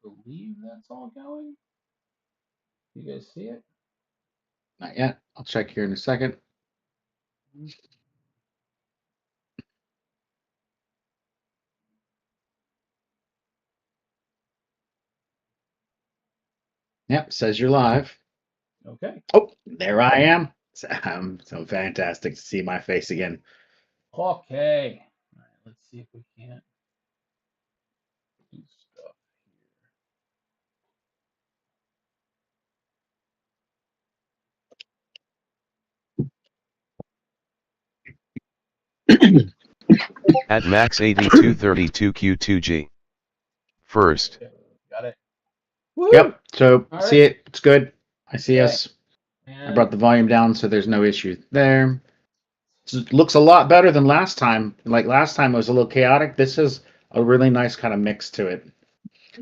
believe that's all going. You guys see it? Not yet. I'll check here in a second. Yep, says you're live. Okay. Oh, there I am. So fantastic to see my face again. Okay. All right, let's see if we can't do stuff At max 8232 Q2G. First. here. Okay, got it. Yep. So All see right. it. It's good. I see Okay. us. I And brought the volume down, so there's no issue there. It looks a lot better than last time. Like last time, it was a little chaotic. This is a really nice kind of mix to it.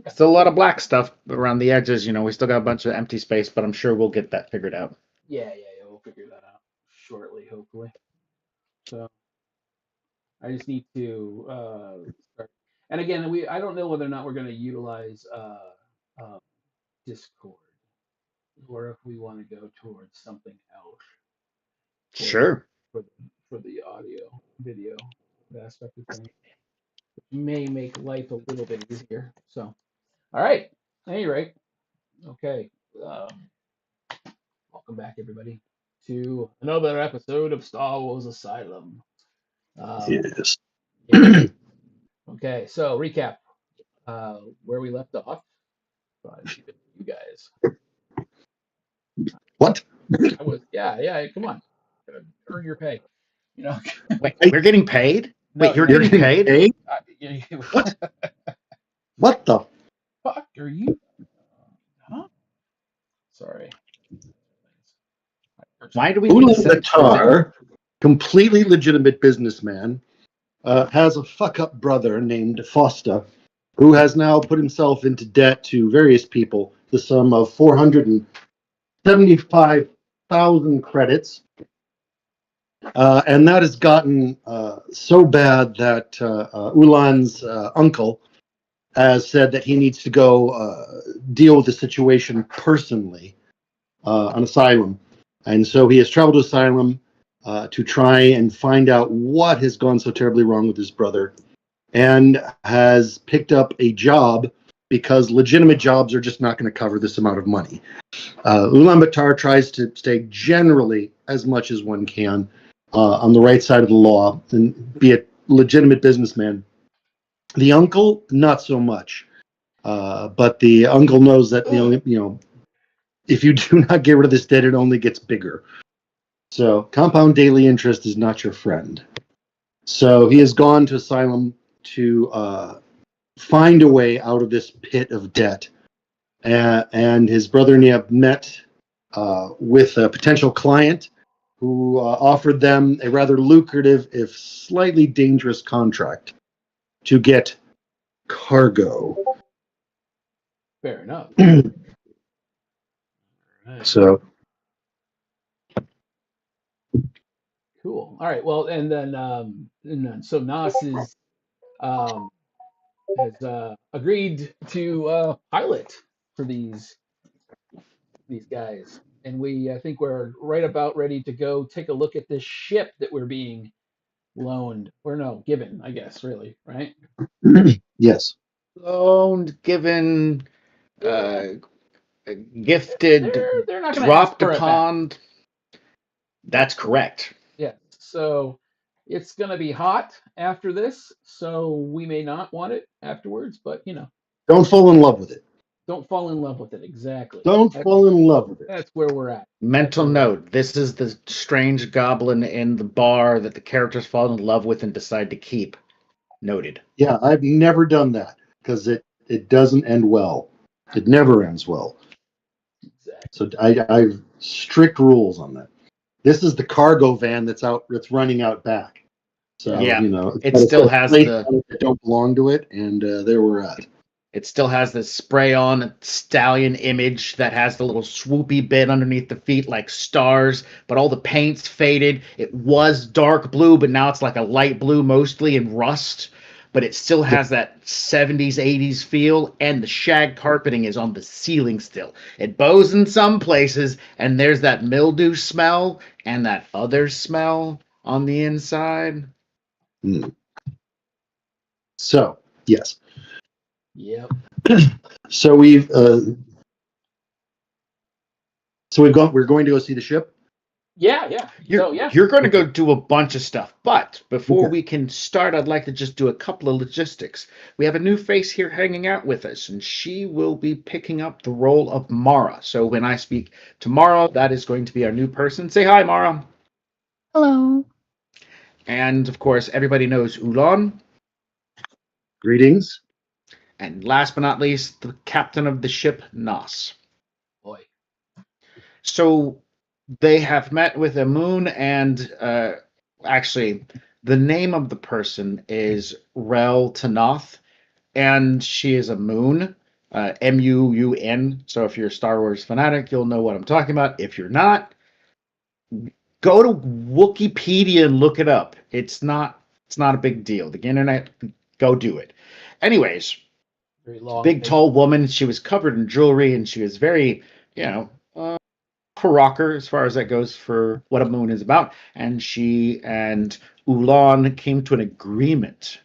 Still a lot of black stuff around the edges. We still got a bunch of empty space, but I'm sure we'll get that figured out. yeah, we'll figure that out shortly, hopefully. So I just need to start. And again, I don't know whether or not we're going to utilize uh, Discord or if we want to go towards something else Sure. for the audio video aspect of things. Which may make life a little bit easier. So, all right. At any rate, okay. Welcome back, everybody, to another episode of Star Wars Asylum. Yes. Yeah. Okay, so recap where we left off. You guys. What? I was, yeah. Come on, earn your pay. You know. Wait, we're getting paid? No, Wait, you're You're getting getting paid? paid? What? What the? Fuck are you? Huh? Sorry. Why do we need to send Ulaanbaatar, completely legitimate businessman, has a fuck-up brother named Fosta, who has now put himself into debt to various people, the sum of 475,000 credits. And that has gotten so bad that Ulan's uncle has said that he needs to go deal with the situation personally on Asylum. And so he has traveled to Asylum to try and find out what has gone so terribly wrong with his brother, and has picked up a job because legitimate jobs are just not going to cover this amount of money. Ulaanbaatar tries to stay generally as much as one can on the right side of the law and be a legitimate businessman. The uncle, not so much. But the uncle knows that if you do not get rid of this debt, it only gets bigger. So compound daily interest is not your friend. So he has gone to Asylum to find a way out of this pit of debt. And his brother and he have met with a potential client who offered them a rather lucrative, if slightly dangerous, contract to get cargo. Fair enough. Right. So Cool. All right. Well, and then so Nas is has agreed to pilot for these guys, and I think we're right about ready to go take a look at this ship that we're being loaned, or no, given, I guess, really, right? yes. loaned, given, uh, gifted, They're not going to ask dropped for it back. upon? That's correct. Yeah. So it's going to be hot after this, so we may not want it afterwards, but Don't fall in love with it. don't fall in love with it. Exactly. Don't fall in love with it. That's where we're at. Mental note, this is the strange goblin in the bar that the characters fall in love with and decide to keep. Noted. Yeah, I've never done that because it doesn't end well. It never ends well. Exactly. So I have strict rules on that. This is the cargo van that's running out back. So Yeah, it still has that don't belong to it, and there we're at. It still has the spray-on stallion image that has the little swoopy bit underneath the feet like stars, but all the paint's faded. It was dark blue, but now it's like a light blue mostly and rust. but it still has that 70s, 80s feel, and the shag carpeting is on the ceiling still. It bows in some places, and there's that mildew smell and that other smell on the inside. So, yes. Yep. So we've we're going to go see the ship. Yeah. You're going to go do a bunch of stuff, but before Okay. we can start, I'd like to just do a couple of logistics. We have a new face here hanging out with us, and she will be picking up the role of Mara. So when I speak tomorrow, that is going to be our new person. Say hi, Mara. Hello. And of course, everybody knows Ulan. Greetings. And last but not least, the captain of the ship, Nas. Boy. So they have met with a moon, and actually, the name of the person is Rel Tanoth, and she is a moon, Muun. So if you're a Star Wars fanatic, you'll know what I'm talking about. If you're not, go to Wikipedia and look it up. It's not a big deal. The internet, go do it. Anyways, Very long. big tall woman. She was covered in jewelry, and she was very, a rocker as far as that goes for what a moon is about. And she and Ulan came to an agreement.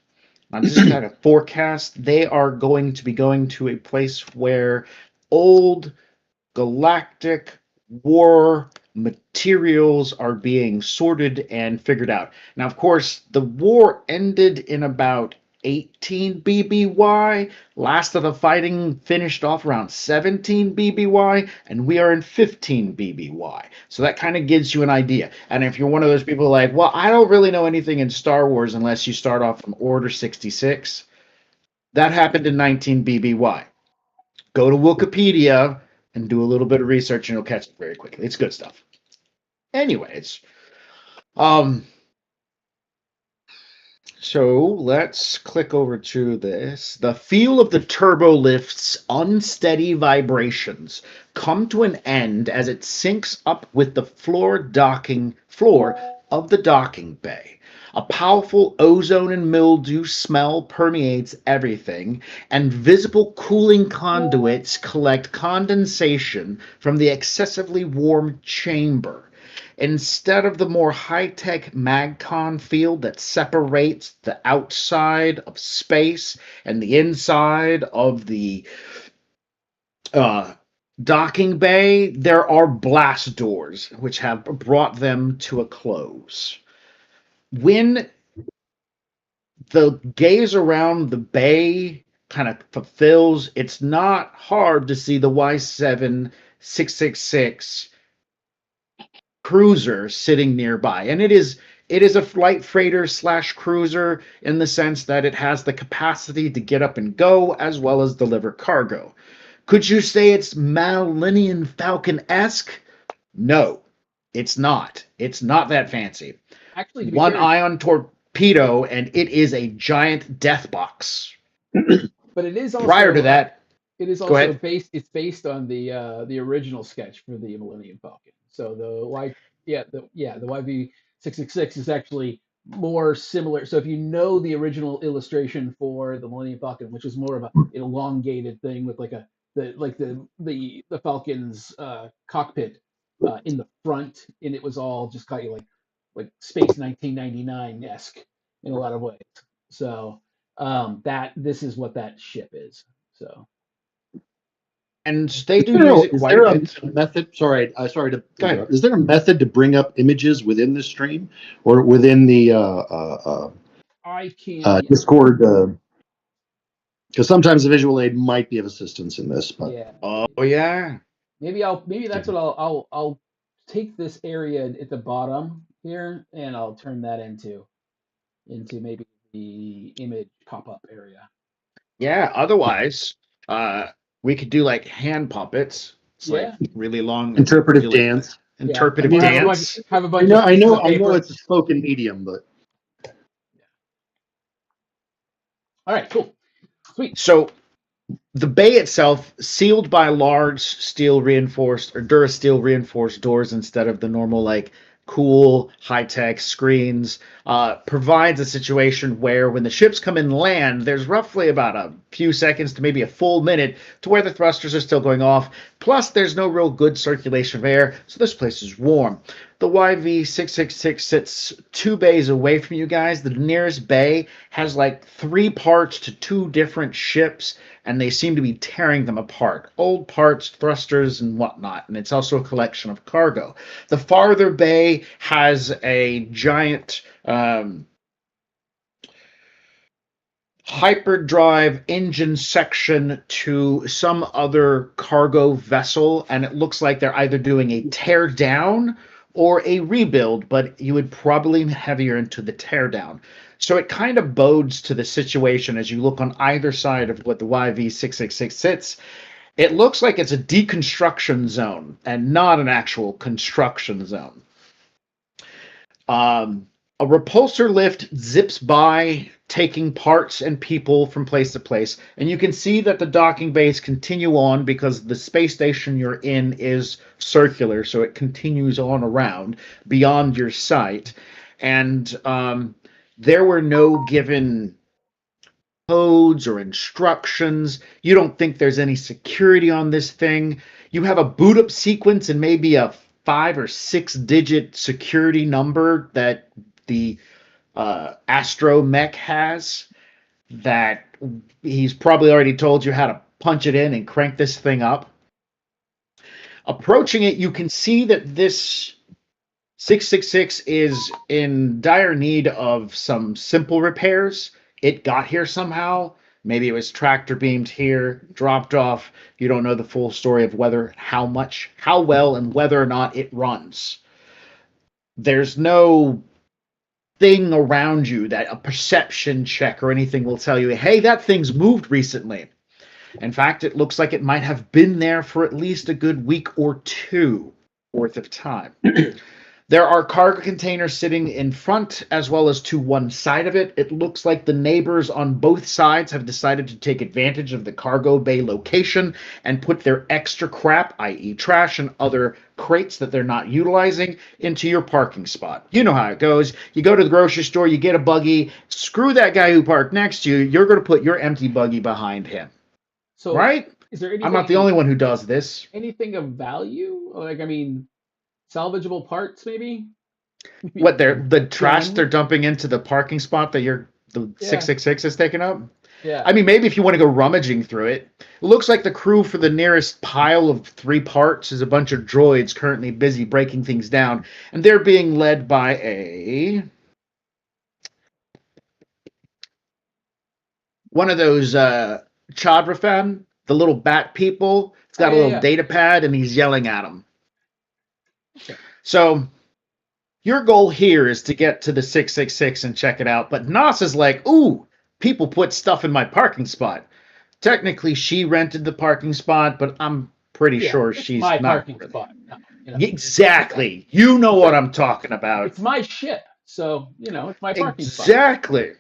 Now, this is kind of forecast. They are going to be going to a place where old galactic war materials are being sorted and figured out. Now, of course, the war ended in about 18 BBY. Last of the fighting finished off around 17 BBY, and we are in 15 BBY. So that kind of gives you an idea. And if you're one of those people like, well, I don't really know anything in Star Wars unless you start off from Order 66, that happened in 19 BBY. Go to Wikipedia and do a little bit of research, and you'll catch it very quickly. It's good stuff. Anyways, so let's click over to this. The feel of the turbo lift's unsteady vibrations come to an end as it syncs up with the floor of the docking bay. A powerful ozone and mildew smell permeates everything, and visible cooling conduits collect condensation from the excessively warm chamber. Instead of the more high-tech MagCon field that separates the outside of space and the inside of the docking bay, there are blast doors which have brought them to a close. When the gaze around the bay kind of fulfills, it's not hard to see the Y7666 cruiser sitting nearby, and it is a light freighter / cruiser in the sense that it has the capacity to get up and go as well as deliver cargo. Could you say it's Millennium Falcon-esque? No, it's not. It's not that fancy. Actually, to be One fair, ion torpedo, and it is a giant death box. but it is also Prior to that, it is go also ahead. based on the original sketch for the Millennium Falcon. So the YV666 is actually more similar. So if you know the original illustration for the Millennium Falcon, which is more of an elongated thing with like the Falcon's cockpit in the front, and it was all just kind of like Space 1999 esque in a lot of ways. So that this is what that ship is. So And they do use it Is quite there a a bit. method? Sorry to Go ahead. interrupt. Is there a method to bring up images within the stream or within the I can Discord? Because sometimes the visual aid might be of assistance in this. But yeah Oh yeah. maybe that's what I'll take this area at the bottom here and I'll turn that into maybe the image pop-up area. Yeah, otherwise, we could do like hand puppets. It's like Yeah. really long. interpretive do like dance. interpretive Or dance. have a I bunch know, of I pieces know, of I know. paper. It's a spoken medium, but All right, cool. Sweet. So the bay itself, sealed by large steel reinforced or Durasteel reinforced doors instead of the normal like cool, high-tech screens, provides a situation where when the ships come in land, there's roughly about a few seconds to maybe a full minute to where the thrusters are still going off. Plus, there's no real good circulation of air, so this place is warm. The YV666 sits 2 bays away from you guys. The nearest bay has like 3 parts to 2 different ships, and they seem to be tearing them apart. Old parts, thrusters, and whatnot. And it's also a collection of cargo. The farther bay has a giant hyperdrive engine section to some other cargo vessel, and it looks like they're either doing a tear down or a rebuild, but you would probably be heavier into the tear down. So it kind of bodes to the situation as you look on either side of what the YV666 sits. It looks like it's a deconstruction zone and not an actual construction zone. A repulsor lift zips by, taking parts and people from place to place, and you can see that the docking bays continue on because the space station you're in is circular, so it continues on around beyond your sight. And there were no given codes or instructions. You don't think there's any security on this thing. You have a boot up sequence and maybe a 5 or 6 digit security number that the astromech has, that he's probably already told you how to punch it in and crank this thing up. Approaching it, you can see that this 666 is in dire need of some simple repairs. It got here somehow. Maybe it was tractor beamed here, dropped off. You don't know the full story of whether, how much, how well, and whether or not it runs. There's no thing around you that a perception check or anything will tell you, hey, that thing's moved recently. In fact, it looks like it might have been there for at least a good week or 2 worth of time. There are cargo containers sitting in front as well as to one side of it. It looks like the neighbors on both sides have decided to take advantage of the cargo bay location and put their extra crap, i.e. trash and other crates that they're not utilizing, into your parking spot. You know how it goes. You go to the grocery store, you get a buggy, screw that guy who parked next to you, you're going to put your empty buggy behind him. So, right? is there anything, I'm not the only one who does this. Anything of value? Like, I mean, salvageable parts, maybe? What, the trash they're dumping into the parking spot that the 666 is taking up? Yeah. I mean, maybe if you want to go rummaging through it. It looks like the crew for the nearest pile of 3 parts is a bunch of droids currently busy breaking things down, and they're being led by one of those Chadrafan, the little bat people. It's got a little data pad, and he's yelling at them. Okay. So your goal here is to get to the 666 and check it out, but Nos is like, ooh, people put stuff in my parking spot. Technically, she rented the parking spot, but I'm pretty sure she's my not. Parking spot. No, Exactly. You know what I'm talking about. It's my ship, so, it's my parking spot. Exactly.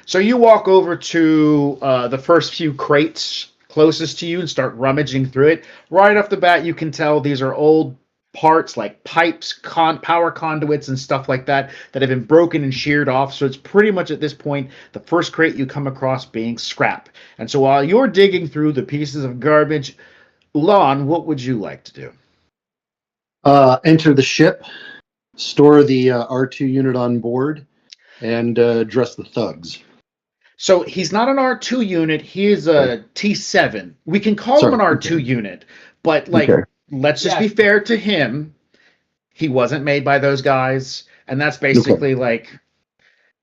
So you walk over to the first few crates closest to you and start rummaging through it. Right off the bat, you can tell these are old parts like pipes, power conduits, and stuff like that have been broken and sheared off. So it's pretty much at this point the first crate you come across being scrap. And so while you're digging through the pieces of garbage, Lon, what would you like to do? Enter the ship, store the R2 unit on board, and address the thugs. So he's not an R2 unit. He is a T7. We can call him an R2 unit, but let's just be fair to him. He wasn't made by those guys, and that's basically like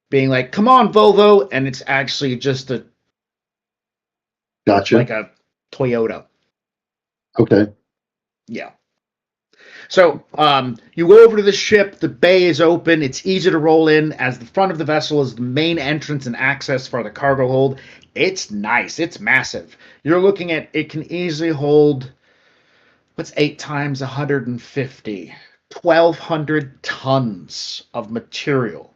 being like, "Come on, Volvo," and it's actually just a like a Toyota. Okay. Yeah. So you go over to the ship. The bay is open. It's easy to roll in, as the front of the vessel is the main entrance and access for the cargo hold. It's nice. It's massive. You're looking at, it can easily hold, what's 8 times 150? 1,200 tons of material.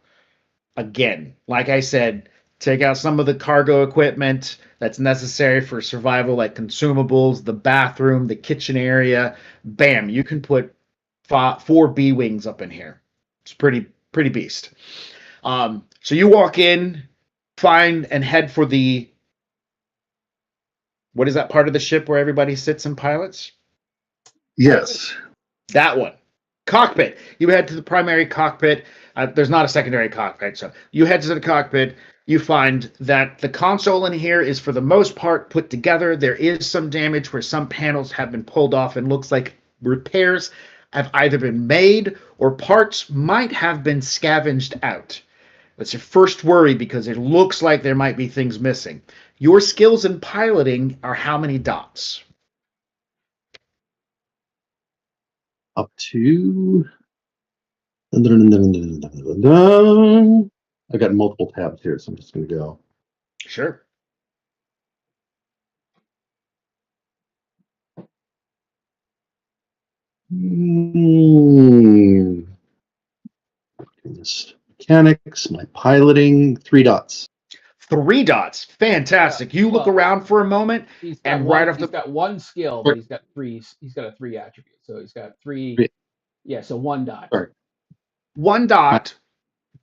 Again, like I said, take out some of the cargo equipment that's necessary for survival, like consumables, the bathroom, the kitchen area. Bam, you can put 4 B-Wings up in here. It's pretty beast. So you walk in, find and head for the what is that part of the ship where everybody sits and pilots? Yes. That one. Cockpit. You head to the primary cockpit. There's not a secondary cockpit, so you head to the cockpit. You find that the console in here is for the most part put together. There is some damage where some panels have been pulled off and looks like repairs have either been made or parts might have been scavenged out. That's your first worry because it looks like there might be things missing. Your skills in piloting are how many dots? Up to. I got multiple tabs here, so I'm just going to go. Sure. This mechanics, my piloting, 3 dots. 3 dots. Fantastic. You look Well, around for a moment, He's got and one. right off He's the got one skill, but he's got three. He's got a 3 attribute, so he's got 3. Three. Yeah, so 1 dot. Sorry. 1 dot,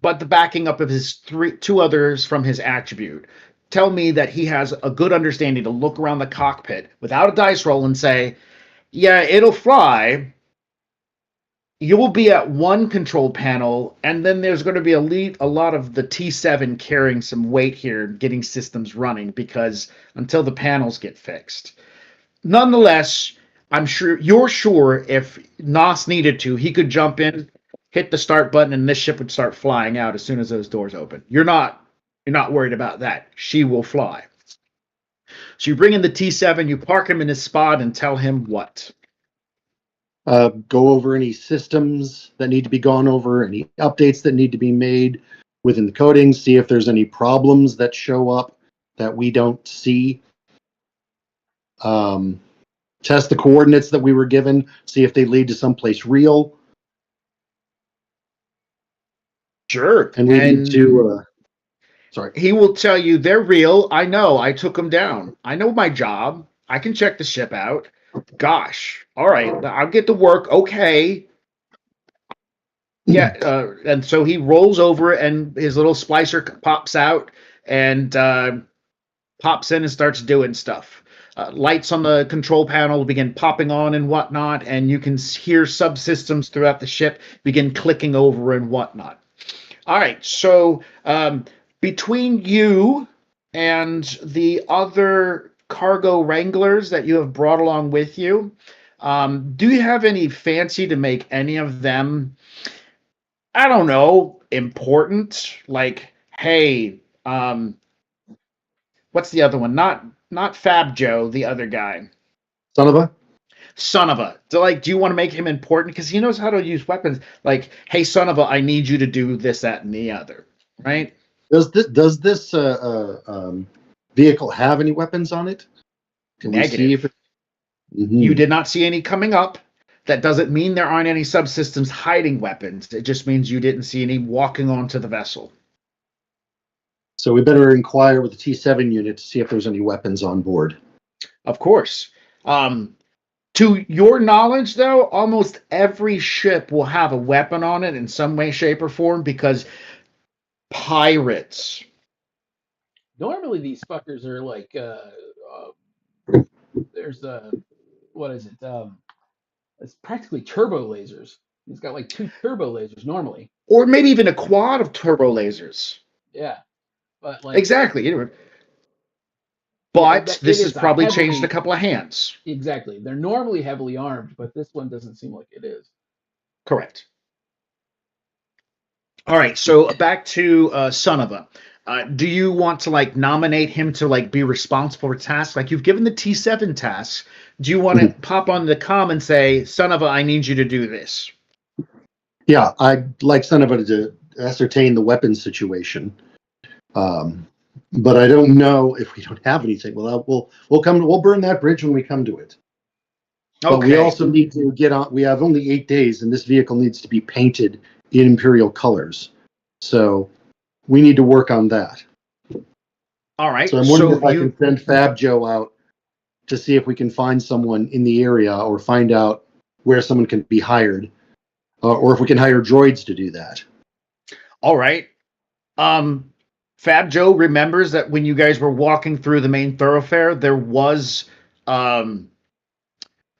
but the backing up of his 2 others from his attribute tell me that he has a good understanding to look around the cockpit without a dice roll and say, yeah, it'll fly. You will be at one control panel, and then there's going to be a lot of the T7 carrying some weight here, getting systems running, because until the panels get fixed. Nonetheless, you're sure if Nos needed to, he could jump in, hit the start button, and this ship would start flying out as soon as those doors open. You're not worried about that. She will fly. So you bring in the T7, you park him in his spot, and tell him what? Go over any systems that need to be gone over, any updates that need to be made within the coding, see if there's any problems that show up that we don't see. Test the coordinates that we were given, see if they lead to someplace real. Sure. And we need to. Sorry. He will tell you they're real. I know. I took them down. I know my job. I can check the ship out. Gosh. All right. I'll get to work. Okay. Yeah. And so he rolls over and his little splicer pops out and pops in and starts doing stuff. Lights on the control panel begin popping on and whatnot, and you can hear subsystems throughout the ship begin clicking over and whatnot. All right, so between you and the other cargo wranglers that you have brought along with you, do you have any fancy to make any of them, I don't know, important? Like, hey, what's the other one? Not Fab Joe, the other guy. Son of a. So, like, do you want to make him important? Because he knows how to use weapons. Like, hey, son of a, I need you to do this, that, and the other. Right? Does this vehicle have any weapons on it? Can Negative. we see if it... You did not see any coming up. That doesn't mean there aren't any subsystems hiding weapons. It just means you didn't see any walking onto the vessel. So we better inquire with the T7 unit to see if there's any weapons on board. Of course. To your knowledge, though, almost every ship will have a weapon on it in some way, shape, or form because pirates. Normally these fuckers are like there's what is it? It's practically turbo lasers. He's got like 2 turbo lasers normally. Or maybe even a quad of turbo lasers. Yeah. But like Exactly. But it this has is probably changed a couple of hands. Exactly. They're normally heavily armed, but this one doesn't seem like it is. Correct. All right, so back to Son of a. Do you want to like nominate him to like be responsible for tasks? Like you've given the T7 tasks. Do you want to pop on the comm and say, Son of a, I need you to do this? Yeah, I'd like Son of a to ascertain the weapons situation. But I don't know if we don't have anything. Well, we'll burn that bridge when we come to it. Okay. But we also need to get on. We have only 8 days, and this vehicle needs to be painted in Imperial colors. So we need to work on that. All right. So I'm wondering if I can send Fab Joe out to see if we can find someone in the area or find out where someone can be hired or if we can hire droids to do that. All right. Fab Joe remembers that when you guys were walking through the main thoroughfare, there was um,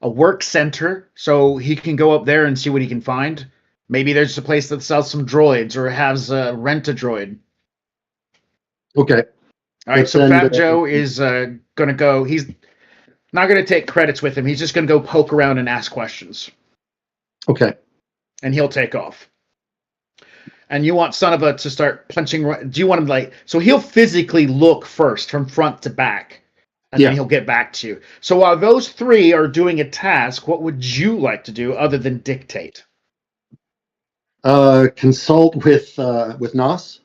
a work center, so he can go up there and see what he can find. Maybe there's a place that sells some droids or has rent a droid. Okay. All right, Let's so send. Fab Joe is going to go. He's not going to take credits with him. He's just going to go poke around and ask questions, Okay. and he'll take off. And you want Son of a to start punching. Do you want him like so? He'll physically look first from front to back, and then Yeah. he'll get back to you. So while those three are doing a task, what would you like to do other than dictate? Consult with Nos.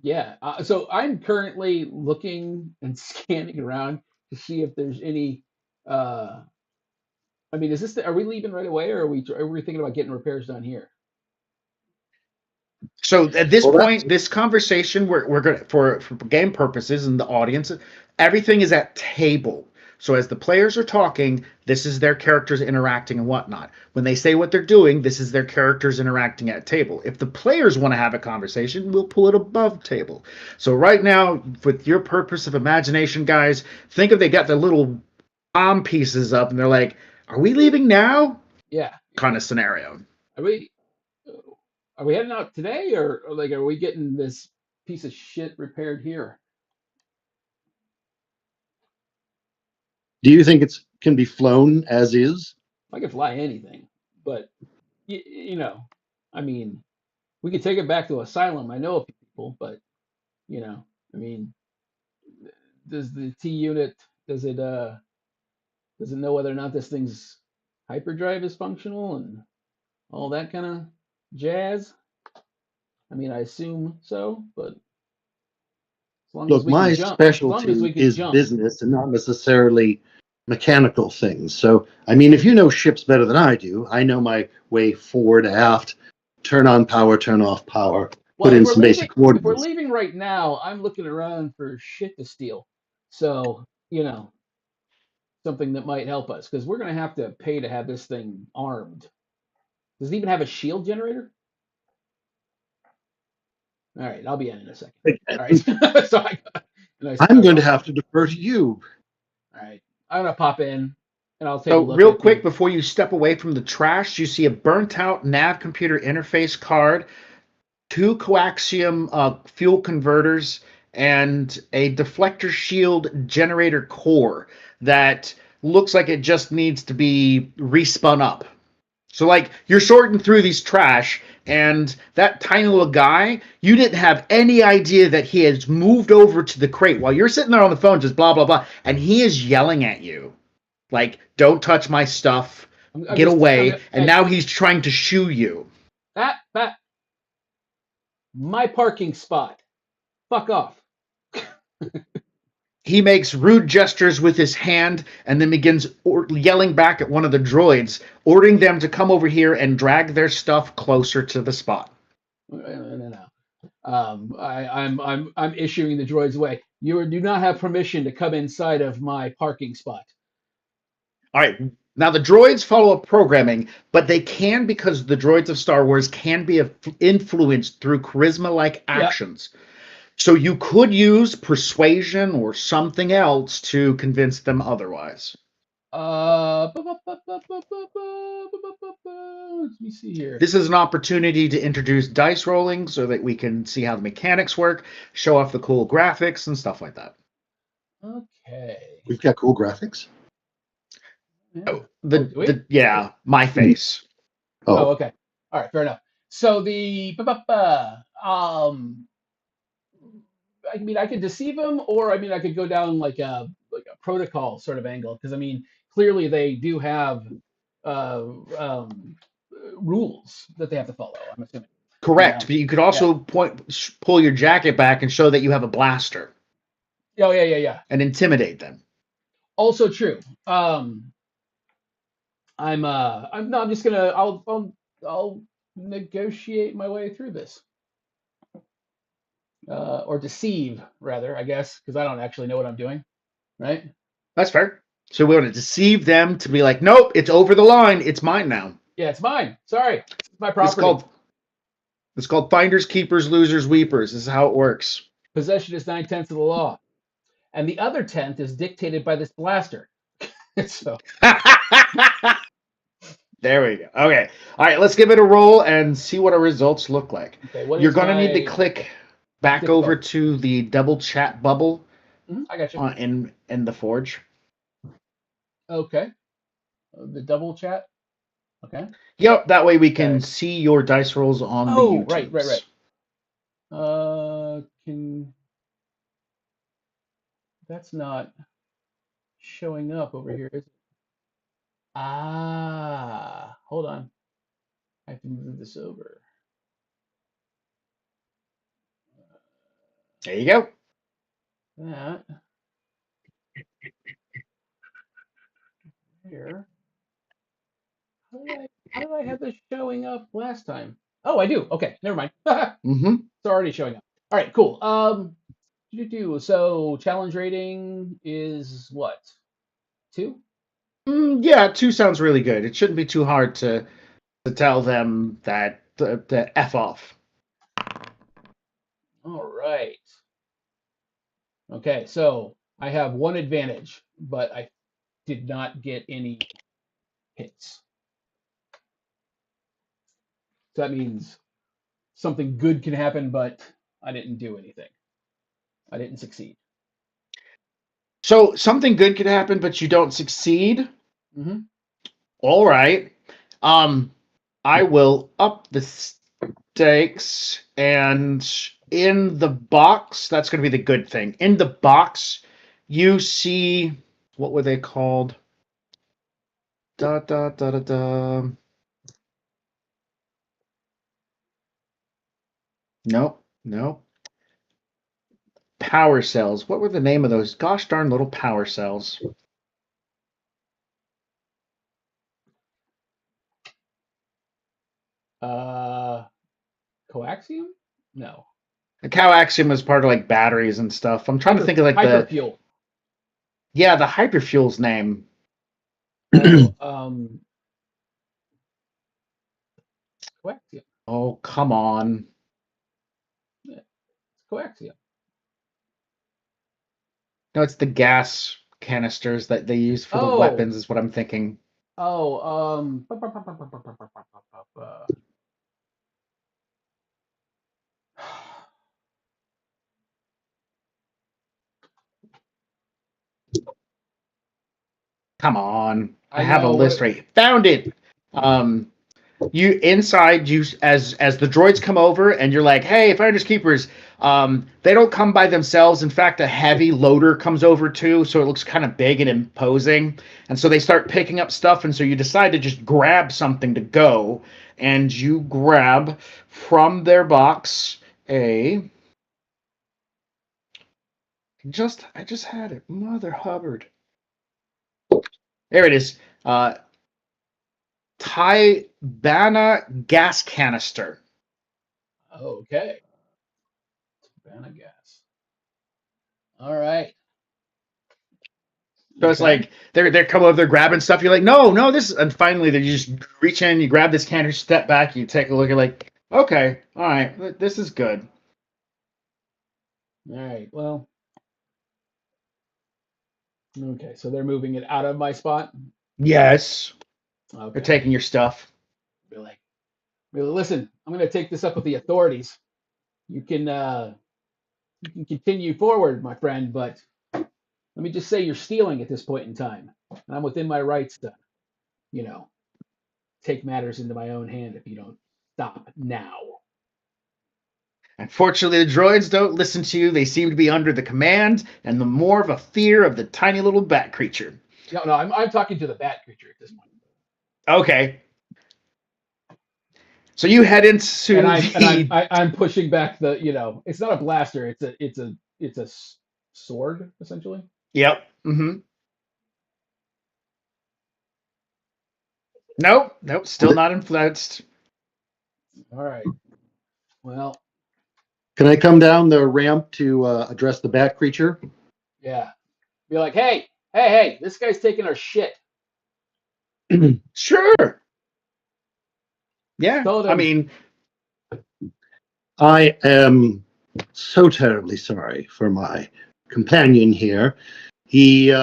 Yeah. So I'm currently looking and scanning around to see if there's any. I mean, is this? Are we leaving right away, or are we thinking about getting repairs done here? So at this Well, that's point, this conversation we're gonna for game purposes and the audience, everything is at table. So as the players are talking, this is their characters interacting and whatnot. When they say what they're doing, this is their characters interacting at table. If the players want to have a conversation, we'll pull it above table. So right now, with your purpose of imagination, guys, think if they got their little bomb pieces up and they're like, "Are we leaving now?" Yeah. kind of scenario. Are we? Are we heading out today, or like are we getting this piece of shit repaired here? Do you think it's can be flown as is? I could fly anything, but I mean, we could take it back to Asylum. I know a few people, but I mean, does the T unit does it know whether or not this thing's hyperdrive is functional and all that kind of jazz? I mean, I assume so, but as long as Look, we can my jump, as long as specialty we can is jump. business and not necessarily mechanical things. So, I mean, if you know ships better than I do, I know my way forward, aft, turn on power, turn off power, Well, put in some basic if we're coordinates. leaving right now, I'm looking around for shit to steal. So, something that might help us because we're going to have to pay to have this thing armed. Does it even have a shield generator? All right, I'll be in a second. All right. So I'm going to have to defer to you. All right. I'm going to pop in and I'll take a So, look real at quick, the. before you step away from the trash, you see a burnt out nav computer interface card, two coaxium fuel converters, and a deflector shield generator core that looks like it just needs to be respun up. So, like, you're sorting through these trash, and that tiny little guy, you didn't have any idea that he has moved over to the crate while you're sitting there on the phone, just blah, blah, blah, and he is yelling at you. Like, don't touch my stuff, I'm get just. away, and Hey, now he's trying to shoo you. that my parking spot. Fuck off. He makes rude gestures with his hand and then begins yelling back at one of the droids, ordering them to come over here and drag their stuff closer to the spot. No. I'm issuing the droids away. You do not have permission to come inside of my parking spot. All right. Now the droids follow up programming, but they can because the droids of Star Wars can be influenced through charisma-like Yep. actions. So you could use persuasion or something else to convince them otherwise. Let me see here. This is an opportunity to introduce dice rolling so that we can see how the mechanics work, show off the cool graphics and stuff like that. Okay. We've got cool graphics. Oh, do we? my face. Oh, okay. All right, fair enough. So I mean, I could deceive him, or I mean, I could go down like a protocol sort of angle, because I mean, clearly they do have uh, um, rules that they have to follow. I'm assuming. Correct, but you could also pull your jacket back and show that you have a blaster. Oh yeah. And intimidate them. Also true. I'm just gonna I'll negotiate my way through this. Or deceive rather, I guess, because I don't actually know what I'm doing, right? That's fair. So we want to deceive them to be like, nope, it's over the line. It's mine now. Yeah, it's mine. Sorry, it's my It's property. called finders, keepers, losers, weepers. This is how it works. Possession is 9/10 of the law, and the other 10th is dictated by this blaster. So There we go. Okay. All right, let's give it a roll and see what our results look like. okay, what You're is going to need to my click back difficult? over to the double chat bubble I got you. in the Forge. Okay, the double chat. Okay. Yep, that way we can Okay. see your dice rolls on the Oh, YouTubes. right. Can that's not showing up over here, is it? Ah, hold on. I have to move this over. There you go. That here. How did I have this showing up last time? Oh, I do. Okay, never mind. Mm-hmm. It's already showing up. All right, cool. So challenge rating is what? 2? Yeah, 2 sounds really good. It shouldn't be too hard to tell them that the F off. All right. Okay, so I have one advantage, but I did not get any hits. So that means something good can happen, but I didn't do anything. I didn't succeed. So something good could happen, but you don't succeed. Mm-hmm. All right. I will up the stakes, and in the box, that's going to be the good thing. In the box, you see, what were they called? Da da da da da. Nope. Power cells. What were the name of those? Gosh darn little power cells. Coaxium? No. The coaxium is part of like batteries and stuff. I'm trying to think of like hyperfuel. the hyperfuel's name. Oh, coaxium. Oh, come on. Yeah, it's coaxium. No, it's the gas canisters that they use for the Oh, weapons is what I'm thinking. oh, Come on. I I have a know list right. Found it. You inside you as the droids come over and you're like, hey, finders keepers, they don't come by themselves. In fact, a heavy loader comes over too, so it looks kind of big and imposing. And so they start picking up stuff, and so you decide to just grab something to go, and you grab from their box a I just had it. Mother Hubbard. There it is. Tibana gas canister. Okay. Savannah gas. All right. So it's like they're coming over, they're grabbing stuff. You're like, no, this. And finally, they just reach in, you grab this canister, step back, you take a look, you're like, okay, all right, this is good. All right. Well. Okay. So they're moving it out of my spot. Yes, they're Okay. taking your stuff. Really, listen. I'm going to take this up with the authorities. You can continue forward, my friend, but let me just say you're stealing at this point in time, and I'm within my rights to, you know, take matters into my own hand if you don't stop now. Unfortunately, the droids don't listen to you. They seem to be under the command and the more of a fear of the tiny little bat creature. No, I'm talking to the bat creature at this point. Okay. So you head into I'm pushing back the, it's not a blaster, it's a sword essentially. Yep. Mm-hmm. Nope. Still not influenced. All right. Well, Can I come down the ramp to address the bat creature? yeah. Be like, hey, Hey, this guy's taking our shit. Sure. Yeah. Told I him. mean, I am so terribly sorry for my companion here. He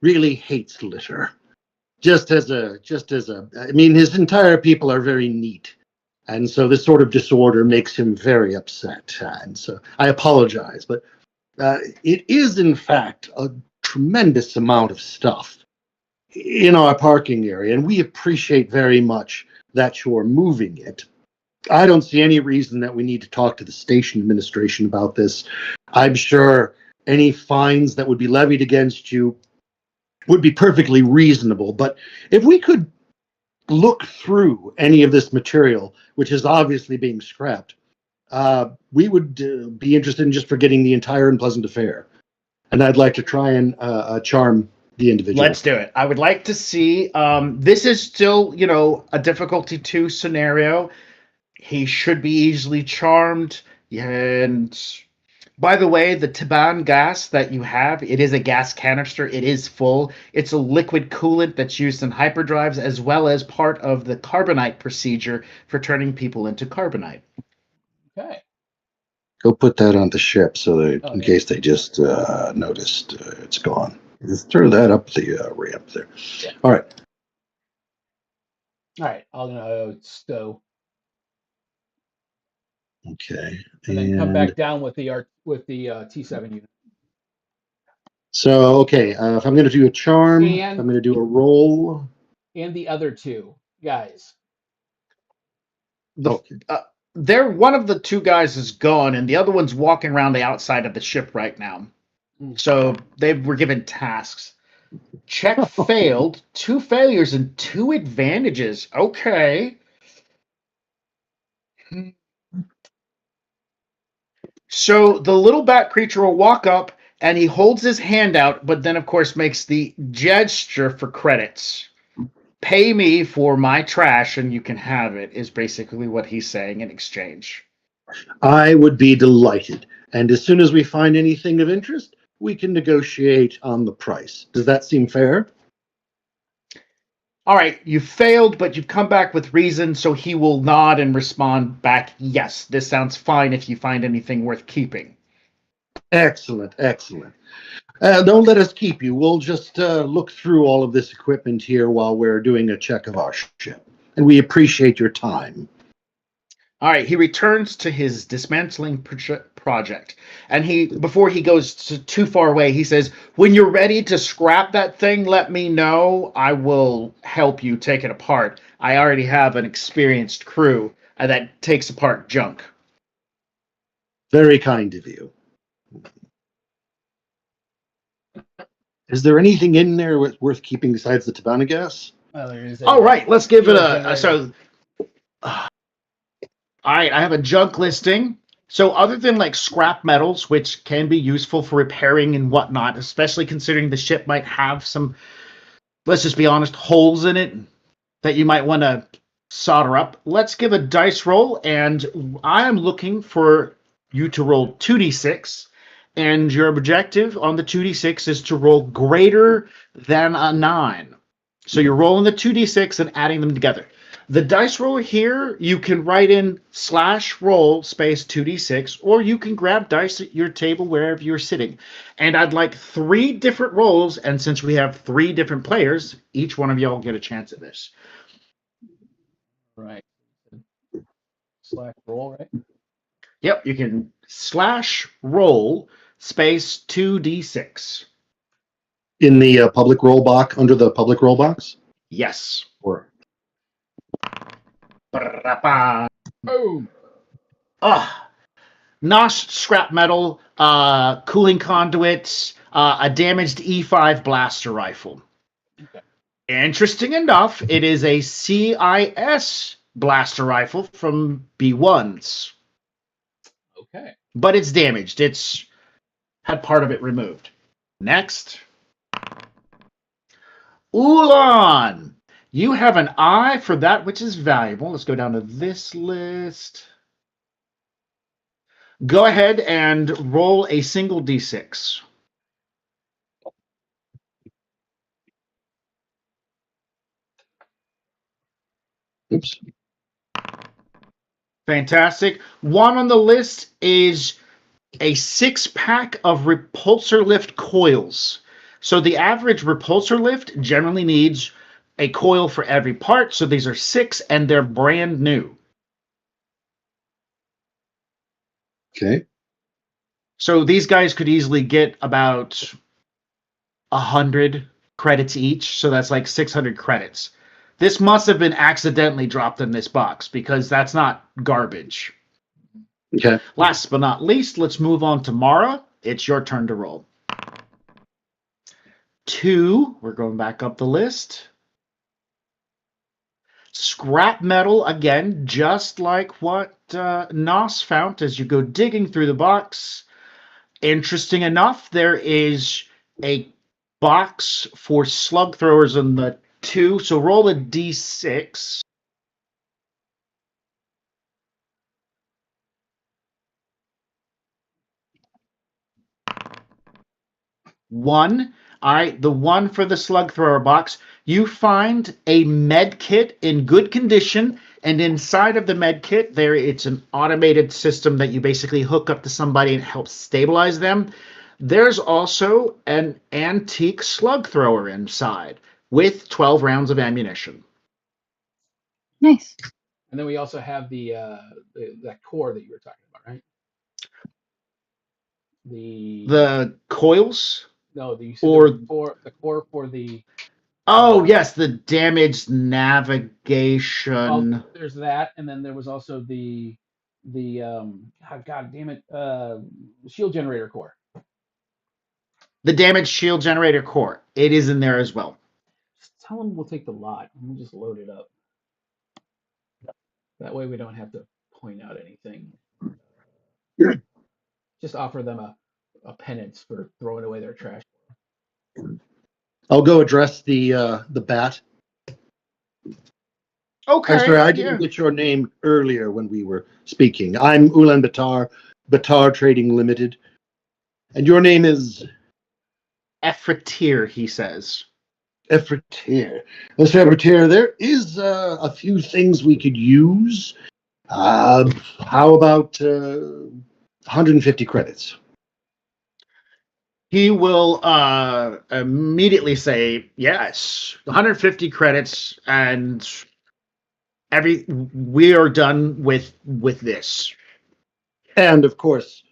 really hates litter. I mean, his entire people are very neat. And so this sort of disorder makes him very upset. And so I apologize, but it is, in fact, a tremendous amount of stuff in our parking area. And we appreciate very much that you're moving it. I don't see any reason that we need to talk to the station administration about this. I'm sure any fines that would be levied against you would be perfectly reasonable. But if we could look through any of this material, which is obviously being scrapped, we would be interested in just forgetting the entire unpleasant affair. And I'd like to try and charm the individual. let's do it. I would like to see. This is still, a difficulty 2 scenario. He should be easily charmed. And by the way, the Taban gas that you have, it is a gas canister. It is full. It's a liquid coolant that's used in hyperdrives as well as part of the carbonite procedure for turning people into carbonite. Okay. Go put that on the ship so that Oh, in yeah. case they just noticed it's gone. Just throw that up the ramp there. Yeah. All right. All right. I'll stow Okay. and then come back down with the T7 unit. So, okay, if I'm going to do a charm, if I'm going to do a roll. And the other two guys. The, they're one of the 2 guys is gone, and the other one's walking around the outside of the ship right now. So they were given tasks. Check failed. 2 failures and 2 advantages. Okay. So the little bat creature will walk up and he holds his hand out, but then, of course, makes the gesture for credits. Pay me for my trash and you can have it, is basically what he's saying in exchange. I would be delighted. And as soon as we find anything of interest, we can negotiate on the price. Does that seem fair? All right, you failed, but you've come back with reason, so he will nod and respond back, yes, this sounds fine if you find anything worth keeping. Excellent, excellent. Don't let us keep you. We'll just look through all of this equipment here while we're doing a check of our ship. And we appreciate your time. All right, he returns to his dismantling project. And before he goes too far away, he says, when you're ready to scrap that thing, let me know. I will help you take it apart. I already have an experienced crew that takes apart junk. Very kind of you. Is there anything in there worth keeping besides the Tabana gas? All right, let's give it a... All right, I have a junk listing. So other than like scrap metals, which can be useful for repairing and whatnot, especially considering the ship might have some, let's just be honest, holes in it that you might want to solder up, let's give a dice roll. And I am looking for you to roll 2d6. And your objective on the 2d6 is to roll greater than a 9. So you're rolling the 2d6 and adding them together. The dice roller here, you can write in /roll space 2d6, or you can grab dice at your table wherever you're sitting. And I'd like 3 different rolls, and since we have 3 different players, each one of y'all get a chance at this. Right. /roll, right? Yep, you can /roll space 2d6. In the public roll box, under the public roll box? Yes. Or Boom. Nosh scrap metal, cooling conduits, a damaged E5 blaster rifle. Okay. Interesting enough, it is a CIS blaster rifle from B1s. Okay. But it's damaged. It's had part of it removed. Next. Ulan! You have an eye for that which is valuable. Let's go down to this list. Go ahead and roll a single d6. Oops. Fantastic. One on the list is a 6-pack of repulsor lift coils. So the average repulsor lift generally needs a coil for every part. So these are 6 and they're brand new. Okay. So these guys could easily get about 100 credits each. So that's like 600 credits. This must have been accidentally dropped in this box because that's not garbage. Okay. Last but not least, let's move on to Mara. It's your turn to roll. 2, we're going back up the list. Scrap metal, again, just like what Nos found as you go digging through the box. Interesting enough, there is a box for slug throwers in the 2, so roll a d6. 1. All right, the 1 for the slug thrower box. You find a med kit in good condition, and inside of the med kit, it's an automated system that you basically hook up to somebody and help stabilize them. There's also an antique slug thrower inside with 12 rounds of ammunition. Nice. And then we also have that core that you were talking about, right? The coils? No, you said Or the core for the. Oh, yes, the damaged navigation. Well, there's that, and then there was also the God damn it, shield generator core. The damaged shield generator core. It is in there as well. Tell them we'll take the lot. We'll just load it up. That way we don't have to point out anything. Just offer them a penance for throwing away their trash. I'll go address the bat. Okay. I'm sorry, I didn't get your name earlier when we were speaking. I'm Ulan Batar, Batar Trading Limited. And your name is? Efratir, he says. Efratir. Mr. Efratir, there is a few things we could use. How about 150 credits? He will immediately say, yes, 150 credits, and we are done with this. And, of course,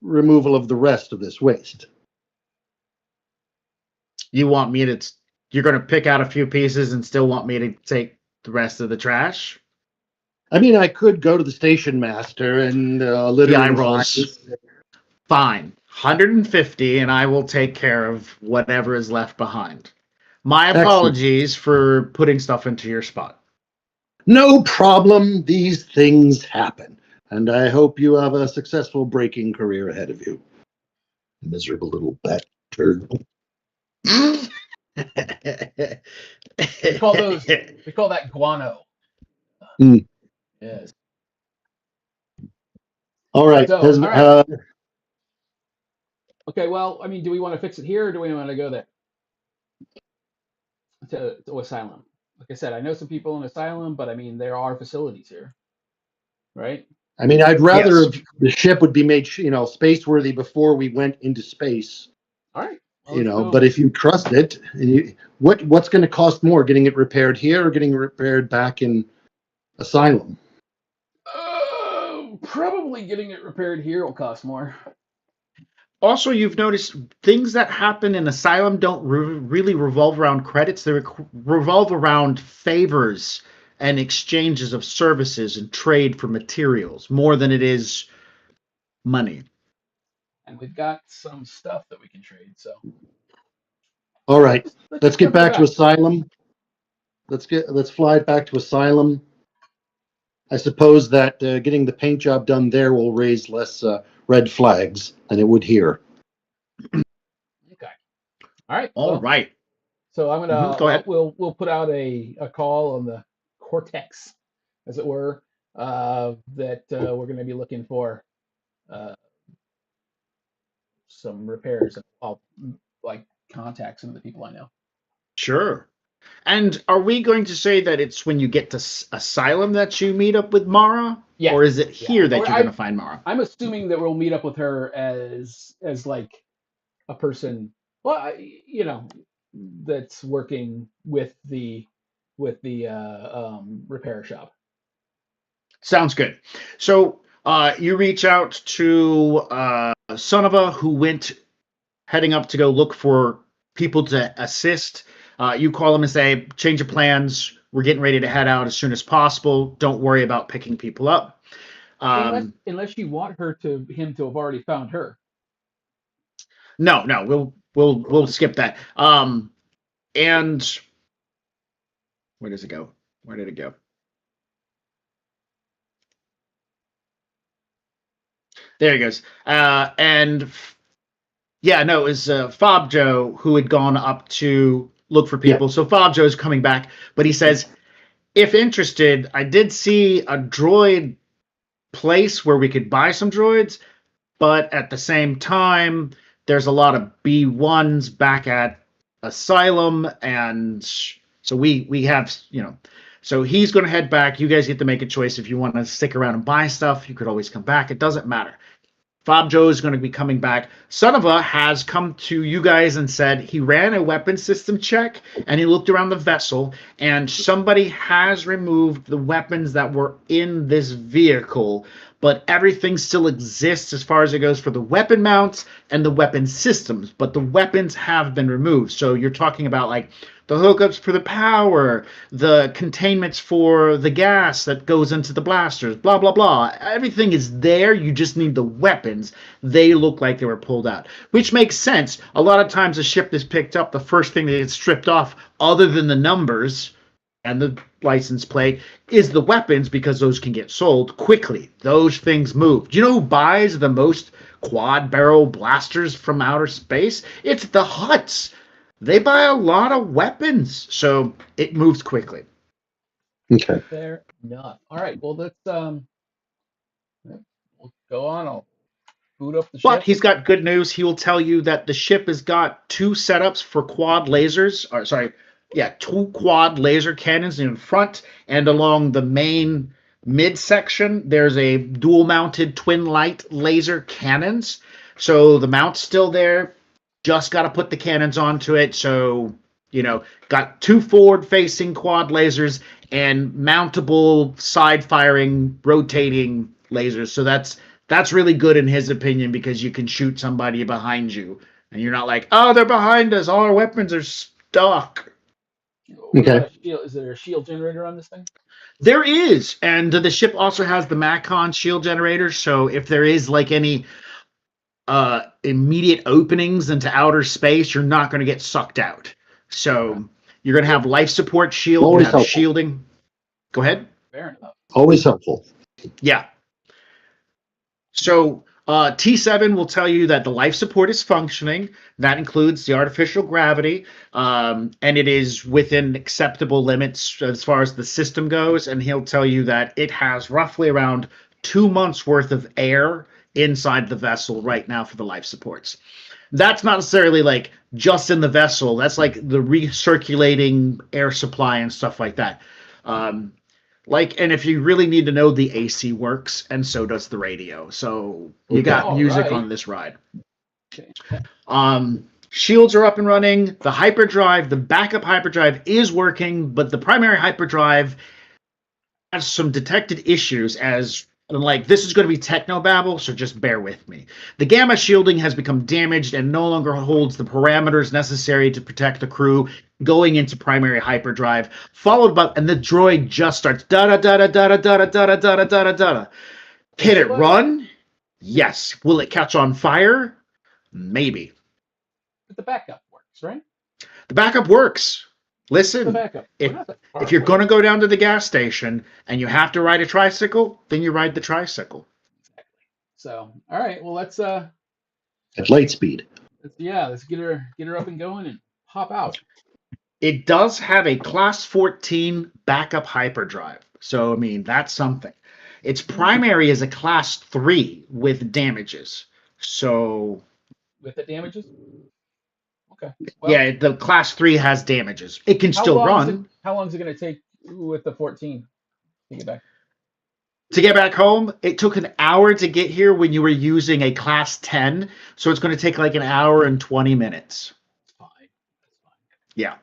removal of the rest of this waste. You're going to pick out a few pieces and still want me to take the rest of the trash? I mean, I could go to the station master and literally rolls. Fine. 150, and I will take care of whatever is left behind. My apologies for putting stuff into your spot. No problem. These things happen. And I hope you have a successful breaking career ahead of you. Miserable little bat turd. We call that guano. Mm. Yes. All right. So, all right. Okay, well, I mean, do we want to fix it here or do we want to go there? To Asylum. Like I said, I know some people in Asylum, but I mean, there are facilities here, right? I mean, I'd rather the ship would be made, space worthy before we went into space. All right. Well, but if you trust it, what's going to cost more, getting it repaired here or getting it repaired back in Asylum? Probably getting it repaired here will cost more. Also, you've noticed things that happen in Asylum don't really revolve around credits. They revolve around favors and exchanges of services and trade for materials more than it is money. And we've got some stuff that we can trade. So, all right, let's get back to Asylum. Let's fly it back to Asylum. I suppose that getting the paint job done there will raise less red flags than it would here. Okay. All right. All right. So I'm gonna go ahead. We'll put out a call on the cortex, as it were, that we're going to be looking for some repairs. I'll like contact some of the people I know. Sure. And are we going to say that it's when you get to Asylum that you meet up with Mara? Yeah. Or is it here that Or you're going to find Mara? I'm assuming that we'll meet up with her as like a person. Well, that's working with the repair shop. Sounds good. So you reach out to Sonova, who went heading up to go look for people to assist. You call him and say, change of plans. We're getting ready to head out as soon as possible. Don't worry about picking people up. Unless you want him to have already found her. No, we'll skip that. And where does it go? Where did it go? There he goes. And yeah, no, it was Fabjo who had gone up to look for people. Yeah. So Fabjo is coming back, but he says, if interested, I did see a droid place where we could buy some droids, but at the same time, there's a lot of B1s back at Asylum, and so we have, so he's going to head back. You guys get to make a choice. If you want to stick around and buy stuff, you could always come back. It doesn't matter. Bob Joe is going to be coming back. Sonova has come to you guys and said he ran a weapon system check and he looked around the vessel and somebody has removed the weapons that were in this vehicle, but everything still exists as far as it goes for the weapon mounts and the weapon systems, but the weapons have been removed. So you're talking about like the hookups for the power, the containments for the gas that goes into the blasters, blah, blah, blah. Everything is there. You just need the weapons. They look like they were pulled out, which makes sense. A lot of times a ship is picked up, the first thing that gets stripped off, other than the numbers and the license plate, is the weapons, because those can get sold quickly. Those things move. Do you know who buys the most quad barrel blasters from outer space? It's the Hutts. They buy a lot of weapons, so it moves quickly. Okay. Fair enough. All right. Well, let's we'll go on. I'll boot up the ship. But he's got good news. He will tell you that the ship has got two setups for quad lasers. Or sorry, yeah, two quad laser cannons in front and along the main midsection. There's a dual-mounted twin light laser cannons. So the mount's still there. Just got to put the cannons onto it. So, got two forward-facing quad lasers and mountable side-firing, rotating lasers. So that's really good in his opinion, because you can shoot somebody behind you and you're not like, oh, they're behind us, all our weapons are stuck. Okay. Is there a shield generator on this thing? There is, and the ship also has the Macon shield generator, so if there is like any immediate openings into outer space, you're not going to get sucked out. So you're going to have life support shield, Always you have helpful. shielding. Go ahead. Fair enough. Always helpful. Yeah. So T7 will tell you that the life support is functioning. That includes the artificial gravity, and it is within acceptable limits as far as the system goes. And he'll tell you that it has roughly around 2 months worth of air inside the vessel right now for the life supports. That's not necessarily like just in the vessel. That's like the recirculating air supply and stuff like that. And if you really need to know, the AC works, and so does the radio. So you got music on this ride. Okay. Shields are up and running. The hyperdrive, the backup hyperdrive is working, but the primary hyperdrive has some detected issues as this is going to be technobabble, so just bear with me. The gamma shielding has become damaged and no longer holds the parameters necessary to protect the crew going into primary hyperdrive, followed by, and the droid just starts da-da-da-da-da-da-da-da-da-da-da-da-da. Can it run? Yes. Will it catch on fire? Maybe. But the backup works, right? The backup works. Listen, if you're going to go down to the gas station and you have to ride a tricycle, then you ride the tricycle. Exactly. So, all right. Well, let's At light speed. let's get her up and going and hop out. It does have a Class 14 backup hyperdrive. So, I mean, that's something. Its primary is a Class 3 with damages. So... With the damages? Okay. Well, Yeah, the class 3 has damages. It can still run. How long is it going to take with the 14 to get back? To get back home, it took an hour to get here when you were using a class 10, so it's going to take like an hour and 20 minutes. Fine. That's fine. Yeah.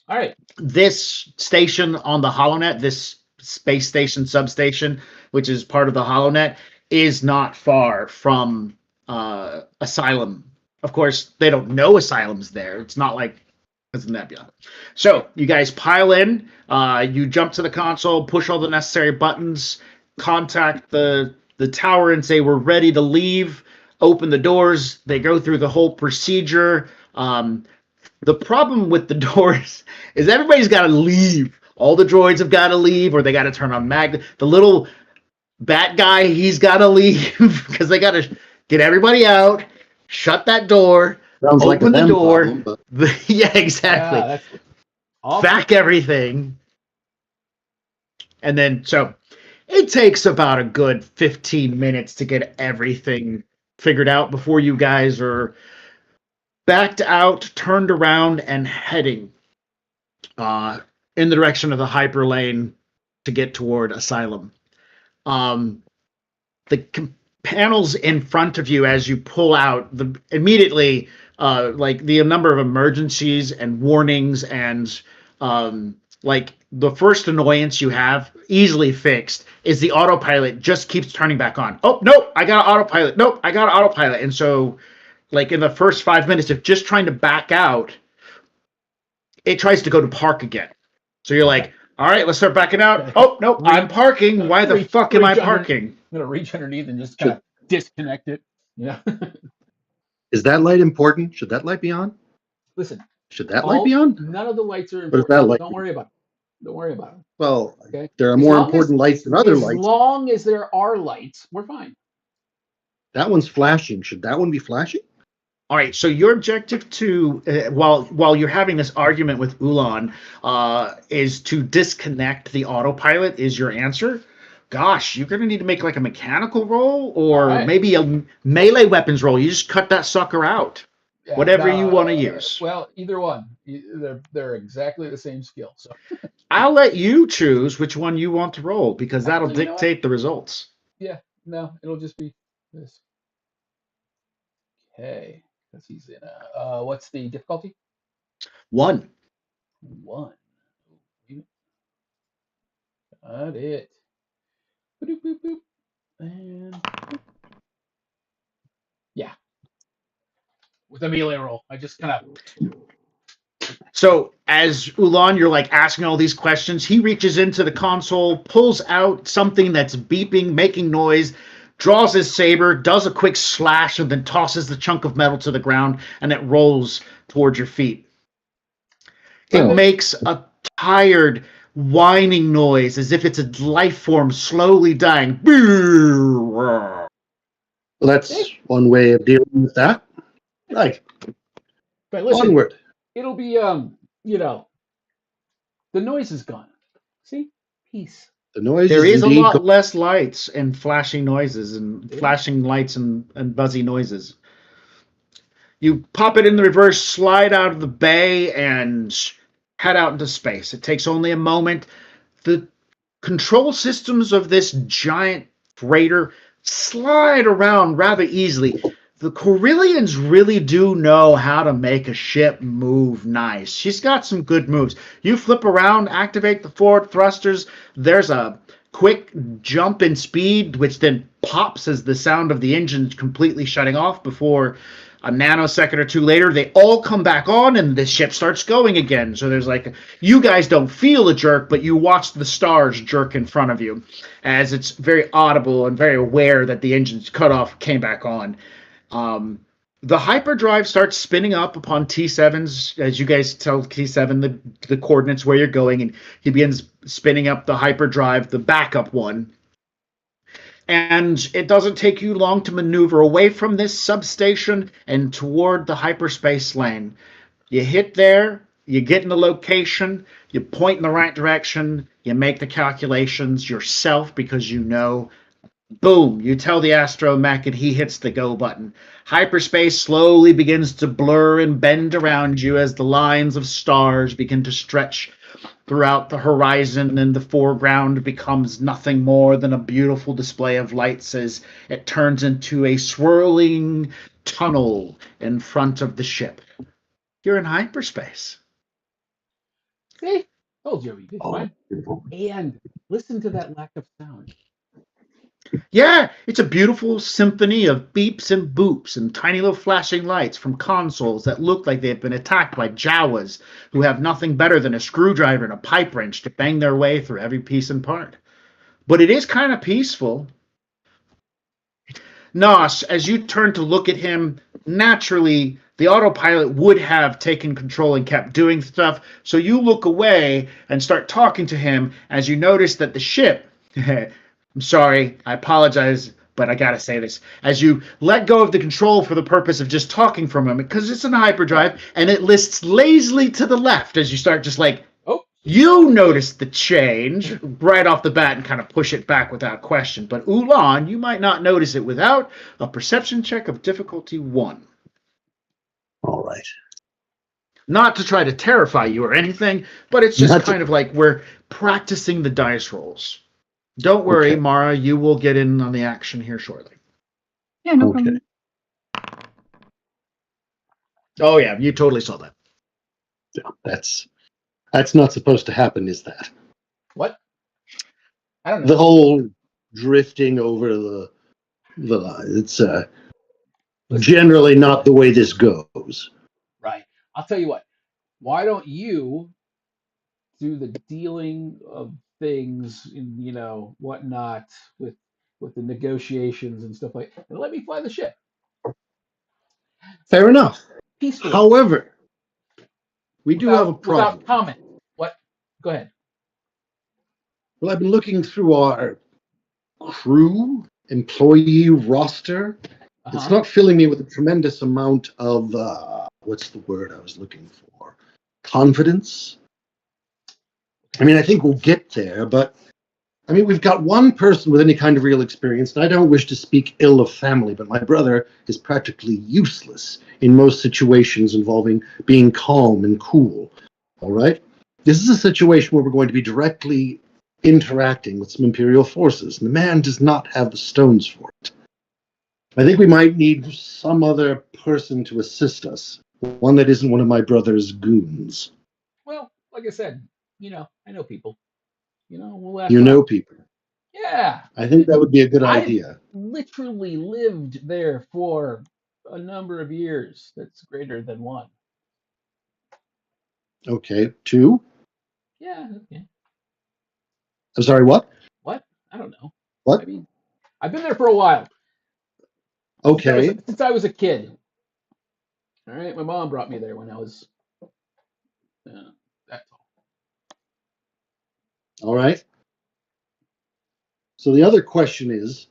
All right. This station on the HoloNet, this space station substation, which is part of the HoloNet, is not far from Asylum. Of course, they don't know Asylum's there. It's not like it's a nebula. So you guys pile in. You jump to the console, push all the necessary buttons, contact the tower, and say we're ready to leave. Open the doors. They go through the whole procedure. The problem with the doors is everybody's got to leave. All the droids have got to leave, or they got to turn on magnet. The little bat guy, he's got to leave because they got to get everybody out, shut that door, Sounds like a open the them door. problem, but Yeah, exactly. Yeah, that's awful. Back everything. And then, so it takes about a good 15 minutes to get everything figured out before you guys are backed out, turned around, and heading in the direction of the hyperlane to get toward Asylum. The panels in front of you as you pull out, immediately, like the number of emergencies and warnings and like the first annoyance you have easily fixed is the autopilot just keeps turning back on. Oh, nope, I got autopilot. Nope, I got autopilot. And so like in the first 5 minutes of just trying to back out, it tries to go to park again. So you're like, all right, let's start backing out. Oh, nope, I'm parking. Why the fuck am I parking? I'm going to reach underneath and just kind of disconnect it. Yeah. is that light important? Should that light be on? Listen, Should that light be on? none of the lights are What is important. that light? Don't worry about it. Don't worry about it. Well, Okay. there are As more long important lights than other lights. As long as there are lights, we're fine. That one's flashing. Should that one be flashing? All right, so your objective to while you're having this argument with Ulan is to disconnect the autopilot is your answer. Gosh, you're gonna need to make like a mechanical roll or maybe a melee weapons roll. You just cut that sucker out. Yeah, whatever you want to use. Well, either one. They're exactly the same skill. So I'll let you choose which one you want to roll because that'll Actually, dictate the results. Yeah, no, it'll just be this. Okay, because he's in a. What's the difficulty? 1. 1. Got it. Boop, boop, boop. And boop. Yeah, with a melee roll, I just kind of. So as Ulan, you're like asking all these questions, he reaches into the console, pulls out something that's beeping, making noise, draws his saber, does a quick slash, and then tosses the chunk of metal to the ground, and it rolls towards your feet. It makes a tired, whining noise as if it's a life form slowly dying. Well, that's one way of dealing with that. Right. But listen, Onward. It'll be the noise is gone. See? Peace. The noise There is a indeed lot less lights and flashing noises and flashing lights and buzzy noises. You pop it in the reverse, slide out of the bay, and head out into space. It takes only a moment. The control systems of this giant freighter slide around rather easily. The Corellians really do know how to make a ship move nice. She's got some good moves. You flip around, activate the forward thrusters. There's a quick jump in speed, which then pops as the sound of the engine completely shutting off before a nanosecond or two later, they all come back on and the ship starts going again. So there's like, you guys don't feel a jerk, but you watch the stars jerk in front of you as it's very audible and very aware that the engine's cut off, came back on. The hyperdrive starts spinning up upon T7's, as you guys tell T7 the coordinates where you're going, and he begins spinning up the hyperdrive, the backup one. And it doesn't take you long to maneuver away from this substation and toward the hyperspace lane. You hit there, you get in the location, you point in the right direction, you make the calculations yourself because you know Boom, you tell the astromech and he hits the go button. Hyperspace slowly begins to blur and bend around you as the lines of stars begin to stretch throughout the horizon, and the foreground becomes nothing more than a beautiful display of lights as it turns into a swirling tunnel in front of the ship. You're in hyperspace. See? Told you we'd be Oh, fine. beautiful. And listen to that lack of sound. Yeah, it's a beautiful symphony of beeps and boops and tiny little flashing lights from consoles that look like they've been attacked by Jawas who have nothing better than a screwdriver and a pipe wrench to bang their way through every piece and part. But it is kind of peaceful. Nos, as you turn to look at him, naturally the autopilot would have taken control and kept doing stuff. So you look away and start talking to him as you notice that the ship, I'm sorry, I apologize, but I gotta say this. As you let go of the control for the purpose of just talking for a moment, because it's in hyperdrive, and it lists lazily to the left as you start just like, Oh, you notice the change right off the bat and kind of push it back without question. But Ulan, you might not notice it without a perception check of difficulty 1. All right. Not to try to terrify you or anything, but it's just kind of like we're practicing the dice rolls. Don't worry, Okay. Mara, you will get in on the action here shortly. Yeah, no Okay. problem. Oh, yeah, you totally saw that. Yeah, that's not supposed to happen, is that? what? I don't know. The whole drifting over the line. It's Listen, generally not the way this goes. right. I'll tell you what. Why don't you do the dealing of things and whatnot with the negotiations and stuff like and let me fly the ship Fair enough. peacefully However, we do have a without problem. comment. What? Go ahead. Well, I've been looking through our crew employee roster. It's Uh-huh. not filling me with a tremendous amount of what's the word I was looking for? Confidence. I mean, I think we'll get there, but I mean, we've got one person with any kind of real experience, and I don't wish to speak ill of family, but my brother is practically useless in most situations involving being calm and cool. All right? This is a situation where we're going to be directly interacting with some Imperial forces, and the man does not have the stones for it. I think we might need some other person to assist us, one that isn't one of my brother's goons. Well, like I said, I know people. We'll ask You around. know people. Yeah. I think that would be a good I've idea. literally lived there for a number of years that's greater than one. Okay, two? Yeah, okay. I'm sorry, what? What? I don't know. I What? mean, I've been there for a while. Okay, Since I was a kid. All right, my mom brought me there when I was that's all. all right. So the other question is,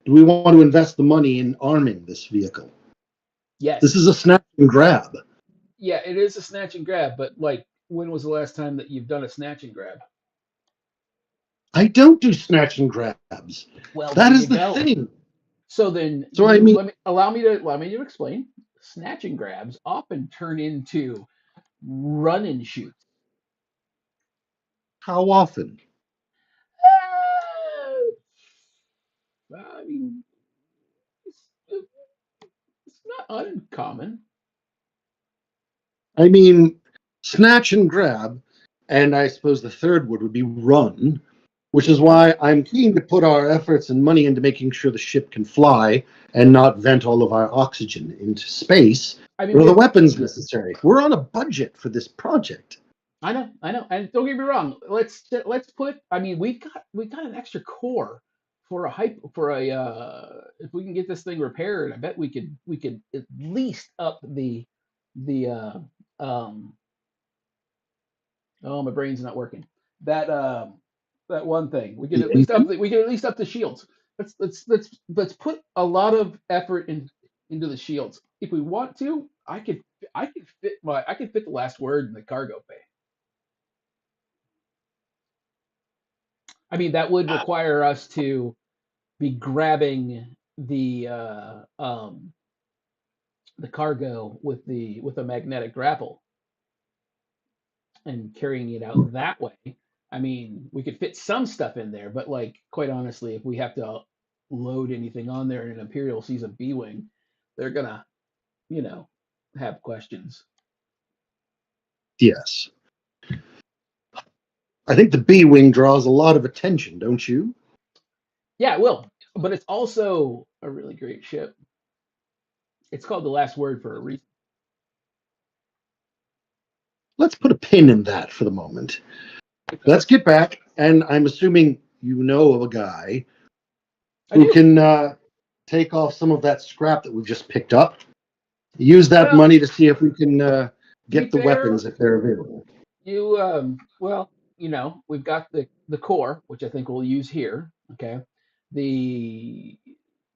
do we want to invest the money in arming this vehicle? This Yes. is a snap and grab. Yeah, it is a snatch and grab, but like when was the last time that you've done a snatch and grab? I don't do snatch and grabs. Well, there That you is the go. thing. So then So I you mean, allow me to explain. Snatch and grabs often turn into run and shoot. how often? I mean, it's, it's not uncommon. I mean, snatch and grab, and I suppose the third word would be run, which is why I'm keen to put our efforts and money into making sure the ship can fly and not vent all of our oxygen into space I mean, or the we weapons necessary. We're on a budget for this project. I know, and don't get me wrong. Let's put. I mean, we got an extra core for a hype for a. If we can get this thing repaired, I bet we could at least up the um. Oh, my brain's not working. That that one thing The engine? we could at least up the shields. Let's put a lot of effort into the shields. If we want to, I could fit the last word in the cargo bay. I mean, that would require us to. be grabbing the cargo with a magnetic grapple and carrying it out that way. I mean, we could fit some stuff in there, but like quite honestly, if we have to load anything on there and an Imperial sees a B-wing, they're gonna, you know, have questions. Yes. I think the B Wing draws a lot of attention, don't you? Yeah, it will. But it's also a really great ship. It's called the Last Word for a reason. Let's put a pin in that for the moment. Let's get back, and I'm assuming you know of a guy I who do. can take off some of that scrap that we've just picked up. Use that Well, money to see if we can to be get the fair, weapons if they're available. you well, we've got the core, which I think we'll use here. Okay. The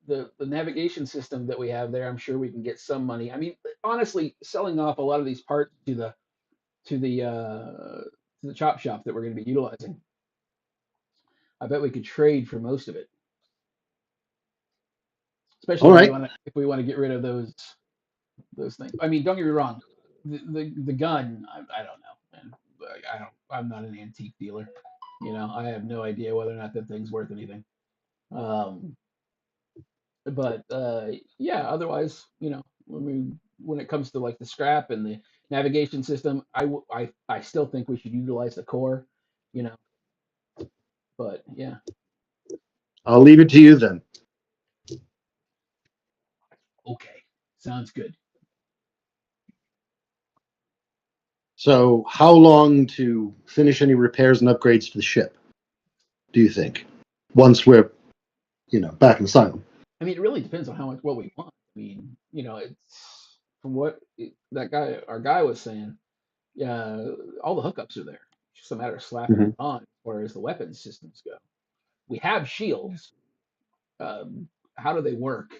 the navigation system that we have there, I'm sure we can get some money. I mean, honestly, selling off a lot of these parts to the uh to the chop shop that we're going to be utilizing, I bet we could trade for most of it. Especially All right. if we want to get rid of those things. I mean, don't get me wrong, the gun, I don't know, man. I'm not an antique dealer. I have no idea whether or not that thing's worth anything. Um, but yeah, otherwise, when it comes to like the scrap and the navigation system, I still think we should utilize the core, you know. But yeah, I'll leave it to you then. okay, sounds good. So, how long to finish any repairs and upgrades to the ship, do you think? Once we're, back in Asylum. I mean, it really depends on what we want. I mean, it's from our guy was saying. Yeah, all the hookups are there. It's just a matter of slapping Mhm. them on. Whereas the weapons systems go, we have shields. How do they work?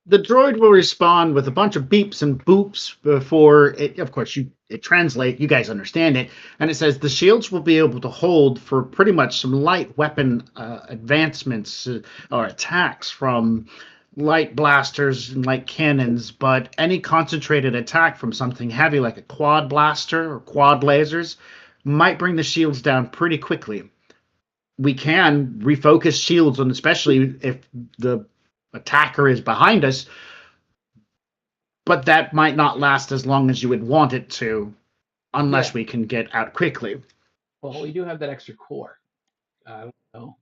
The droid will respond with a bunch of beeps and boops before it. Of course, it translate. You guys understand it, and it says the shields will be able to hold for pretty much some light weapon advancements or attacks from light blasters and light cannons, but any concentrated attack from something heavy like a quad blaster or quad lasers might bring the shields down pretty quickly. We can refocus shields on, especially if the attacker is behind us, but that might not last as long as you would want it to Yeah. unless we can get out quickly. Well, we do have that extra core. I don't know.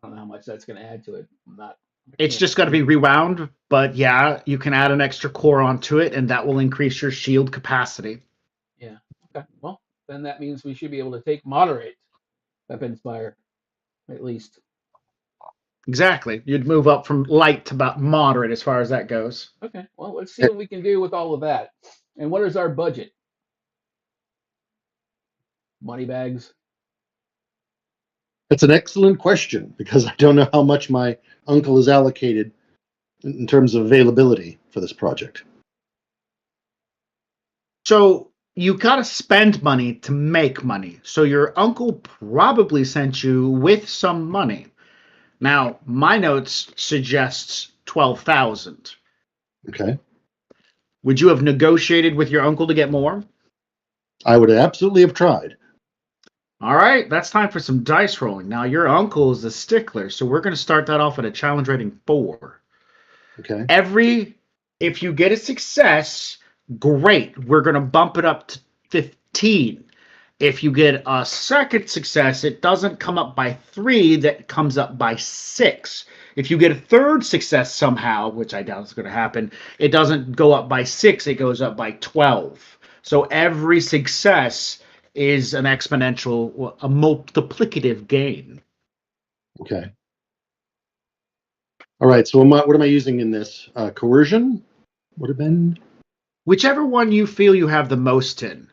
I don't know how much that's going to add to it. I It's can't. just got to be rewound, but yeah, you can add an extra core onto it, and that will increase your shield capacity. Yeah. Okay. Well, then that means we should be able to take moderate weapons fire, at least. Exactly. You'd move up from light to about moderate as far as that goes. Okay. Well, let's see what we can do with all of that. And what is our budget? Money bags. That's an excellent question because I don't know how much my uncle is allocated in terms of availability for this project. So you got to spend money to make money. So your uncle probably sent you with some money. Now, my notes suggests 12,000. Okay. Would you have negotiated with your uncle to get more? I would absolutely have tried. All right, that's time for some dice rolling. Now, your uncle is a stickler, so we're going to start that off at a challenge rating 4. Okay. If you get a success, great. We're going to bump it up to 15. If you get a second success, it doesn't come up by 3, that comes up by 6. If you get a third success somehow, which I doubt is going to happen, it doesn't go up by 6, it goes up by 12. So every success is an exponential, a multiplicative gain. Okay. All right. So what am I using in this? Coercion would have been. Whichever one you feel you have the most in.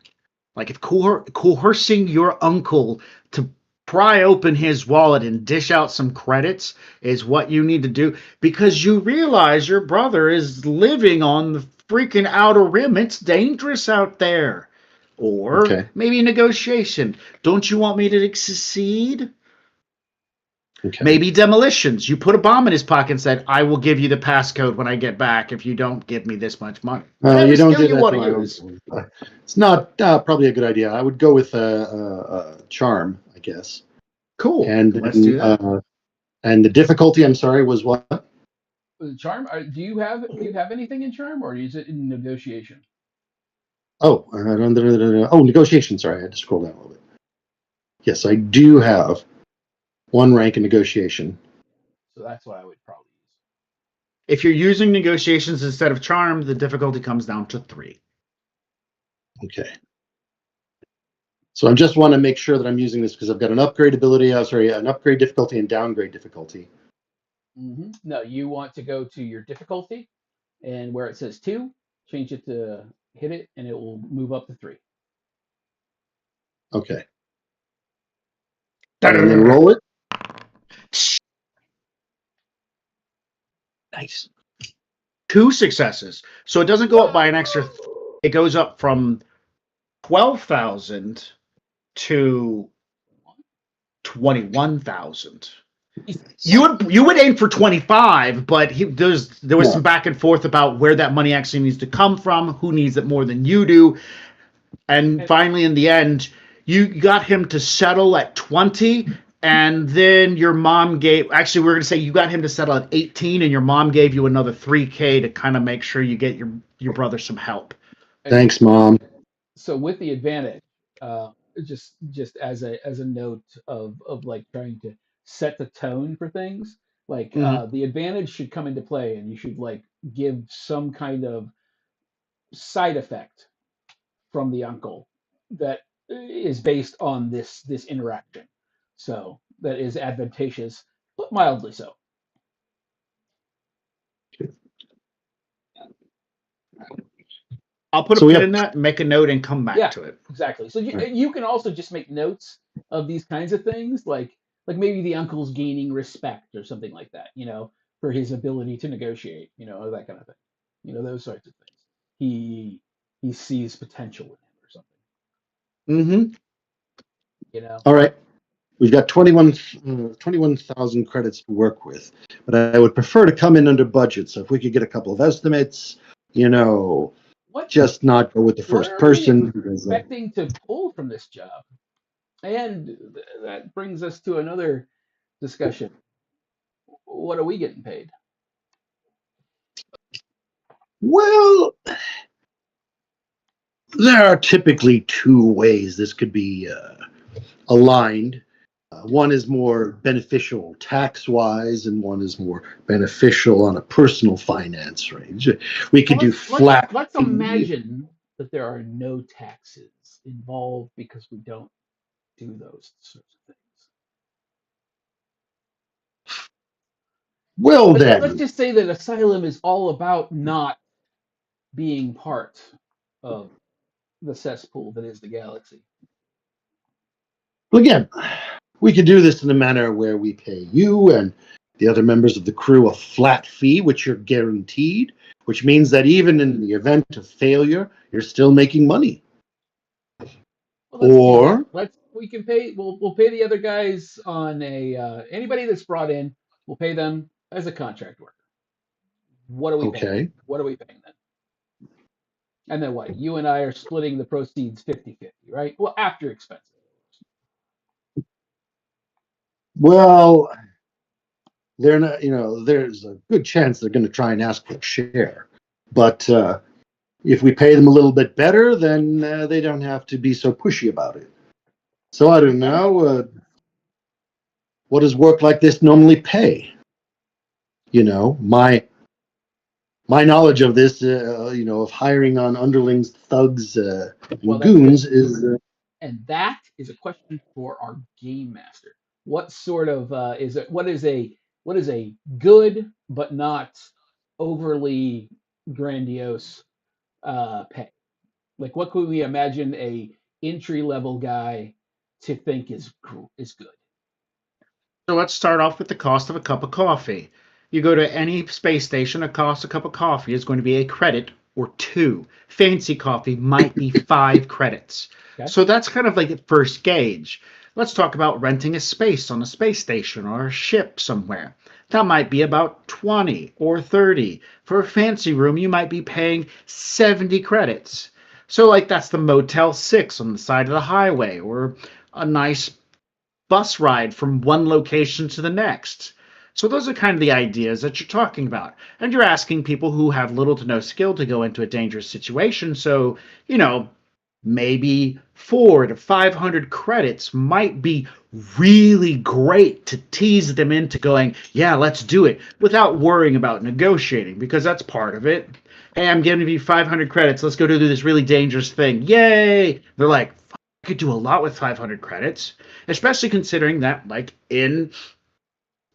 Like if coercing your uncle to pry open his wallet and dish out some credits is what you need to do, because you realize your brother is living on the freaking outer rim. It's dangerous out there. Or Okay. maybe negotiation. Don't you want me to succeed? Okay. Maybe demolitions. You put a bomb in his pocket and said, I will give you the passcode when I get back if you don't give me this much money. Whatever You don't skill do you that want to to my own. use. It's not probably a good idea. I would go with charm, I guess. Cool. And Let's do that. And the difficulty, I'm sorry, was what? Charm? Do you have anything in charm, or is it in negotiation? Oh, negotiation. Sorry, I had to scroll down a little bit. Yes, I do have one rank in negotiation. So that's what I would probably use. If you're using negotiations instead of charm, the difficulty comes down to 3. Okay. So I just want to make sure that I'm using this because I've got an upgrade ability. An upgrade difficulty and downgrade difficulty. Mm-hmm. No, you want to go to your difficulty, and where it says 2, change it to hit it, and it will move up to 3. Okay. And then roll it. Nice. 2 successes. So it doesn't go up by an extra. It goes up from 12,000 to 21,000. You would aim for 25, but there was some back and forth about where that money actually needs to come from, who needs it more than you do, and finally in the end, you got him to settle at 20, and then your mom gave. Actually, we're going to say you got him to settle at 18, and your mom gave you another 3K to kind of make sure you get your brother some help. Thanks, Mom. So with the advantage, just as a note of like trying to set the tone for things, like the advantage should come into play, and you should like give some kind of side effect from the uncle that is based on this interaction, so that is advantageous, but mildly so. I'll put a pin in that, make a note, and come back to it. Exactly. So you can also just make notes of these kinds of things, like maybe the uncle's gaining respect or something like that, for his ability to negotiate, or that kind of thing, those sorts of things. He sees potential in him or something. All right. We've got 21,000 credits to work with, but I would prefer to come in under budget. So if we could get a couple of estimates, just not go with the first person. Expecting to pull from this job, and that brings us to another discussion. What are we getting paid? Well, there are typically 2 ways this could be aligned. One is more beneficial tax-wise, and one is more beneficial on a personal finance range. We could do flat. Let's imagine that there are no taxes involved because we don't do those sorts of things. Well, then. Let's just say that Asylum is all about not being part of the cesspool that is the galaxy. Well, again, we could do this in a manner where we pay you and the other members of the crew a flat fee, which you're guaranteed, which means that even in the event of failure, you're still making money. Or we can pay. We'll pay the other guys on anybody that's brought in. We'll pay them as a contract worker. What are we paying? What are we paying them? And then what? You and I are splitting the proceeds 50-50, right? Well, after expenses. Well, they're not. There's a good chance they're going to try and ask for a share, but if we pay them a little bit better, then they don't have to be so pushy about it. So I don't know. What does work like this normally pay? My knowledge of this, of hiring on underlings, thugs, and goons is. And that is a question for our game master. What sort of is it? What is a good but not overly grandiose pay? Like, what could we imagine a entry level guy to think is good? So let's start off with the cost of a cup of coffee. You go to any space station, a cup of coffee is going to be a credit or 2. Fancy coffee might be 5 credits. Okay. So that's kind of like the first gauge. Let's talk about renting a space on a space station or a ship somewhere. That might be about 20 or 30. For a fancy room, you might be paying 70 credits. So like that's the Motel 6 on the side of the highway, or a nice bus ride from one location to the next. So those are kind of the ideas that you're talking about. And you're asking people who have little to no skill to go into a dangerous situation. So, maybe 400 to 500 credits might be really great to tease them into going, yeah, let's do it, without worrying about negotiating, because that's part of it. Hey, I'm giving you 500 credits. Let's go do this really dangerous thing. Yay! They're like, I could do a lot with 500 credits, especially considering that, like, in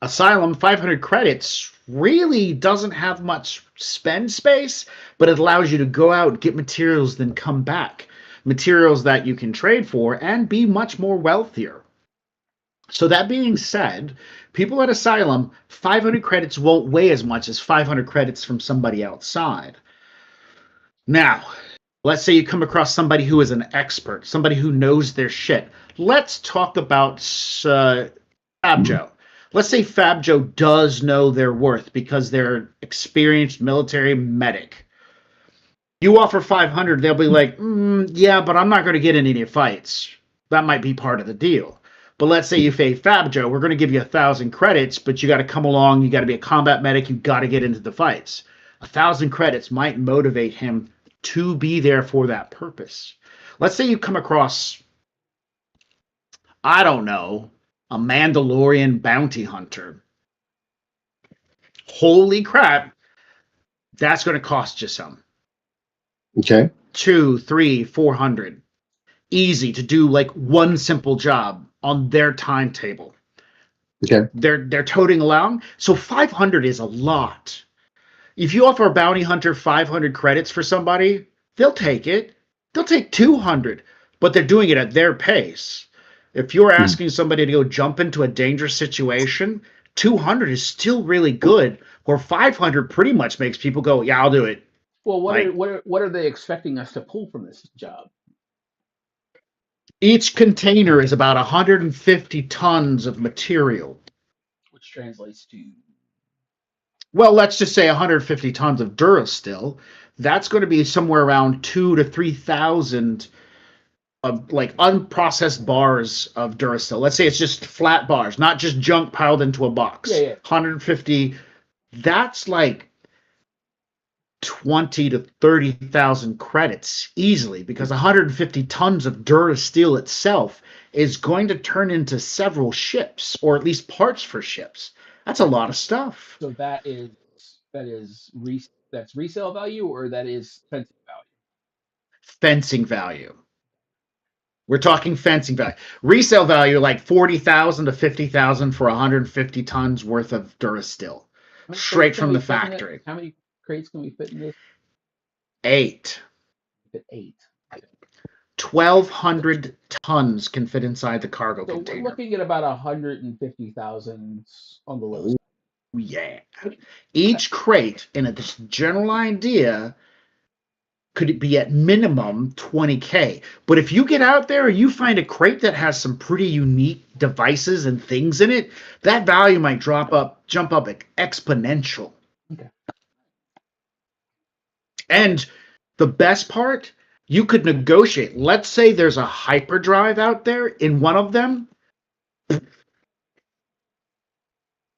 Asylum, 500 credits really doesn't have much spend space, but it allows you to go out, get materials, then come back. Materials that you can trade for and be much more wealthier. So that being said, people at Asylum, 500 credits won't weigh as much as 500 credits from somebody outside. Now, let's say you come across somebody who is an expert, somebody who knows their shit. Let's talk about Fabjo. Let's say Fabjo does know their worth because they're an experienced military medic. You offer 500, they'll be like, yeah, but I'm not going to get in any fights. That might be part of the deal. But let's say you say, Fabjo, we're going to give you 1,000 credits, but you got to come along, you got to be a combat medic, you got to get into the fights. 1,000 credits might motivate him to be there for that purpose. Let's say you come across, I don't know, a Mandalorian bounty hunter. Holy crap, that's going to cost you some. Okay. 200, 300, 400. Easy to do like one simple job on their timetable. Okay. They're toting along. So 500 is a lot. If you offer a bounty hunter 500 credits for somebody, they'll take it. They'll take 200, but they're doing it at their pace. If you're asking somebody to go jump into a dangerous situation, 200 is still really good, or 500 pretty much makes people go, yeah, I'll do it. Well, Like, what are they expecting us to pull from this job? each container is about 150 tons of material. Which translates to, Well, let's just say 150 tons of Durasteel. That's going to be somewhere around 2,000 to 3,000 of like unprocessed bars of Durasteel. Let's say it's just flat bars, not just junk piled into a box. Yeah. 150. That's like 20 to 30,000 credits easily, because 150 tons of Durasteel itself is going to turn into several ships, or at least parts for ships. That's a lot of stuff. So that's resale value, or that is fencing value. Fencing value. We're talking fencing value. Resale value like 40,000 to 50,000 for 150 tons worth of Durasteel, straight from the factory. How many crates can we fit in this? 8. Fit 8. 1,200 tons can fit inside the cargo So container. we're looking at about 150,000 on the low side. Yeah. Each crate, in a general idea, could be at minimum 20K. But if you get out there and you find a crate that has some pretty unique devices and things in it, that value might jump up exponential. Okay. And the best part, you could negotiate. Let's say there's a hyperdrive out there in one of them.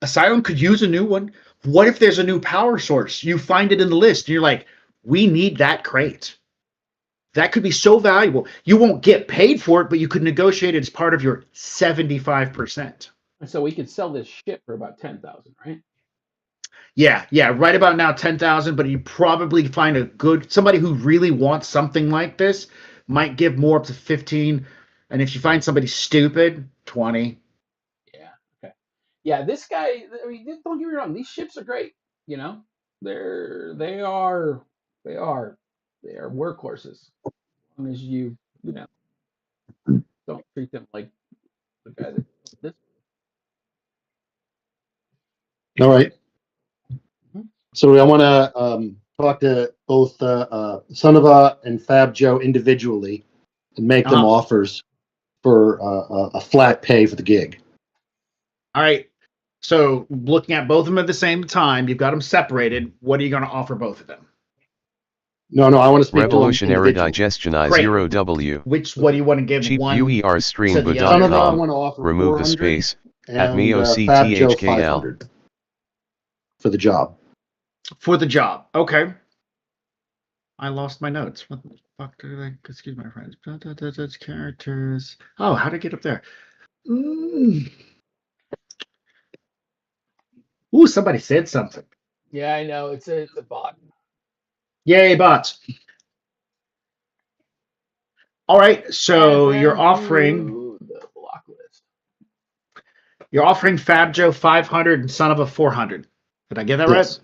Asylum could use a new one. What if there's a new power source? You find it in the list, and you're like, we need that crate. That could be so valuable. You won't get paid for it, but you could negotiate it as part of your 75%. So we could sell this ship for about 10,000, right? Yeah. Right about now, 10,000. But you probably find somebody who really wants something like this might give more, up to 15. And if you find somebody stupid, 20. Yeah. Okay. Yeah, this guy. I mean, don't get me wrong. These ships are great. You know, they are workhorses. As long as you know don't treat them like the guy that this. All right. Mhm. So I want to talk to both Sonova and Fab Joe individually and make them offers for a flat pay for the gig. All right. So looking at both of them at the same time, you've got them separated. What are you going to offer both of them? No, I want to speak to them Revolutionary individually. Digestion I Great. 0W. What do you want to give Cheap one UER to the other? Sonova, I stream.com. want to offer Remove the 400 space. At and me Fab Joe OCTHKL. 500 for the job. For the job. Okay. I lost my notes. What the fuck did I? Excuse my friends. Characters. Oh, how to get up there? Ooh, somebody said something. Yeah, I know. It's a bot. Yay, bots. All right, so Add you're them offering to the block list. Fab Joe 500 and Son of a 400. Did I get that Yes. right?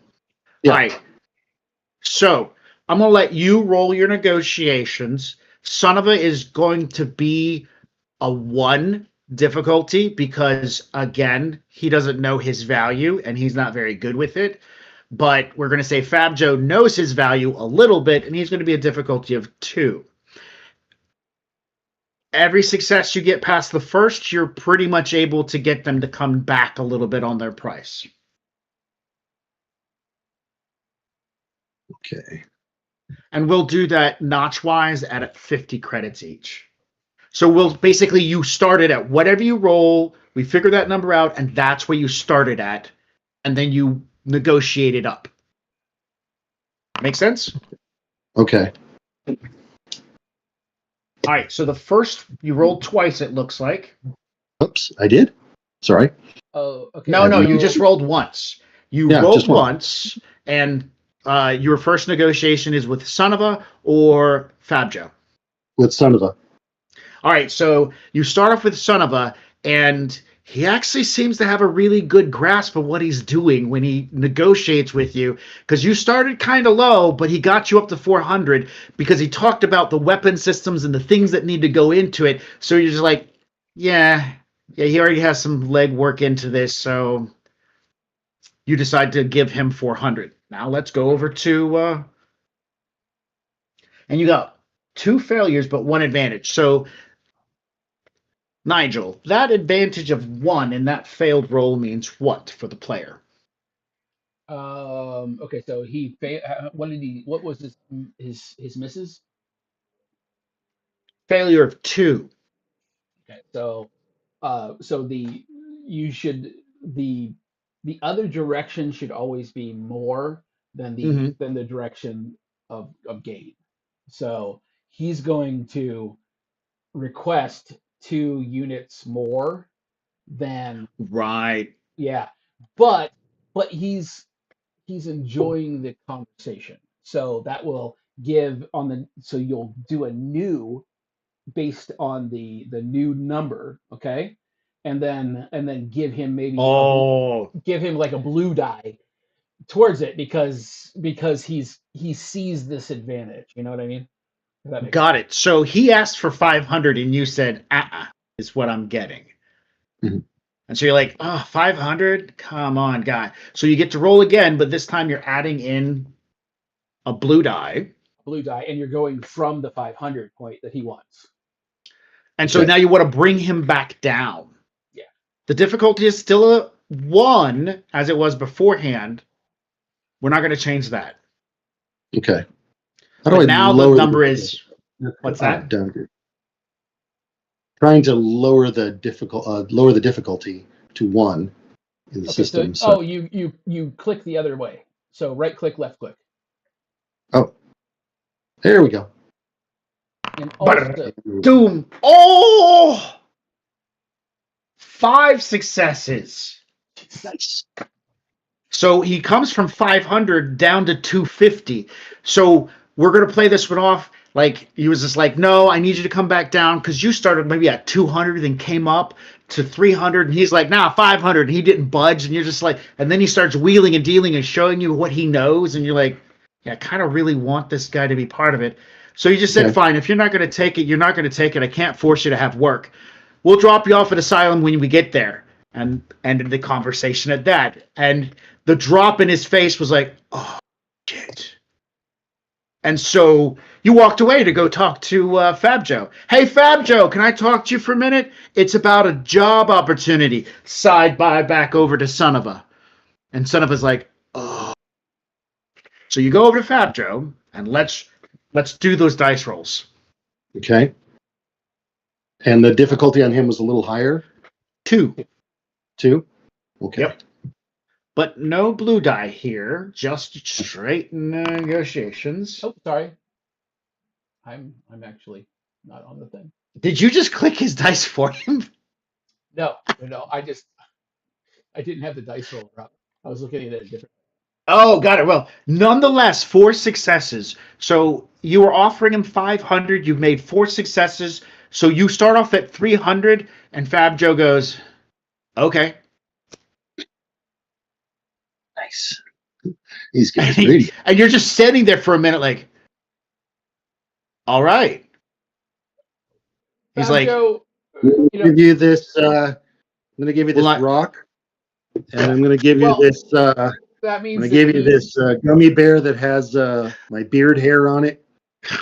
Yeah. All right. So I'm gonna let you roll your negotiations. Son of a is going to be a 1 difficulty because again, he doesn't know his value and he's not very good with it. But we're going to say Fab Joe knows his value a little bit and he's going to be a difficulty of 2. Every success you get past the first, you're pretty much able to get them to come back a little bit on their price. Okay. And we'll do that notch-wise at 50 credits each. So we'll basically, you started at whatever you roll, we figure that number out, and that's where you started at, and then you negotiate it up. Make sense? Okay. All right, so the first, you rolled twice, it looks like. Oops, I did. Sorry. Oh, okay. No, so- you just rolled once. You Yeah, rolled just one. once, and your first negotiation is with Sonova or Fab Joe. With Sonova. All right, so you start off with Sonova, and he actually seems to have a really good grasp of what he's doing when he negotiates with you, because you started kind of low, but he got you up to 400 because he talked about the weapon systems and the things that need to go into it. So you're just like, yeah, he already has some leg work into this, so you decide to give him 400. Now let's go over to, and you got 2 failures, but 1 advantage. So Nigel, that advantage of 1 in that failed roll means what for the player? Okay, so he what was his misses? Failure of 2. Okay, so you should the the other direction should always be more than the direction of gain. So he's going to request 2 units more than, Right. yeah, but he's enjoying the conversation. So that will give on the so you'll do a new based on the new number, okay? And then give him maybe Oh, give him like a blue die towards it because he sees this advantage. You know what I mean? If that makes got sense. it. So he asked for 500 and you said, is what I'm getting. Mhm. And so you're like, 500? Come on, guy. So you get to roll again, but this time you're adding in a blue die. Blue die, and you're going from the 500 point that he wants. And so Okay. now you want to bring him back down. Yeah. The difficulty is still a 1 as it was beforehand. We're not going to change that. Okay. How do But I now the lower number is, what's that? Down here. Trying to lower the difficulty to 1 in the Okay, system. so you click the other way. So right click, left click, Oh, there we go. and also Doom. Oh! 5 successes. Nice. So he comes from 500 down to 250. So we're going to play this one off. Like, he was just like, no, I need you to come back down because you started maybe at 200 and came up to 300. And he's like, nah, 500. And he didn't budge. And you're just like, and then he starts wheeling and dealing and showing you what he knows. And you're like, yeah, I kind of really want this guy to be part of it. So you just said, Okay. fine, if you're not going to take it, you're not going to take it. I can't force you to have work. We'll drop you off at Asylum when we get there. And ended the conversation at that. And the drop in his face was like, oh, shit. And so you walked away to go talk to Fab Joe. Hey, Fab Joe, can I talk to you for a minute? It's about a job opportunity. Side by back over to Sonova. And Sonova's like, oh. So you go over to Fab Joe and let's do those dice rolls. Okay. And the difficulty on him was a little higher. 2. 2. Okay. Yep. But no blue die here, just straight negotiations. Oh, sorry. I'm actually not on the thing. Did you just click his dice for him? No. I didn't have the dice roller up. I was looking at it different. Oh, got it. Well, nonetheless, 4 successes. So you were offering him 500. You've made 4 successes. So you start off at 300, and Fab Joe goes, okay. Nice. He's getting greedy. And you're just standing there for a minute like, all right. He's Fab like, Joe, I'm going to give you this. I'm going to give you this rock, and I'm going to give you this. that I'm means going to give you this gummy bear that has my beard hair on it,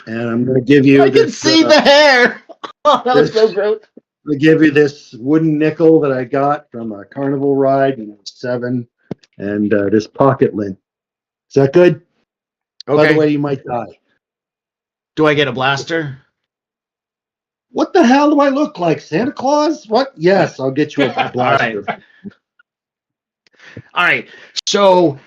and I'm going to give you. I can see the hair. Oh, that was so gross. I'm going to give you this wooden nickel that I got from a carnival ride when I was 7, and this pocket lint. Is that good? Okay. By the way, you might die. Do I get a blaster? What the hell do I look like? Santa Claus? What? Yes, I'll get you a blaster. All right. So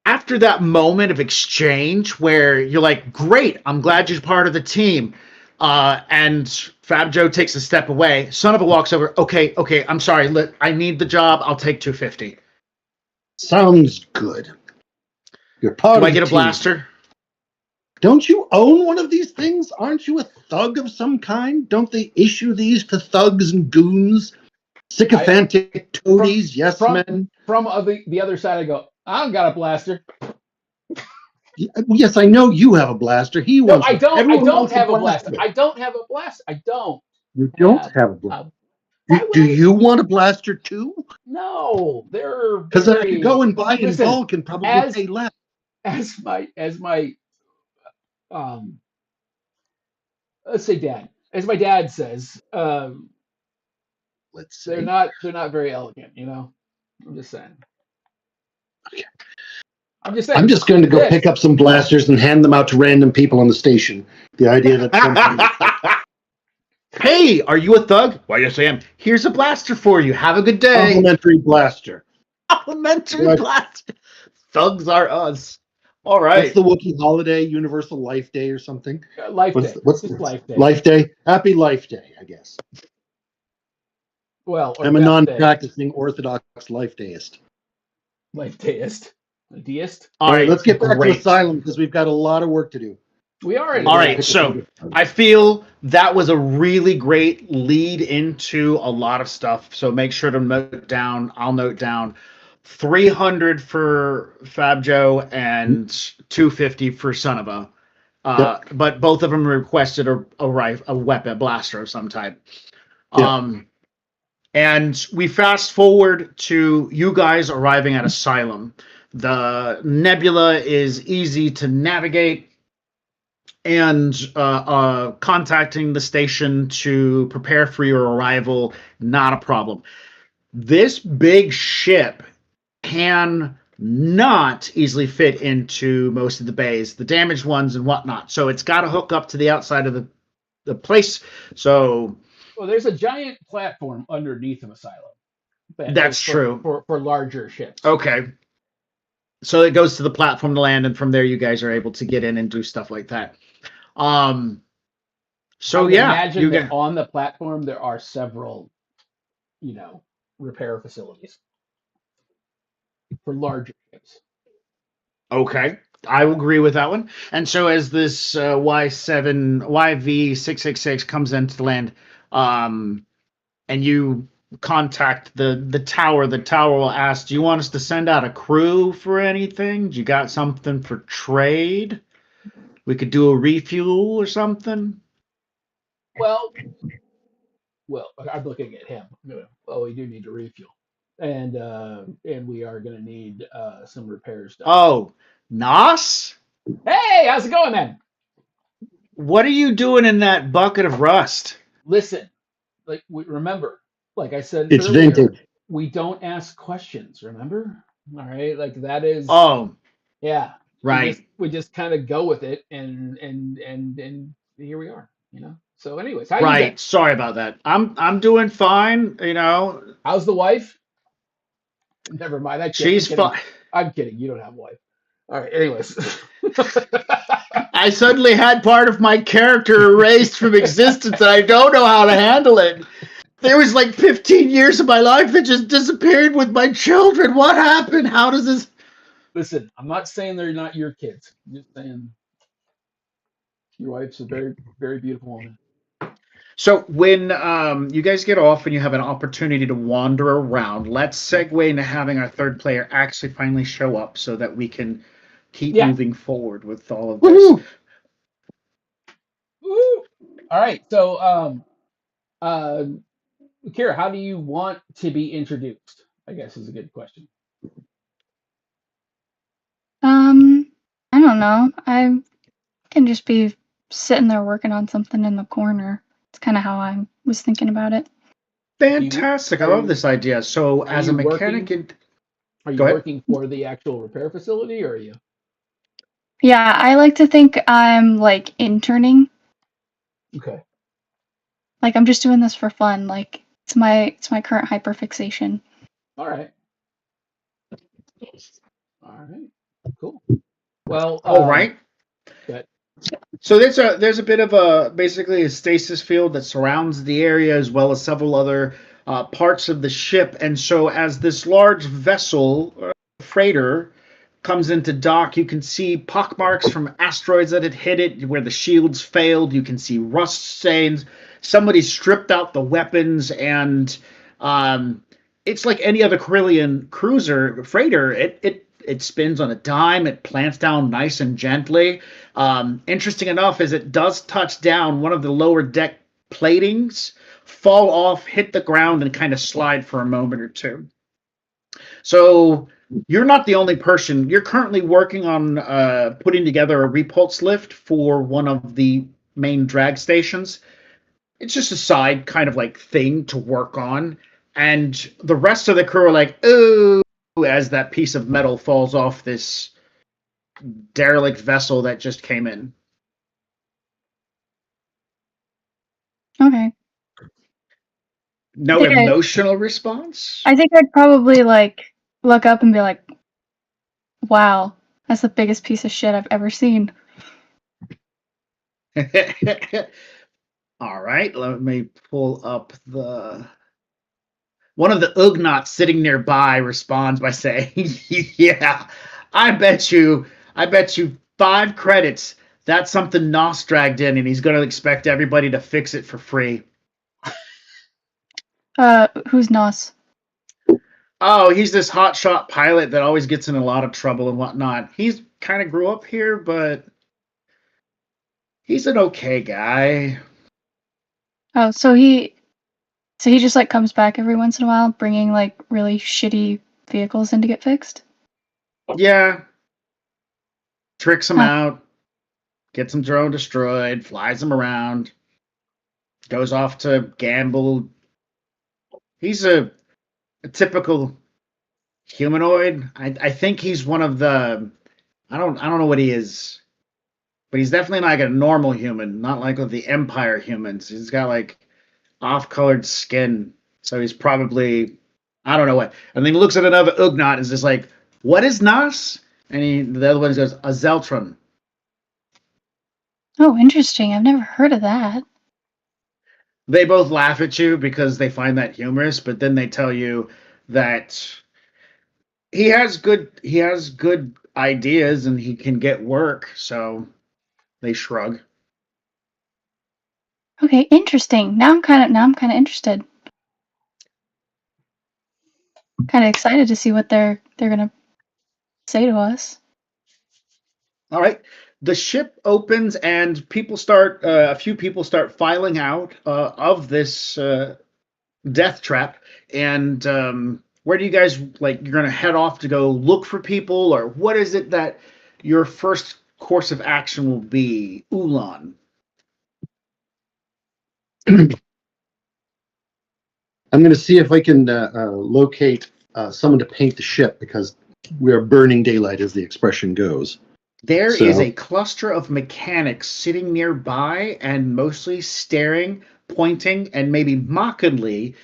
after that moment of exchange where you're like, great, I'm glad you're part of the team. And Fab Joe takes a step away. Sonova walks over. Okay, I'm sorry. I need the job. I'll take 250. Sounds good. You're part Do of I get the a team. blaster? Don't you own one of these things? Aren't you a thug of some kind? Don't they issue these to thugs and goons? Sycophantic toadies, yes men? From the other side, I go, I don't got a blaster. Yes, I know you have a blaster. He No, wants I one. don't. Everyone I don't wants have a a blaster. blaster. I don't have a blaster. I don't. You don't have a blaster. Do you want a blaster too? No, they're because I could go and buy in bulk and probably pay less. As my let's say dad, as my dad says, let's say they're not very elegant, you know. I'm just saying. Okay. I'm just saying. I'm just going to go pick up some blasters and hand them out to random people on the station. The idea that hey, are you a thug? Why, yes, I am. Here's a blaster for you. Have a good day. Complimentary blaster. Complimentary blaster. Thugs are us. All right. What's the Wookiee holiday? Universal Life Day or something? Life Day. What's Life Day? Life Day. Happy Life Day, I guess. Well, I'm a non-practicing Orthodox Life Dayist. Life Dayist. A deist? All right, let's get back to Asylum because we've got a lot of work to do. We are. All right, so I feel that was a really great lead into a lot of stuff. So make sure to note down. I'll note down 300 for Fab Joe and 250 for Sonova. Yep. But both of them requested a rifle, a weapon, blaster of some type. Yep. And we fast forward to you guys arriving at Asylum. The nebula is easy to navigate, and contacting the station to prepare for your arrival, not a problem. This big ship can not easily fit into most of the bays, the damaged ones and whatnot. So it's got to hook up to the outside of the place. So, well, there's a giant platform underneath of Asylum. That's true for larger ships. Okay. So it goes to the platform to land, and from there you guys are able to get in and do stuff like that. So imagine that on the platform there are several, repair facilities for larger ships. Okay, I will agree with that one. And so as this YV666 comes into the land, and you contact the tower will ask, do you want us to send out a crew for anything? Do you got something for trade? We could do a refuel or something. Well, I'm looking at him. Well, we do need to refuel, and we are going to need some repairs done. Oh, Nas? Hey, how's it going, then? What are you doing in that bucket of rust? Listen, remember, like I said It's earlier, vintage. we don't ask questions. Remember? All right, like that is Oh, yeah. right. We just kind of go with it, and here we are. So, anyways, how you been? Right. Sorry about that. I'm doing fine, you know. How's the wife? Never mind. I'm She's kidding. fine. I'm kidding. You don't have a wife. All right. Anyways. I suddenly had part of my character erased from existence and I don't know how to handle it. There was like 15 years of my life that just disappeared with my children. What happened? How does this? Listen, I'm not saying they're not your kids. I'm just saying your wife's a very, very beautiful woman. So when you guys get off and you have an opportunity to wander around, let's segue into having our third player actually finally show up so that we can keep Yeah. moving forward with all of this. Woohoo! Woo! All right. So, uh, Kira, how do you want to be introduced? I guess is a good question. Um, I don't know. I can just be sitting there working on something in the corner. It's kind of how I was thinking about it. Do you Fantastic. I are love you this idea. So are as a you mechanic, working? Are you go ahead. working for the actual repair facility, or are you? Yeah, I like to think I'm like interning. Okay. Like I'm just doing this for fun. Like it's my current hyperfixation. All right. All right. Cool. Well, All right. good. So there's a bit of a basically a stasis field that surrounds the area as well as several other parts of the ship. And so as this large vessel freighter comes into dock, you can see pockmarks from asteroids that had hit it where the shields failed. You can see rust stains. Somebody stripped out the weapons, and um, it's like any other Corellian cruiser freighter. It spins on a dime. It plants down nice and gently. Interesting enough, is it does touch down one of the lower deck platings, fall off, hit the ground, and kind of slide for a moment or two. So you're not the only person. You're currently working on putting together a repulse lift for one of the main drag stations. It's just a side kind of like thing to work on. And the rest of the crew are like, ooh, as that piece of metal falls off this derelict vessel that just came in. Okay. I No think I, emotional response? I think I'd probably like look up and be like, "Wow, that's the biggest piece of shit I've ever seen." All right, let me pull up the. One of the Ugnots sitting nearby responds by saying, "Yeah, I bet you, I bet you 5 credits. That's something Nos dragged in, and he's going to expect everybody to fix it for free." Who's Nos? Oh, he's this hotshot pilot that always gets in a lot of trouble and whatnot. He's kind of grew up here, but he's an okay guy. Oh, so he just like comes back every once in a while, bringing like really shitty vehicles in to get fixed. Yeah, tricks him Huh. out, gets him drone destroyed, flies him around, goes off to gamble. He's a typical humanoid. I think he's one of the. I don't know what he is, but he's definitely like a normal human, not like with the Empire humans. He's got like off-colored skin, so he's probably I don't know what. And then he looks at another Ugnaught and is just like, "What is Nas?" And the other one goes, "A Zeltron." Oh, interesting. I've never heard of that. They both laugh at you because they find that humorous, but then they tell you that he has good ideas and he can get work, so they shrug. Okay, interesting. Now I'm kind of interested. Kind of excited to see what they're gonna say to us. All right. The ship opens and people start. A few people start filing out of this death trap. And where do you guys like? You're gonna head off to go look for people, or what is it that your first course of action will be, Ulan? I'm going to see if I can locate someone to paint the ship because we're burning daylight, as the expression goes. There is So a cluster of mechanics sitting nearby and mostly staring, pointing, and maybe mockingly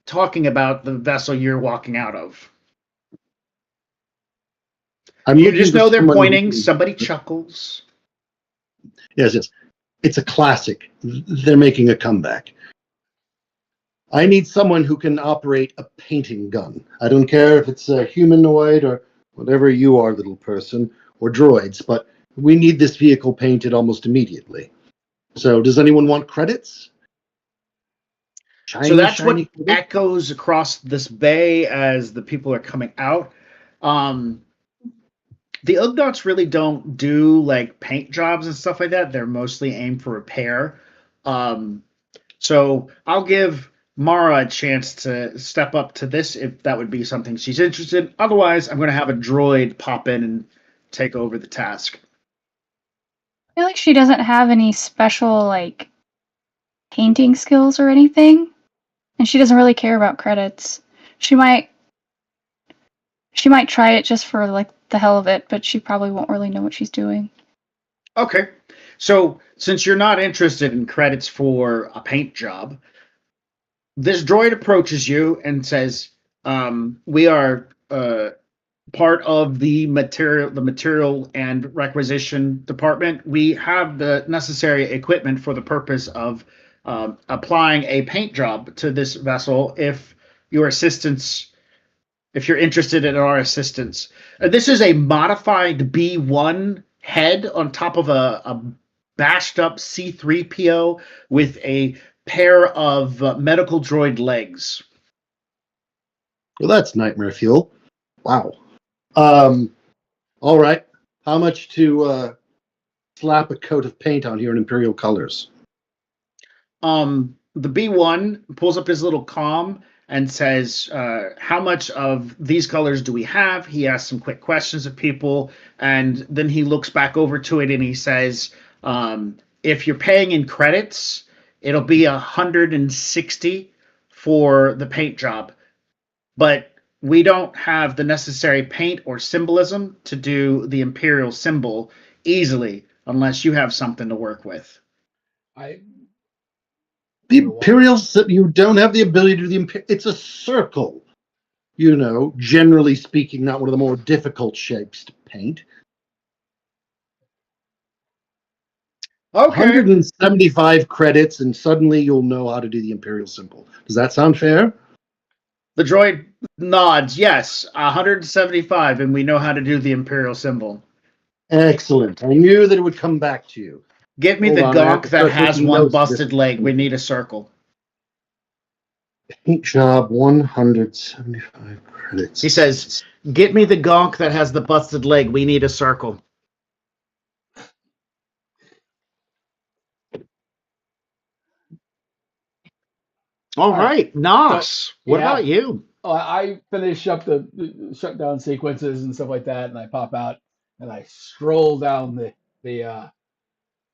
talking about the vessel you're walking out of. I'm You looking just for know they're someone who pointing, can. somebody chuckles. Yes, yes. It's a classic. They're making a comeback. I need someone who can operate a painting gun. I don't care if it's a humanoid or whatever you are, little person, or droids, but we need this vehicle painted almost immediately. So, does anyone want credits? So Shiny, that's what shiny credits? echoes across this bay as the people are coming out. Um, the Ugnaughts really don't do like paint jobs and stuff like that. They're mostly aimed for repair. Um, so I'll give Mara a chance to step up to this if that would be something she's interested in. Otherwise, I'm going to have a droid pop in and take over the task. I feel like she doesn't have any special like painting skills or anything, and she doesn't really care about credits. She might try it just for like the hell of it, but she probably won't really know what she's doing. Okay. So since you're not interested in credits for a paint job, this droid approaches you and says, "We are part of the material and requisition department. We have the necessary equipment for the purpose of applying a paint job to this vessel. If you're interested in our assistance, this is a modified B1 head on top of a bashed up C3PO with a pair of medical droid legs. Well, that's nightmare fuel. Wow. Um, all right. How much to slap a coat of paint on here in Imperial colors? The B1 pulls up his little comm and says, "How much of these colors do we have?" He asks some quick questions of people, and then he looks back over to it and he says, "If you're paying in credits, it'll be 160 for the paint job, but we don't have the necessary paint or symbolism to do the Imperial symbol easily unless you have something to work with." I The would want. Imperials, you don't have the ability to do the Imperial. It's a circle. Generally speaking, not one of the more difficult shapes to paint. Okay. 175 credits, and suddenly you'll know how to do the Imperial symbol. Does that sound fair? The droid nods, yes, 175, and we know how to do the Imperial symbol. Excellent. I knew that it would come back to you. Get me Hold the on, I have to gonk that start has making one notes of this. busted leg. We need a circle. Paint job, 175 credits. He says, "Get me the gonk that has the busted leg. We need a circle." All All right. right, So Nos. What yeah, about you? I finish up the shutdown sequences and stuff like that, and I pop out and I stroll down the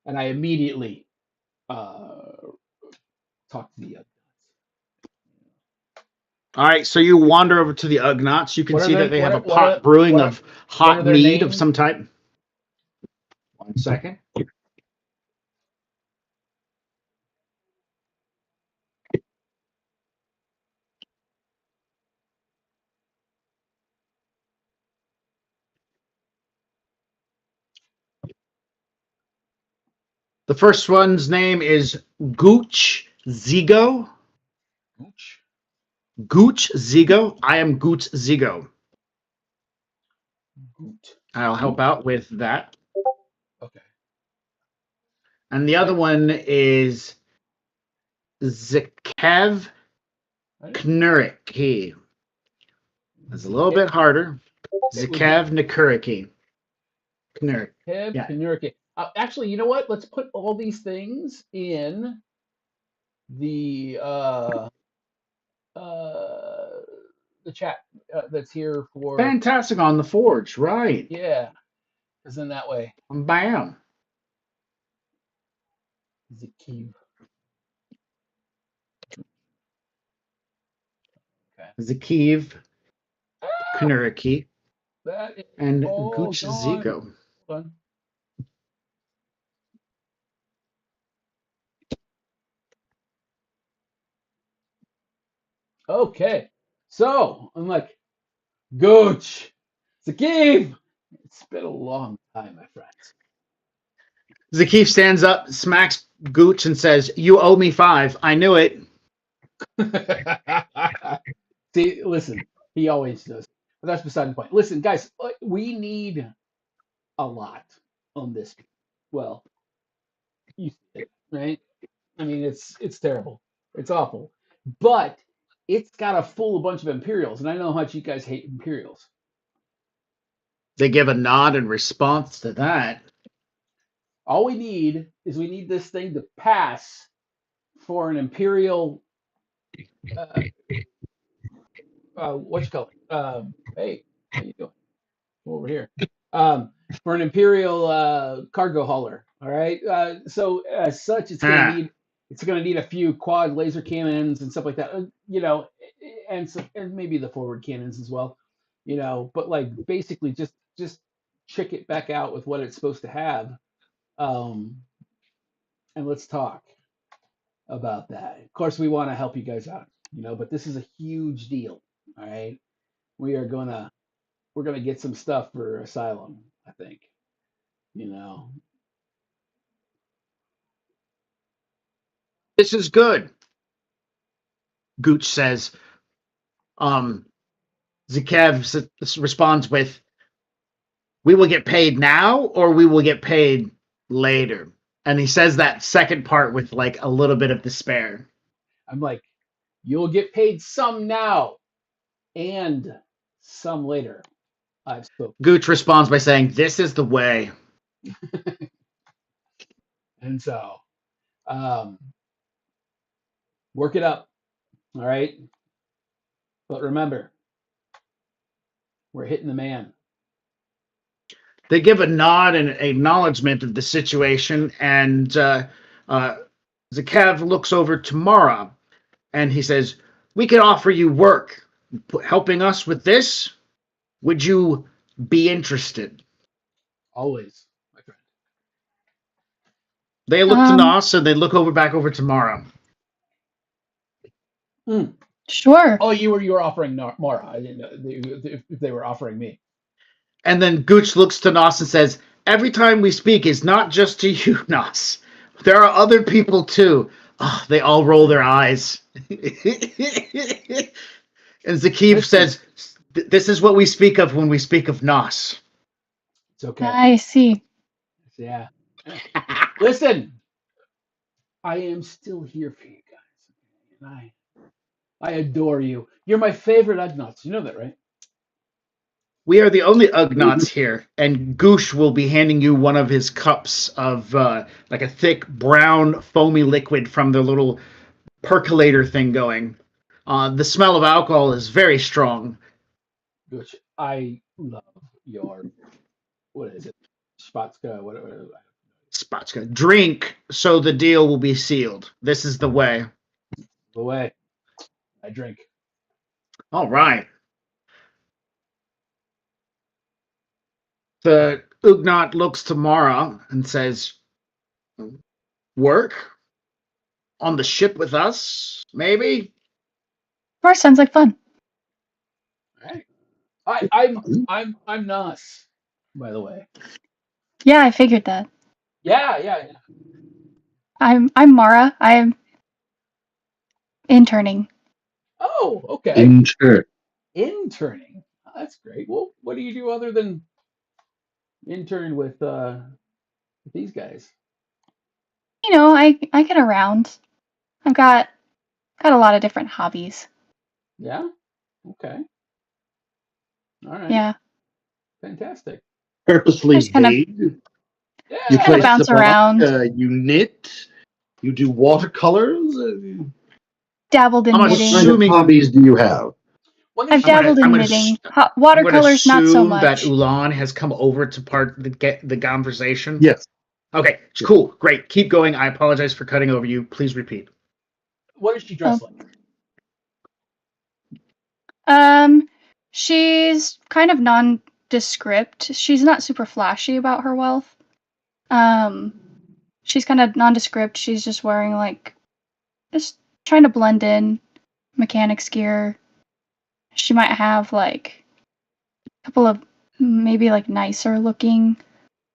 and I immediately uh talk to the All right, so you wander over to the Ugnaughts. You can what are see their that they have a what are pot brewing what are of what are hot their mead of names? some type. 1 second. The first one's name is Gooch Zigo. Gooch. Gooch Zigo. I am Gooch Zigo. Goot. I'll help out with that. Okay. And the other one is Zikev Knuriki. That's a little bit harder. Zikev Knuriki. Knurik. Kev Yeah. Kanurki. Actually, you know what? Let's put all these things in the uh the chat that's here for Fantastic on the forge, right? yeah, because then that way Bam. Zakiv. Zakiv, Kunuriki, That is and all Gooch gone. Zigo. Hold on. Okay. So I'm like, Gooch, Zakiv. It's been a long time, my friends. Zakiv stands up, smacks Gooch, and says, "You owe me 5. I knew it." See, listen, he always does. But that's beside the point. Listen, guys, we need a lot on this. Well, you see it, right? I mean, it's terrible. It's awful. But it's got a full bunch of Imperials, and I know how much you guys hate Imperials. They give a nod in response to that. All we need is we need this thing to pass for an Imperial. Uh, what you call it? Hey, how you doing? Over here. Um, for an Imperial cargo hauler. All right. So as such, Ah, it's gonna need a few quad laser cannons and stuff like that. You know, and maybe the forward cannons as well. You know, but like basically just check it back out with what it's supposed to have. Um, and let's talk about that. Of course, we want to help you guys out. You know, but this is a huge deal. All right. We are gonna we're gonna get some stuff for Asylum. I think. You know, this is good, Gooch says. Zakev responds with, "We will get paid now or we will get paid later." And he says that second part with like a little bit of despair. I'm like, you'll get paid some now and some later. I've spoken. Gooch responds by saying, "This is the way." And so, um, work it up. All right. But remember, we're hitting the man. They give a nod and acknowledgement of the situation, and Zakev looks over to Mara and he says, "We can offer you work. Helping us with this? Would you be interested?" Always, my friend. They look to Um, Nos and they look back over to Mara. Mm. sure. Oh, you were offering Mara. I didn't know if they were offering me. And then Gooch looks to Nos and says, "Every time we speak is not just to you, Nos. There are other people too." Oh, they all roll their eyes. And Zakiv Listen, says, "This is what we speak of when we speak of Nos." it's okay. I see. Yeah. Listen, I am still here for you guys, and I adore you. You're my favorite Ugnaughts. You know that, right? We are the only Ugnaughts here, and Goosh will be handing you one of his cups of like a thick brown foamy liquid from the little percolator thing going. The smell of alcohol is very strong. Which I love your what is it? Spatska, whatever. Spotska. Drink, so the deal will be sealed. This is the way. The way I drink. All right. The Ugnaught looks to Mara and says, "Work on the ship with us, maybe?" Of course, sounds like fun. All right. I'm Nas, by the way. Yeah, I figured that. Yeah. I'm Mara. I'm interning. Oh, okay. Intern. Interning. Oh, that's great. Well, what do you do other than intern with these guys? You know, I get around. I've got a lot of different hobbies. Yeah. Okay. All right. Yeah, Fantastic. I Purposely just kind of vague. You Yeah. kind of place the bounce block, around. you knit, you do watercolors. Dabbled I'm in What kind knitting. of assuming hobbies do you have? What is I've I'm she? gonna dabbled I'm in gonna knitting. I'm gonna Watercolors, not so assume that much. Ulan has come over to part the conversation. Yes. Okay, Yes. cool, great. Keep going. I apologize for cutting over you. Please repeat. What does she dress Oh, like? She's kind of nondescript. She's not super flashy about her wealth. She's kind of nondescript. She's just wearing just trying to blend in, mechanic's gear. She might have a couple of maybe nicer looking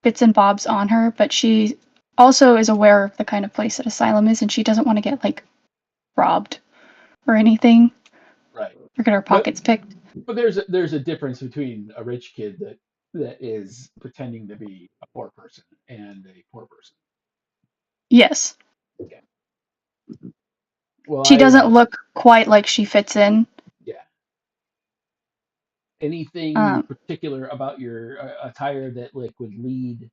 bits and bobs on her, but she also is aware of the kind of place that Asylum is, and she doesn't want to get robbed or anything Right. or get her pockets picked. But there's a difference between a rich kid that is pretending to be a poor person and a poor person. Yes. Okay. Well, She doesn't look quite like she fits in. Yeah. Anything particular about your attire that would lead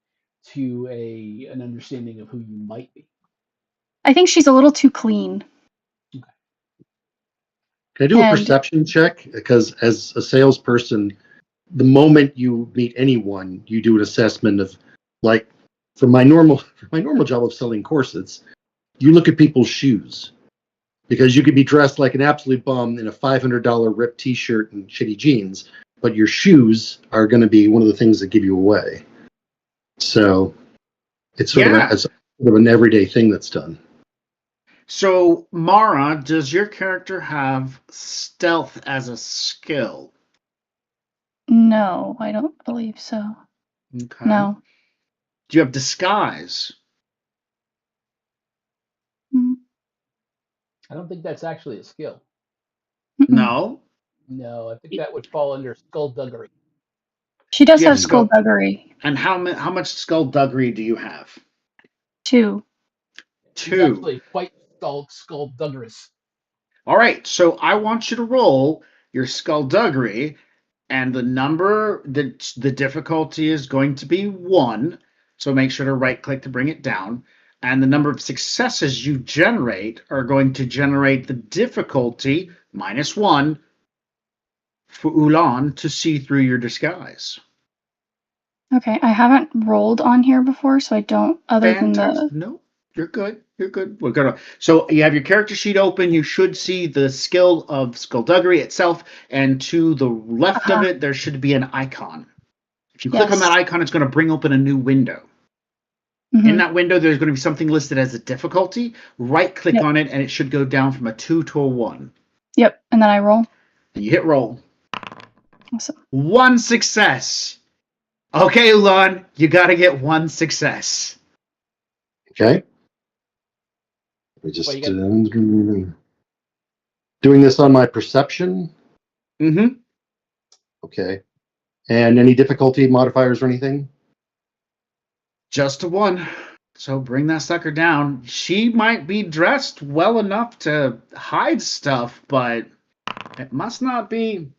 to an understanding of who you might be? I think she's a little too clean. Okay. Can I do a perception check? Because as a salesperson, the moment you meet anyone, you do an assessment of, for my normal job of selling corsets, you look at people's shoes, because you could be dressed like an absolute bum in a $500 ripped T-shirt and shitty jeans, but your shoes are going to be one of the things that give you away. So it's sort of an everyday thing that's done. So, Mara, does your character have stealth as a skill? No, I don't believe so. Okay. No. Do you have disguise? I don't think that's actually a skill. No. No, I think that would fall under skullduggery. She does have skullduggery. And how much skullduggery do you have? 2. She's actually quite skullduggerous. All right, so I want you to roll your skullduggery, and the number, the difficulty is going to be 1. So make sure to right click to bring it down. And the number of successes you generate are going to generate the difficulty -1 for Ulan to see through your disguise. Okay, I haven't rolled on here before, so I don't. Fantastic. No, you're good. You're good. We're gonna. So you have your character sheet open. You should see the skill of skullduggery itself, and to the left of it, there should be an icon. If you click on that icon, it's going to bring open a new window. Mm-hmm. In that window, there's going to be something listed as a difficulty. Right-click on it, and it should go down from a 2 to a 1. Yep, and then I roll. And you hit roll. Awesome. 1 success. Okay, Ulan, you got to get 1 success. Okay. We just doing this on my perception. Mm-hmm. Okay. And any difficulty modifiers or anything? Just a 1. So bring that sucker down. She might be dressed well enough to hide stuff, but it must not be.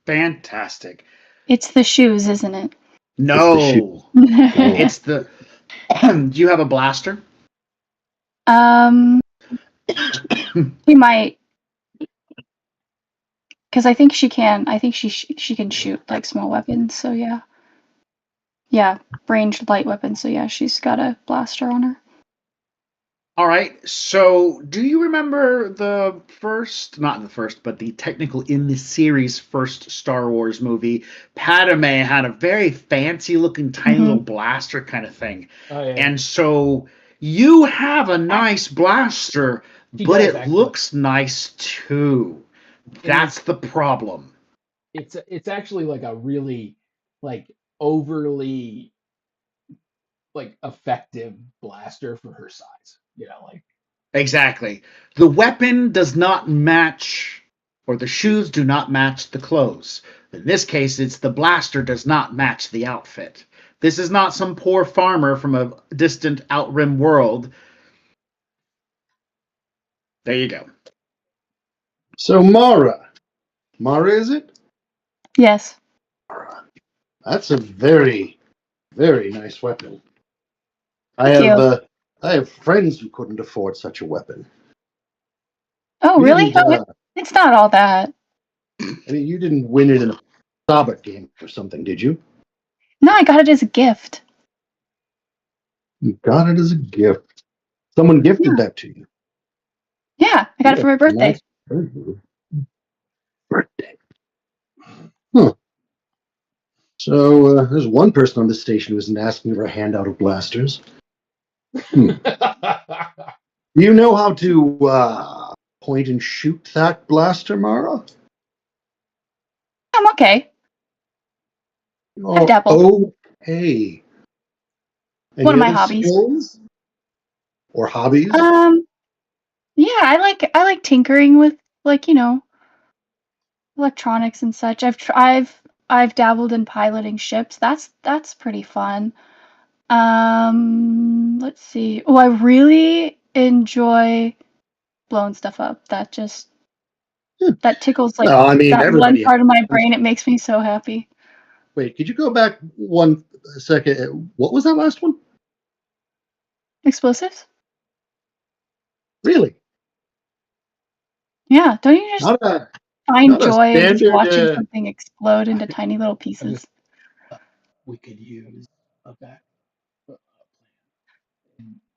Fantastic. It's the shoes, isn't it? No. It's the do you have a blaster? She might, because I think she can. I think she can shoot small weapons. So yeah, ranged light weapons. So yeah, she's got a blaster on her. All right. So, do you remember the first, not the first, but the technical in the series first Star Wars movie? Padme had a very fancy looking tiny little blaster kind of thing. Oh, yeah. And so you have a nice blaster, but it looks nice too. That's the problem. It's actually a really overly effective blaster for her size. Exactly. The weapon does not match, or the shoes do not match the clothes. In this case, it's the blaster does not match the outfit. This is not some poor farmer from a distant Outrim world. There you go. So Mara is it? Yes. Mara. That's a very, very nice weapon. I have friends who couldn't afford such a weapon. Oh, really? It's not all that. I mean, you didn't win it in a Sabbath game or something, did you? No, I got it as a gift. You got it as a gift. Someone gifted that to you. Yeah, I got it for my birthday. Birthday. Huh. So there's one person on this station who isn't asking for a handout of blasters. Do you know how to point and shoot that blaster, Mara? I'm okay. I've Oh, dabbled. okay. One Any of my other hobbies. skills or hobbies? Yeah, I like tinkering with, like, electronics and such. I've dabbled in piloting ships. That's pretty fun. Let's see. Oh, I really enjoy blowing stuff up. That tickles, like, Well, I mean, that one everybody part of my has. brain. It makes me so happy. Wait, could you go back one second? What was that last one? Explosives? Really? Yeah. Don't you just Not a find not a joy in just standard. watching something explode into tiny little I pieces? just we could use a back plan.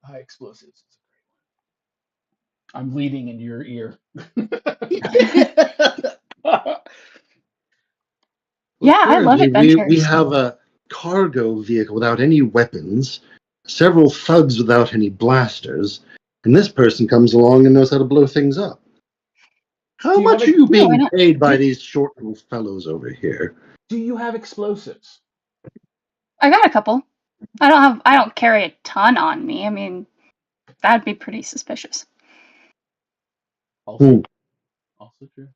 High explosives is a great one. I'm leading in your ear. Well, Yeah, I love currently we adventures. have a cargo vehicle without any weapons, several thugs without any blasters, and this person comes along and knows how to blow things up. How Do you have much a are you Yeah, why being not? paid by do, these short little fellows over here? do you have explosives? I got a couple. I don't carry a ton on me. I mean, that'd be pretty suspicious. Also Hmm. also true.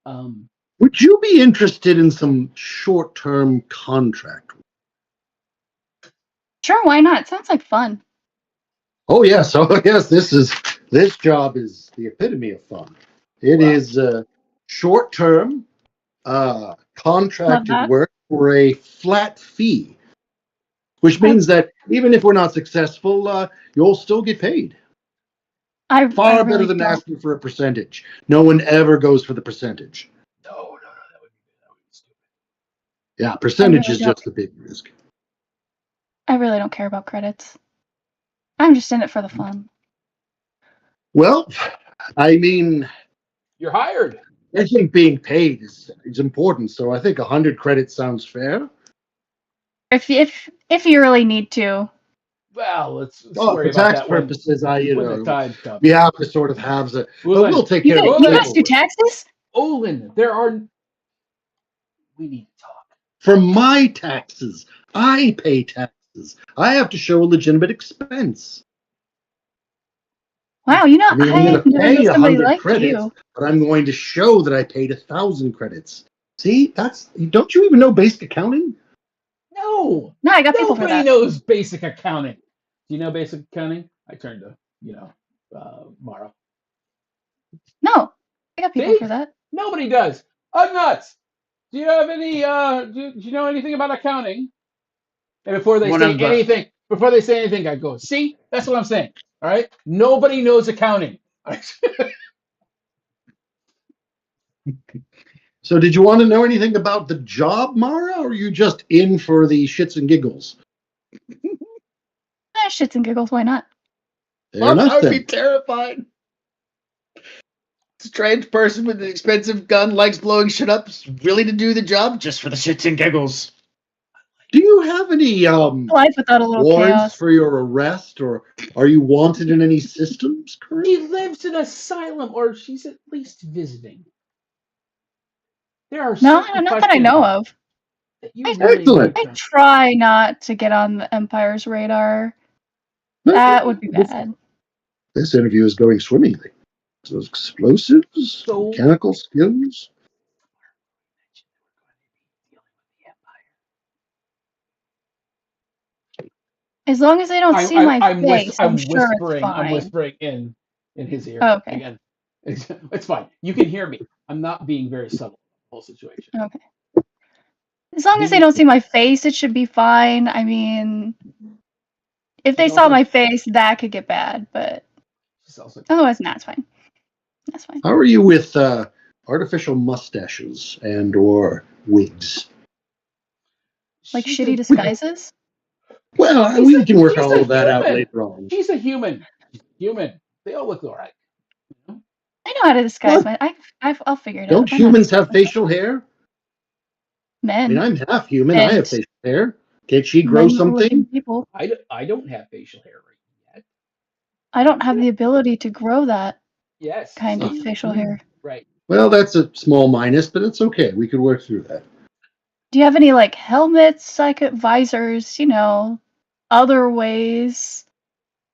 Um Would you be interested in some short-term contract? Sure, why not? Sounds like fun. Oh yes, oh yes. This job is the epitome of fun. It well, is short-term Love contracted that. work for a flat fee, which I means that even if we're not successful, you'll still get paid. I Far better really than don't. asking for a percentage. No one ever goes for the percentage. no, that would be stupid. Yeah, I percentage really is don't. just a big risk. I really don't care about credits. I'm just in it for the fun. Well, I mean, You're hired. I think being paid is important. So I think 100 credits sounds fair. If you really need to. Well, let's Oh, worry for about tax that when purposes, the time comes. we have to sort of have the. But we'll Ulin, take You care guys, of the you Ulin, guys do paperwork. taxes? Olin, we need to talk. For my taxes, I pay taxes. I have to show a legitimate expense. Wow, I mean, I'm going I've to never pay met somebody 100 like credits, you. but I'm going to show that I paid 1,000 credits. See, don't you even know basic accounting? No, No, I got people for nobody that. knows basic accounting. Do you know basic accounting? I turned to, Mara. No, I got people See? for that. Nobody does. I'm nuts. Do you have any, do you know anything about accounting? And One of before they say anything, I go, see? That's what I'm saying. All right? Nobody knows accounting. So, did you want to know anything about the job, Mara, or are you just in for the shits and giggles? Shits and giggles, why not? Fair enough, I would be then. terrified. Strange person with an expensive gun likes blowing shit up, is willing to do the job just for the shits and giggles. Do you have any Life without a little warrants chaos. for your arrest, or are you wanted in any systems She currently? lives in Asylum, or she's at least visiting. There are No, certain not that I know questions of. that you I really Excellent. need I to. try not to get on the Empire's radar. That would be bad. This interview is going swimmingly. So explosives, So mechanical skills. As long as they don't see my face, I'm sure it's I'm fine. whispering in his ear Oh, okay. again. It's fine. You can hear me. I'm not being very subtle. The whole situation. Okay. As long as they The don't see my face, it should be fine. I mean, if they she's saw also my face, that could get bad, but she's also otherwise, nah, it's fine. That's fine. How are you with artificial mustaches and or wigs? Like she's shitty a disguises? Well, she's we a can work she's all a of that out human. later on. She's a human. She's human. They all look alright. You know? I know how to disguise What? I'll figure it out. Don't I know how to humans disguise have facial hair? I mean, men I'm half human. I have and facial hair. Can't she grow men-looking something? people. I don't have facial hair right yet. I don't have the ability to grow that Yes. kind of See? facial hair. Right. Well, that's a small minus, but it's okay. We could work through that. Do you have any like helmets, visors, other ways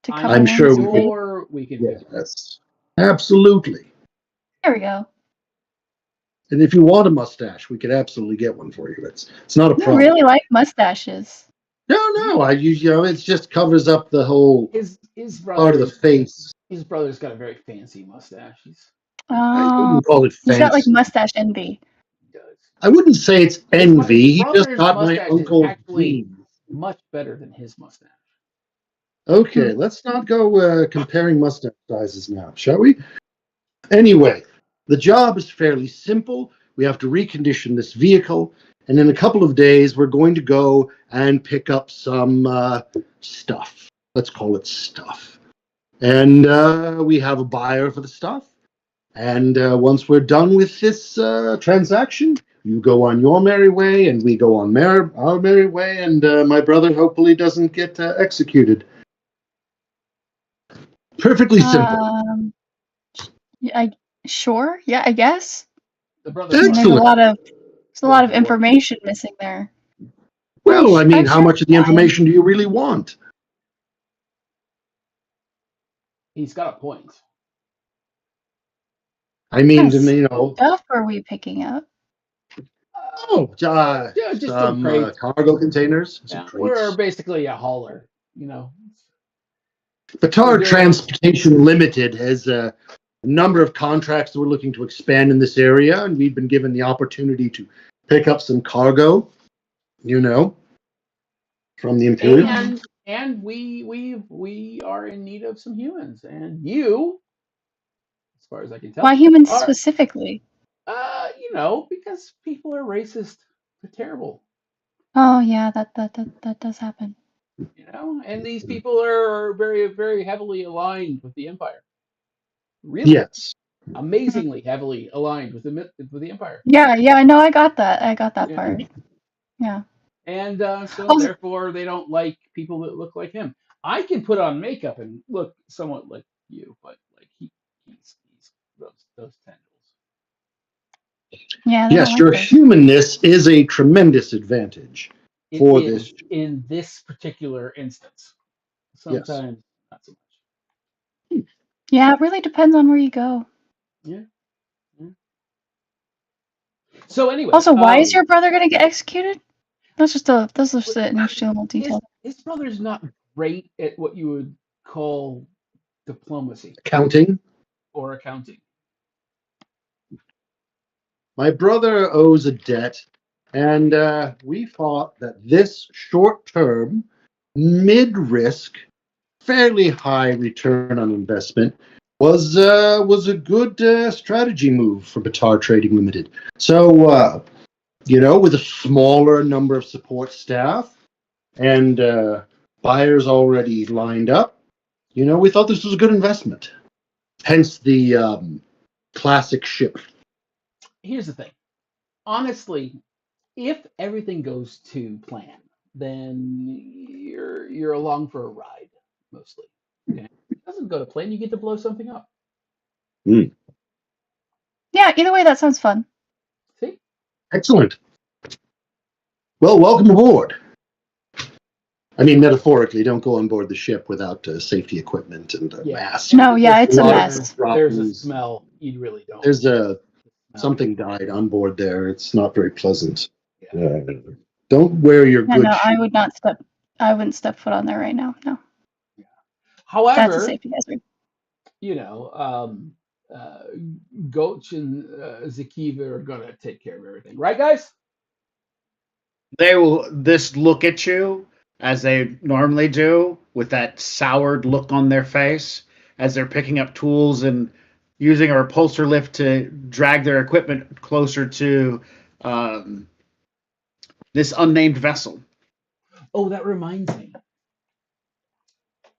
to I'm cover I'm sure one's we could. face? sure we can figure it. Yes, absolutely. There we go. And if you want a mustache, we could absolutely get one for you. It's not a You problem. really like mustaches. No. I usually, it just covers up the whole His part of the brother's face. his brother's got a very fancy mustache. I Oh, wouldn't call it he's got like fancy. mustache envy. He does. I wouldn't say it's His envy. He just brother's got my mustache is uncle's actually genes. much better than his mustache. Okay, let's not go comparing mustache sizes now, shall we? Anyway, the job is fairly simple. We have to recondition this vehicle, and in a couple of days, we're going to go and pick up some stuff. Let's call it stuff. And we have a buyer for the stuff. And once we're done with this transaction, you go on your merry way, and we go on our merry way, and my brother hopefully doesn't get executed. Perfectly simple. Yeah, sure. Yeah, I guess. The brother I mean, probably there's a Excellent. lot of goes to war. information missing there. Well, I mean, I'm how sure much of the he's dying. information do you really want? He's got a point. I What mean, kind of you know, stuff are we picking up? Yeah, just some some crates. cargo containers, some Yeah, we're crates. basically a hauler. You know, we're Batar doing. Transportation Limited has a number of contracts that we're looking to expand in this area, and we've been given the opportunity to pick up some cargo, you know, from the Imperial. And we are in need of some humans, and you, as far as I can Why tell, humans are specifically? because people are racist. They're terrible. Oh yeah, that does happen. And these people are very very heavily aligned with the Empire. Really, Yes. amazingly heavily aligned with the Empire. Yeah, I know. I got that. I got that Yeah. part. Yeah. And so Also, therefore they don't like people that look like him. I can put on makeup and look somewhat like you, but like he's those tendrils. yeah, they don't Yes, like your those. humanness is a tremendous advantage It for this. is in this particular instance. Yes. Sometimes not so Yeah, it really depends on where you go. much. Yeah. Yeah. So anyway, Also, why is your brother gonna get executed? That's just an interesting little detail. his brother's not great at what you would call diplomacy Accounting. or accounting. My brother owes a debt, and we thought that this short term, mid risk, fairly high return on investment was a good strategy move for Batar Trading Limited. So, with a smaller number of support staff and buyers already lined up, we thought this was a good investment. Hence the classic ship. Here's the thing. Honestly, if everything goes to plan, then you're along for a ride mostly. Okay, if it doesn't go to plan, you get to blow something up. Mm. Yeah, either way, that sounds fun. See? Excellent. Well, welcome aboard. I mean, metaphorically, don't go on board the ship without safety equipment and a mask. No, yeah, it's a lot of mess. There's a problems. smell. You really don't. There's smell. something died on board there. It's not very pleasant. Yeah. Don't wear your Yeah, good no, shoes. I wouldn't step foot on there right now. No, that's a However, safety hazard. you know, uh, Goach and Zakiva are gonna take care of everything, right, guys? They will this look at you as they normally do with that soured look on their face as they're picking up tools and using a repulsor lift to drag their equipment closer to um, this unnamed vessel. Oh, that reminds me,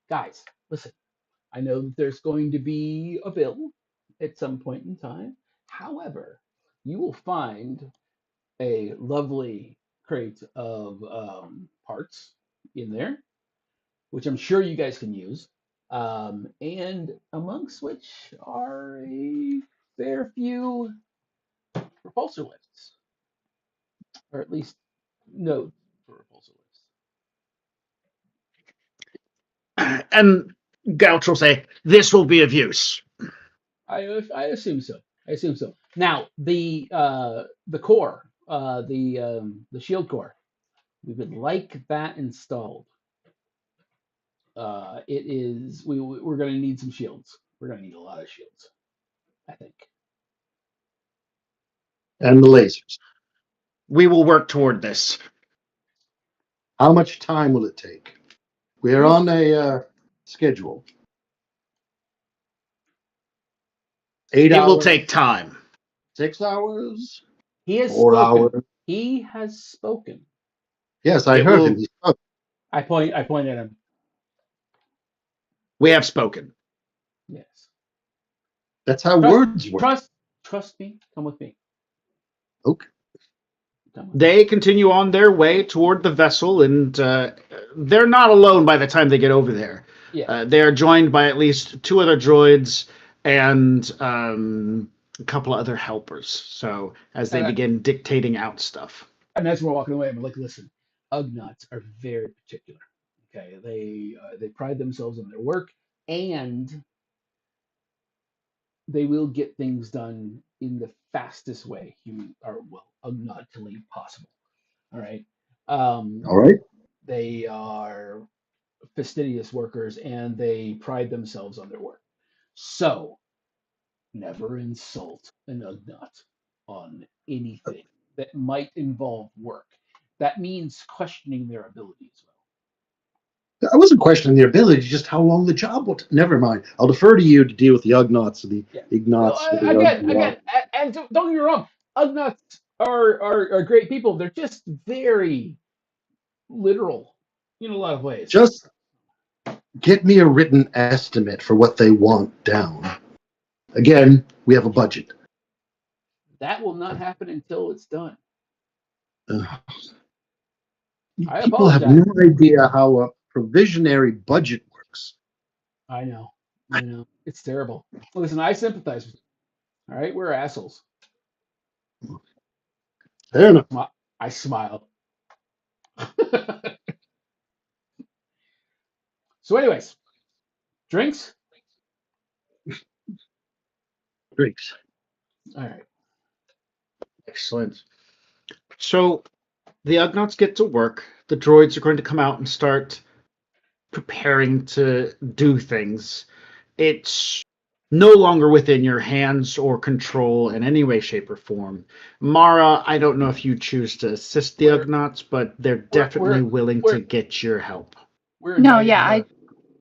guys. Listen, I know that there's going to be a bill at some point in time. However, you will find a lovely crate of parts in there, which I'm sure you guys can use, and amongst which are a fair few repulsor lifts, or at least nodes for repulsor lifts. And Gouch will say, "This will be of use." I assume so. I assume so. Now the core, the shield core, we would like that installed. It is we're going to need some shields. We're going to need a lot of shields, I think. And the lasers. We will work toward this. How much time will it take? We are on a schedule. 8 It will hours, take time. 6 hours, He has 4 spoken. hours. He has spoken. Yes, I It heard will. him. He spoke. I point at him. We have spoken. Yes. That's how Trust, words work. trust me. Come with me. Okay. Come with me. They continue on their way toward the vessel, and they're not alone by the time they get over there. Yeah. They are joined by at least 2 other droids and a couple of other helpers. So as they And, begin dictating out stuff. and as we're walking away, I'm like, listen, Ugnaughts are very particular. Okay, they pride themselves on their work, and they will get things done in the fastest way human or well Ugnaughtly possible. All right. All right. They are fastidious workers, and they pride themselves on their work. So never insult an Ugnaught on anything that might involve work. That means questioning their ability as well. I wasn't questioning their ability, just how long the job will. Never mind. I'll defer to you to deal with the Ugnaughts and the Yeah. No, Ignaughts. again, and don't get me wrong, Ugnaughts are great people. They're just very literal in a lot of ways. Just get me a written estimate for what they want down. Again, we have a budget. That will not happen until it's done. Ugh. I People have apologize. no idea how a provisionary budget works. I know. It's terrible. Listen, I sympathize with you. All right, we're assholes. Fair enough. I smiled. So, anyways, drinks. Drinks. All right. Excellent. So the Ugnaughts get to work. The droids are going to come out and start preparing to do things. It's no longer within your hands or control in any way, shape, or form. Mara, I don't know if you choose to assist the Ugnaughts, but they're definitely willing to get your help. We're No, inviting yeah, her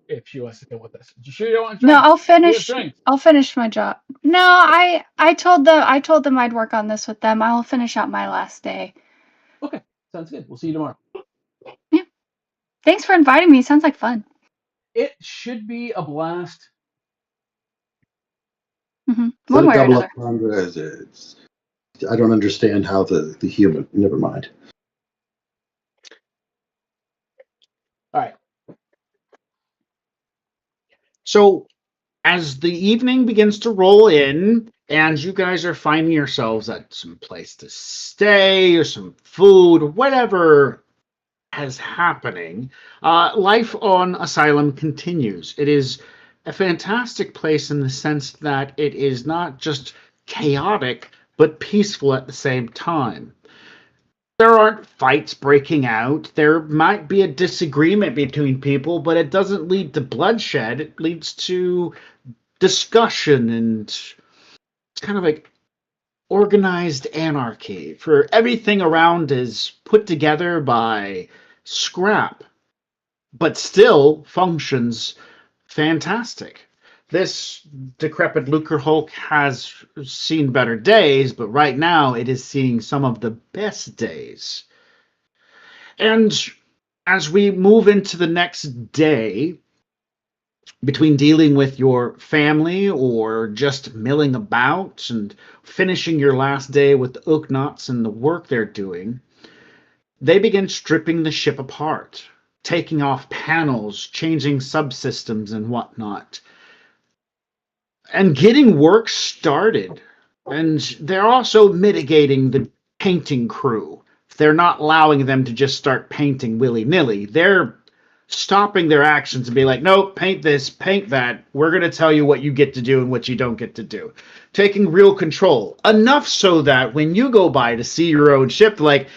if she wants to come with us. You sure you don't want no, drinks? I'll We have finish. drinks. I'll finish my job. No, I told them I'd work on this with them. I'll finish out my last day. Okay, sounds good. We'll see you tomorrow. Yeah. Thanks for inviting me. Sounds like fun. It should be a blast. Mm-hmm. Is that One a way or double another. entendre? I don't understand how the human. Never mind. All right. So as the evening begins to roll in, and you guys are finding yourselves at some place to stay or some food, whatever is happening, life on Asylum continues. It is a fantastic place in the sense that it is not just chaotic, but peaceful at the same time. There aren't fights breaking out. There might be a disagreement between people, but it doesn't lead to bloodshed. It leads to discussion, and it's kind of like organized anarchy. For everything around is put together by scrap, but still functions fantastic. This decrepit Lucre Hulk has seen better days, but right now it is seeing some of the best days. And as we move into the next day, between dealing with your family or just milling about and finishing your last day with the Ugnaughts and the work they're doing, they begin stripping the ship apart, taking off panels, changing subsystems and whatnot, and getting work started. And they're also mitigating the painting crew. They're not allowing them to just start painting willy-nilly. They're stopping their actions and be like, no, paint this, paint that. We're going to tell you what you get to do and what you don't get to do. Taking real control. Enough so that when you go by to see your own ship, like,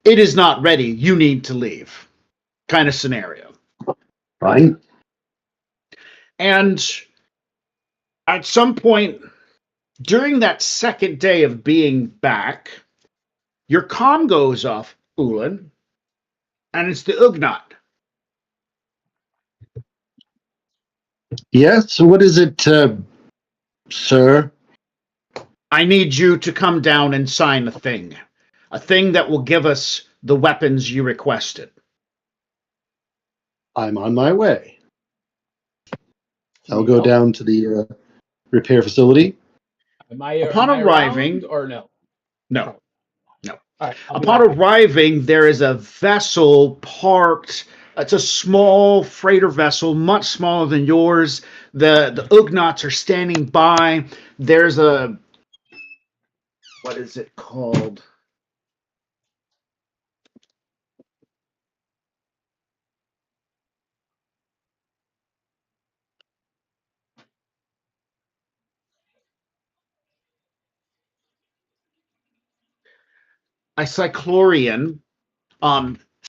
it is not ready, you need to leave. Kind of scenario. Fine. And at some point during that second day of being back, your comm goes off, Ulan, and it's the Ugnaught. Yes, what is it, sir? I need you to come down and sign a thing that will give us the weapons you requested. I'm on my way. I'll Need go help? down to the repair facility. Am I Arriving, around or no? no. All right. Upon arriving, there is a vessel parked. It's a small freighter vessel, much smaller than yours. The Ugnaughts are standing by. There's a, what is it called? A Cyclorian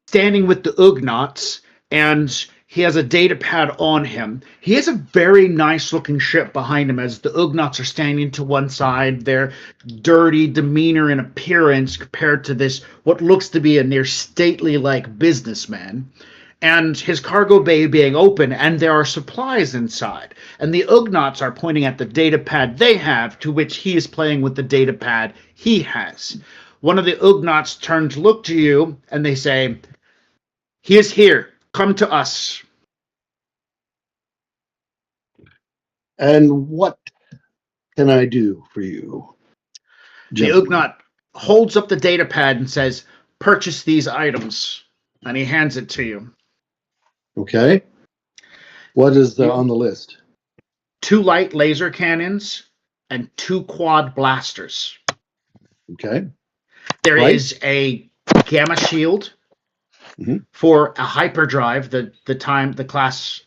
standing with the Ugnaughts, and he has a data pad on him. He has a very nice looking ship behind him as the Ugnaughts are standing to one side, their dirty demeanor and appearance compared to this, what looks to be a near stately like businessman. And his cargo bay being open, and there are supplies inside. And the Ugnaughts are pointing at the data pad they have, to which he is playing with the data pad he has. One of the Ugnaughts turn to look to you, and they say, he is here. Come to us. And what can I do for you, The gentlemen? Ugnaught holds up the data pad and says, purchase these items. And he hands it to you. Okay. What is on the list? 2 light laser cannons and 2 quad blasters. Okay. There Right. is a gamma shield Mhm. for a hyperdrive, the class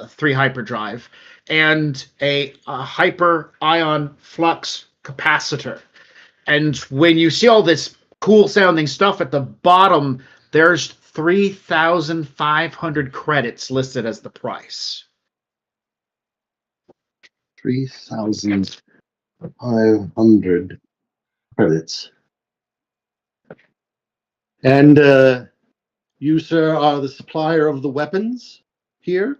3 hyperdrive, and a hyper ion flux capacitor. And when you see all this cool sounding stuff at the bottom, there's 3,500 credits listed as the price. 3,500 credits. And you, sir, are the supplier of the weapons here?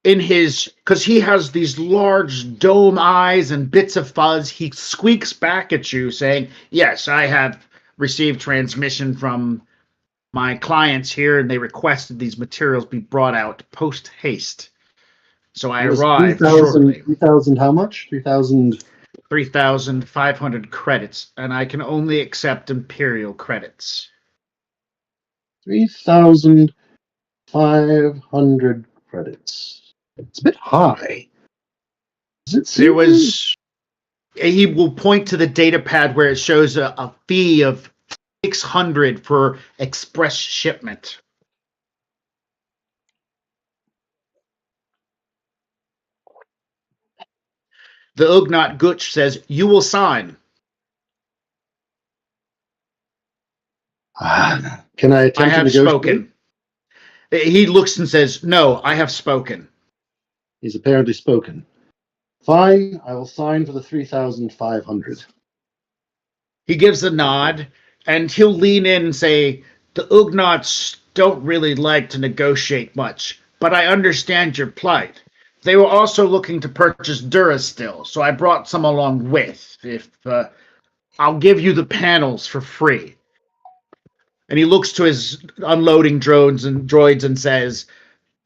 In his, because he has these large dome eyes and bits of fuzz, he squeaks back at you saying, yes, I have received transmission from my clients here, and they requested these materials be brought out post haste. So I It was arrived 3,000. shortly. 3,000 how much? 3,000. 3,500 credits, and I can only accept Imperial credits. 3,500 credits. It's a bit high. Does it seem? There was. He will point to the data pad where it shows a fee of 600 for express shipment. The Ugnaught Gutch says, you will sign. Can I attempt I to have negotiate? spoken. He looks and says, no, I have spoken. He's apparently spoken. Fine, I will sign for the 3,500. He gives a nod, and he'll lean in and say, the Ugnaughts don't really like to negotiate much, but I understand your plight. They were also looking to purchase Durasteel, so I brought some along with. If I'll give you the panels for free. And he looks to his unloading droids and says,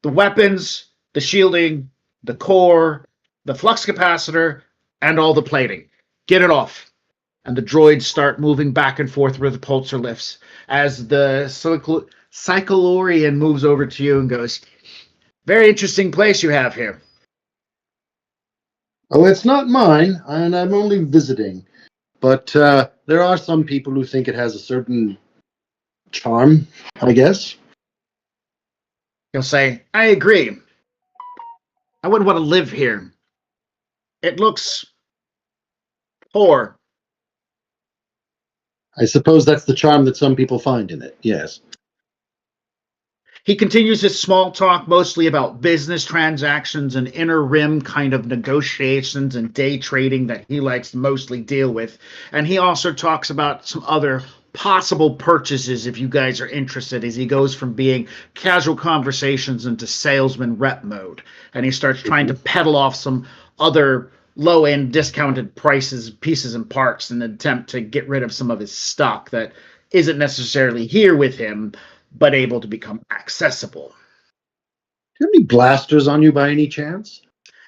the weapons, the shielding, the core, the flux capacitor, and all the plating. Get it off. And the droids start moving back and forth with the pulsar lifts as the Cyclorian moves over to you and goes, very interesting place you have here. Oh, it's not mine, and I'm only visiting. But there are some people who think it has a certain charm, I guess. He'll say, I agree. I wouldn't want to live here. It looks poor. I suppose that's the charm that some people find in it, yes. He continues his small talk mostly about business transactions and inner rim kind of negotiations and day trading that he likes to mostly deal with. And he also talks about some other possible purchases if you guys are interested, as he goes from being casual conversations into salesman rep mode. And he starts trying to peddle off some other low-end discounted prices, pieces and parts in an attempt to get rid of some of his stock that isn't necessarily here with him, but able to become accessible. Do you have any blasters on you by any chance?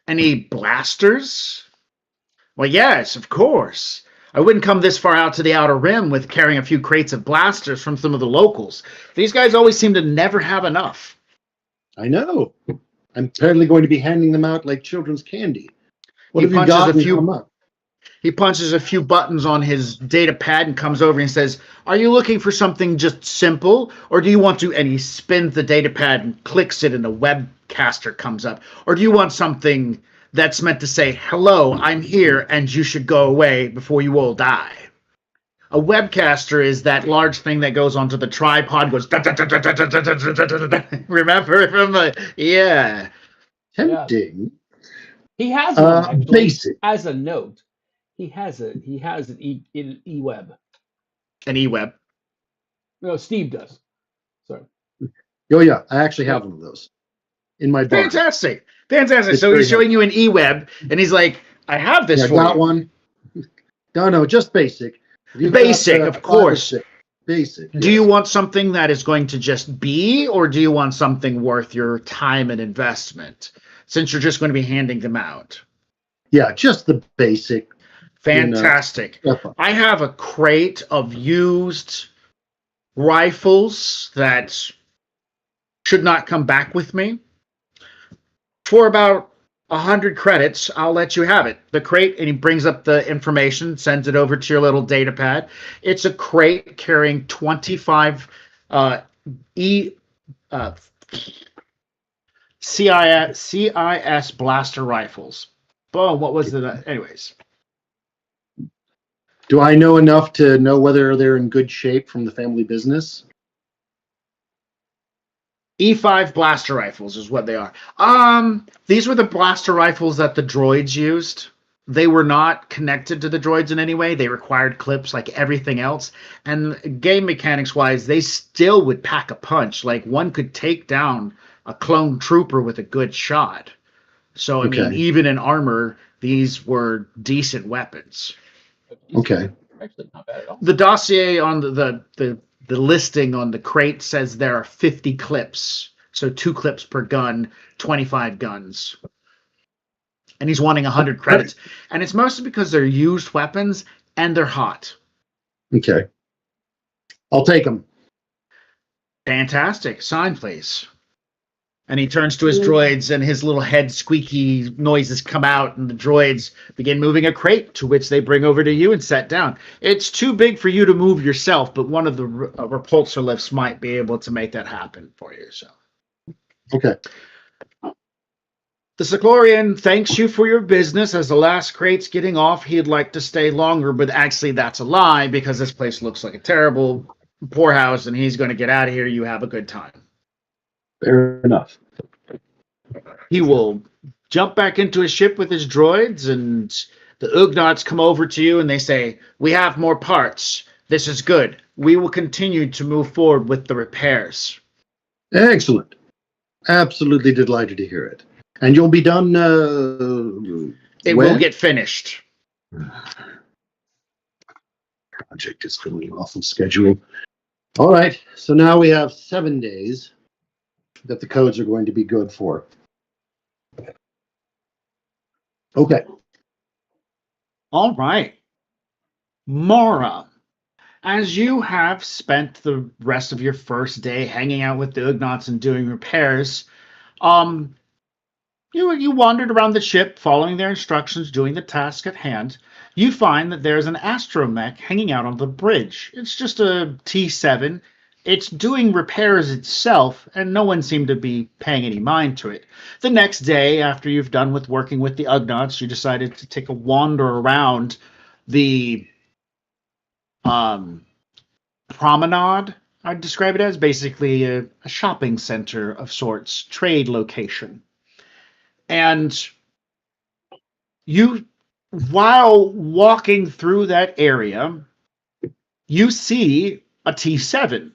Any blasters? Well, yes, of course. I wouldn't come this far out to the Outer Rim with carrying a few crates of blasters from some of the locals. These guys always seem to never have enough. I know. I'm apparently going to be handing them out like children's candy. What He have you punches got a few- come up? He punches a few buttons on his data pad and comes over and says, are you looking for something just simple? Or do you want to, and he spins the data pad and clicks it and a webcaster comes up. Or do you want something that's meant to say, hello, I'm here and you should go away before you all die? A webcaster is that large thing that goes onto the tripod, goes, remember from the, yeah. Tempting. He has one actually. Basic. As a note, he has an eWeb. An eWeb. No, Steve does. Sorry. Oh, yeah. I actually have one of those in my bar. Fantastic. Fantastic. It's So he's very showing you an eWeb, and he's like, I have this Yeah, for got you. one. No, just basic. You've Basic, got, of 5 or course. 6. Basic. Do you want something that is going to just be, or do you want something worth your time and investment, since you're just going to be handing them out? Yeah, just the basic. Fantastic. I have a crate of used rifles that should not come back with me. For about 100 credits, I'll let you have it. The crate, and he brings up the information, sends it over to your little data pad. It's a crate carrying 25 CIS blaster rifles. Oh, what was it? Anyways. Do I know enough to know whether they're in good shape from the family business? E5 blaster rifles is what they are. These were the blaster rifles that the droids used. They were not connected to the droids in any way. They required clips like everything else. And game mechanics wise, they still would pack a punch. Like one could take down a clone trooper with a good shot. So, I mean, even in armor, these were decent weapons. Okay. Actually, not bad at all. The dossier on the listing on the crate says there are 50 clips. So 2 clips per gun, 25 guns. And he's wanting 100 credits. And it's mostly because they're used weapons and they're hot. Okay. I'll take them. Fantastic. Sign, please. And he turns to his droids, and his little head squeaky noises come out, and the droids begin moving a crate, to which they bring over to you and set down. It's too big for you to move yourself, but one of the repulsor lifts might be able to make that happen for you. So, Okay. the Cyclorian thanks you for your business. As the last crate's getting off, he'd like to stay longer, but actually that's a lie, because this place looks like a terrible poorhouse, and he's going to get out of here. You have a good time. Fair enough. He will jump back into his ship with his droids, and the Ugnaughts come over to you and they say, we have more parts. This is good. We will continue to move forward with the repairs. Excellent. Absolutely delighted to hear it. And you'll be done It when? will get finished. Project is going off of schedule. All right. So now we have 7 days that the codes are going to be good for. Okay. All right. Mara, as you have spent the rest of your first day hanging out with the Ugnaughts and doing repairs, um, you wandered around the ship, following their instructions, doing the task at hand. You find that there's an astromech hanging out on the bridge. It's just a T7. It's doing repairs itself, and no one seemed to be paying any mind to it. The next day, after you've done with working with the Ugnaughts, you decided to take a wander around the promenade. I'd describe it as basically a shopping center of sorts, trade location. And you, while walking through that area, you see a T7.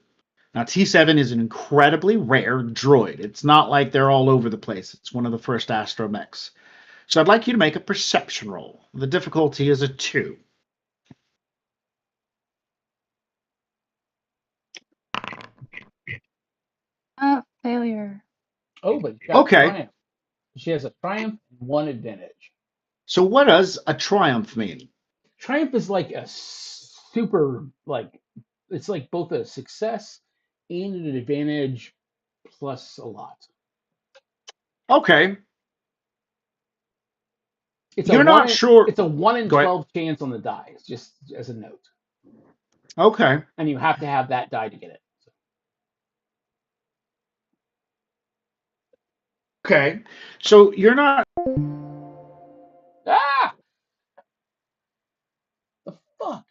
Now, T7 is an incredibly rare droid. It's not like they're all over the place. It's one of the first astromechs. So I'd like you to make a perception roll. The difficulty is a 2. Failure. Oh, but you got a Okay, triumph. She has a triumph and 1 advantage. so what does a triumph mean? Triumph is like a super, like, it's like both a success and an advantage plus a lot. Okay, It's a you're one not in, sure. it's a 1 in Go ahead. 12 chance on the die, just as a note. Okay. And you have to have that die to get it. Okay. So you're not. Ah! The fuck?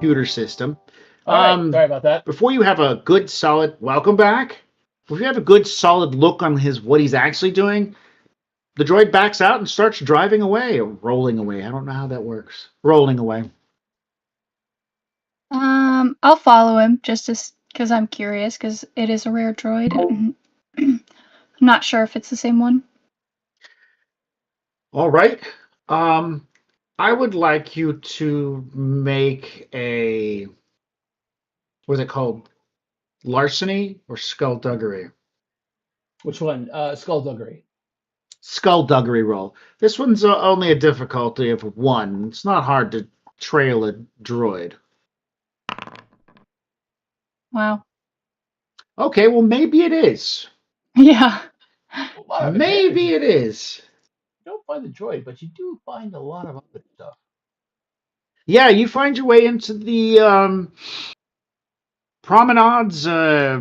Computer system. All right, sorry about that. Before you have a good solid welcome back, if you have a good solid look on his what he's actually doing, the droid backs out and starts driving away or rolling away. I don't know how that works. Rolling away. I'll follow him just because I'm curious because it is a rare droid. I'm not sure if it's the same one. All right. Um, I would like you to make a what's it called? Larceny or skullduggery? Which one? Skullduggery. Skullduggery roll. This one's only a difficulty of 1. It's not hard to trail a droid. Wow. Okay, well maybe it is. Yeah. A lot of Maybe it advantages. is. You don't find the droid, but you do find a lot of other stuff. Yeah, you find your way into the promenade's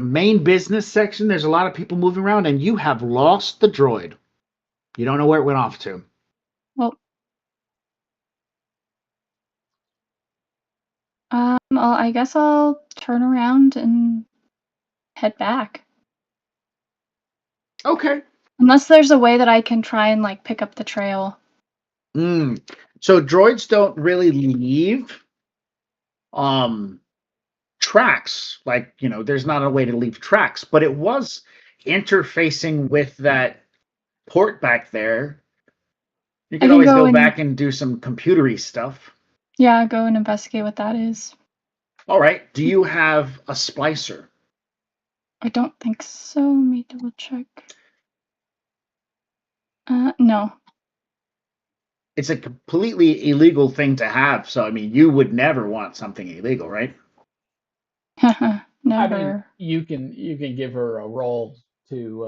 main business section. There's a lot of people moving around, and you have lost the droid. You don't know where it went off to. Well, I guess I'll turn around and head back. Okay. Unless there's a way that I can try and like pick up the trail. So droids don't really leave um tracks. Like, there's not a way to leave tracks, but it was interfacing with that port back there. You I could can always go go and back and do some computery stuff. yeah, go and investigate what that is. All right. Do you have a splicer? I don't think so. Let me double check. No. It's a completely illegal thing to have. So, I mean, you would never want something illegal, right? I mean, Never. you can give her a roll to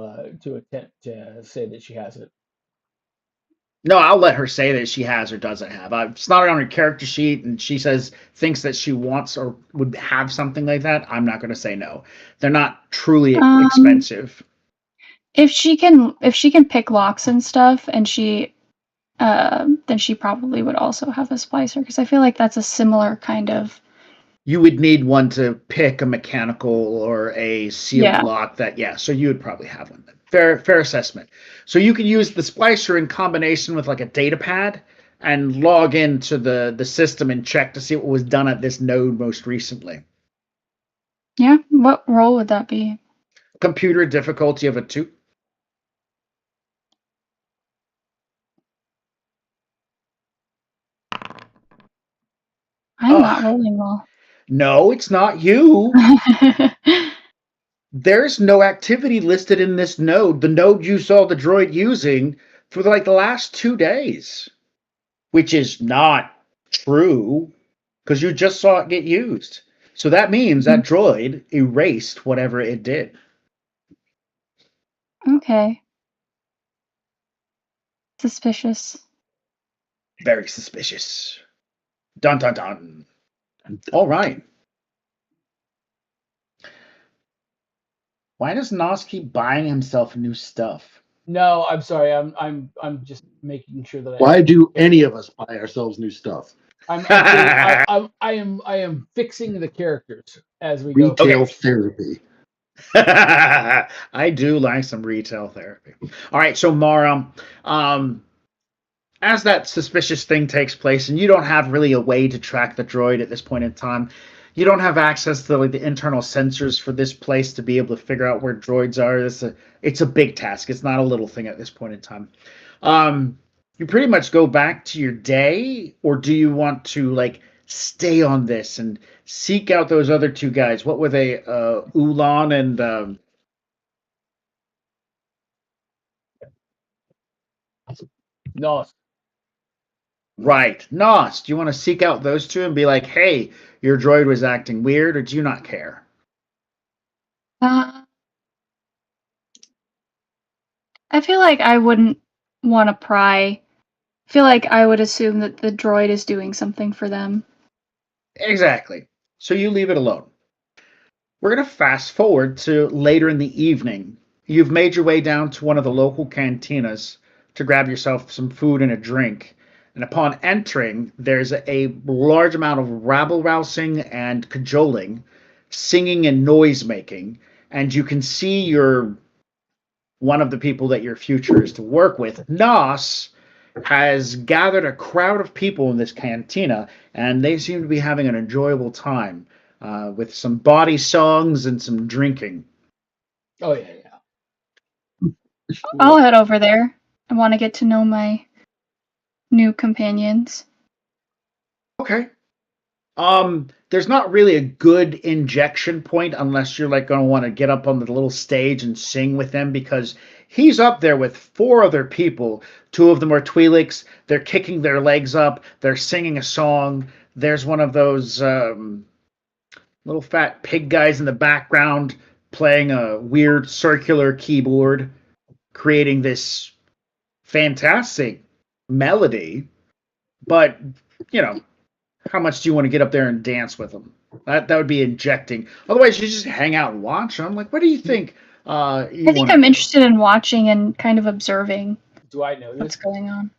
attempt to say that she has it. No, I'll let her say that she has or doesn't have. It's not on her character sheet, and she says thinks that she wants or would have something like that. I'm not going to say no. They're not truly Um, expensive. if she can pick locks and stuff, and then she probably would also have a splicer because I feel like that's a similar kind of. You would need one to pick a mechanical or a sealed Yeah. lock. That yeah, so you would probably have one. Fair assessment. So you can use the splicer in combination with like a data pad and log into the system and check to see what was done at this node most recently. Yeah. What role would that be? Computer difficulty of a 2. I'm not Oh, rolling well. no, it's not you. There's no activity listed in this node, the node you saw the droid using for like the last 2 days, which is not true because you just saw it get used. So that means that droid erased whatever it did. Okay. Suspicious. Very suspicious. Dun dun dun. All right. Why does Nos keep buying himself new stuff? No, I'm sorry. I'm just making sure that I have. Why do any of us buy ourselves new stuff? I'm updating. I am fixing the characters as we go Okay. Retail through. therapy. I do like some retail therapy. All right, so Mara, um, as that suspicious thing takes place, and you don't have really a way to track the droid at this point in time, you don't have access to like the internal sensors for this place to be able to figure out where droids are. It's a big task. It's not a little thing at this point in time. Um, you pretty much go back to your day, or do you want to like stay on this and seek out those other two guys? What were they? Ulan and No, right, Nos. Do you want to seek out those two and be like, "Hey, your droid was acting weird," or do you not care? Uh, I feel like I wouldn't want to pry. I feel like I would assume that the droid is doing something for them. Exactly. So you leave it alone. We're going to fast forward to later in the evening. You've made your way down to one of the local cantinas to grab yourself some food and a drink. And upon entering, there's a large amount of rabble rousing and cajoling, singing and noise making. And you can see your one of the people that your future is to work with, Nos, has gathered a crowd of people in this cantina, and they seem to be having an enjoyable time with some body songs and some drinking. oh yeah, yeah. I'll Cool. head over there. I want to get to know my new companions. Okay. There's not really a good injection point unless you're like going to want to get up on the little stage and sing with them because he's up there with 4 other people. 2 of them are Twi'leks. They're kicking their legs up. They're singing a song. There's one of those little fat pig guys in the background playing a weird circular keyboard, creating this fantastic melody. But, you know, how much do you want to get up there and dance with them? That would be injecting. Otherwise, you just hang out and watch them. Like, what do you think you I think want to I'm do? interested in watching and kind of observing Do I what's notice? going on.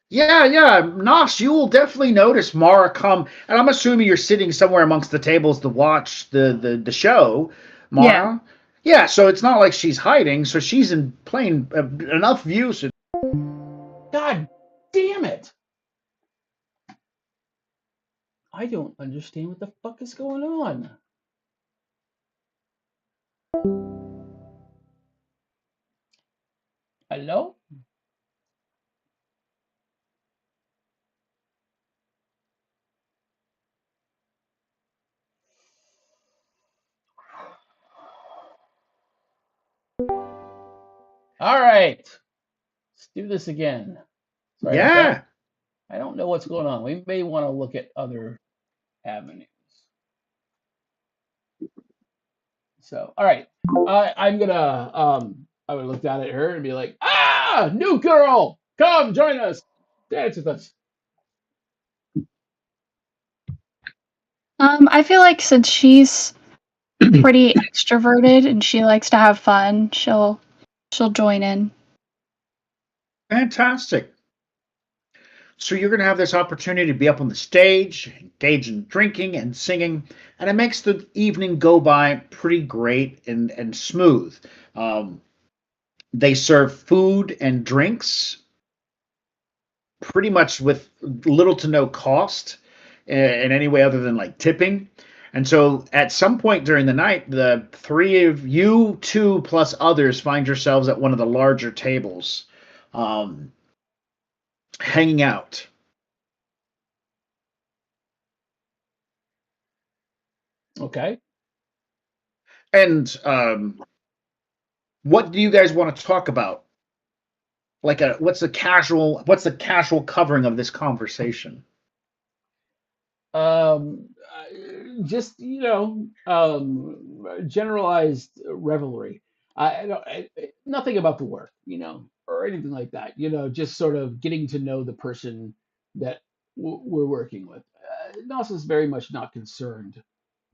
Yeah. Nos, you will definitely notice Mara come, and I'm assuming you're sitting somewhere amongst the tables to watch the show, Yeah. Mara. Yeah, so it's not like she's hiding, so she's in plain enough view. So God damn it! I don't understand what the fuck is going on. Hello? All right. Let's do this again. Sorry about Yeah. that. I don't know what's going on. We may want to look at other avenues. So, all right. I'm gonna I would look down at her and be like, "Ah, new girl, come join us, dance with us." I feel like since she's pretty extroverted and she likes to have fun, she'll join in. Fantastic. So you're going to have this opportunity to be up on the stage, engage in drinking and singing, and it makes the evening go by pretty great and smooth. Um, they serve food and drinks pretty much with little to no cost in any way other than like tipping. And so at some point during the night, the three of you, two plus others, find yourselves at one of the larger tables, um, hanging out. Okay. And what do you guys want to talk about? Like what's the casual covering of this conversation? Um, just generalized revelry. Nothing about the work, or anything like that. Just sort of getting to know the person that we're working with. Nos is very much not concerned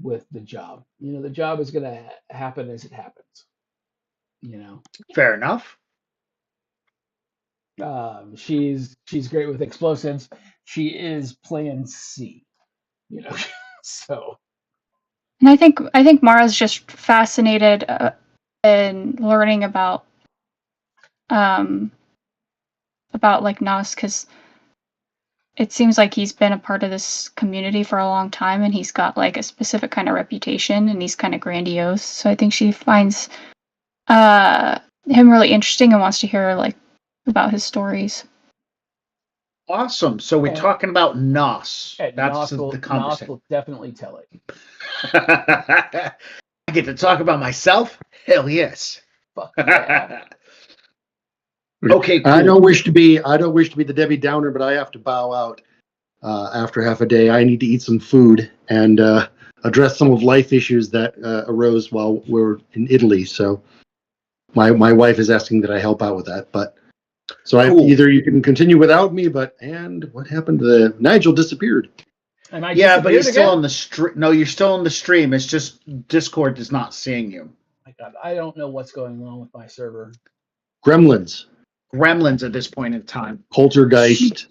with the job. The job is going to happen as it happens. You know, Fair enough. she's great with explosives. She is Plan C. So. And I think Mara's just fascinated in learning um about like Nas because it seems like he's been a part of this community for a long time and he's got like a specific kind of reputation and he's kind of grandiose. So I think she finds him really interesting and wants to hear like about his stories. Awesome. So we're And, talking about Nos. and That's Nos the Nos conversation. will definitely tell it. I get to talk about myself? Hell yes. Fuck yeah. Okay, cool. I don't wish to be the Debbie Downer, but I have to bow out after half a day. I need to eat some food and address some of life issues that arose while we're in Italy. So my wife is asking that I help out with that. But so Cool. either you can continue without me, and what happened to Nigel disappeared. Am I Yeah, but you're disappeared still again? on the stream. No, you're still on the stream. It's just Discord is not seeing you. My God, I don't know what's going on with my server. Gremlins, Gremlins at this point in time. poltergeist.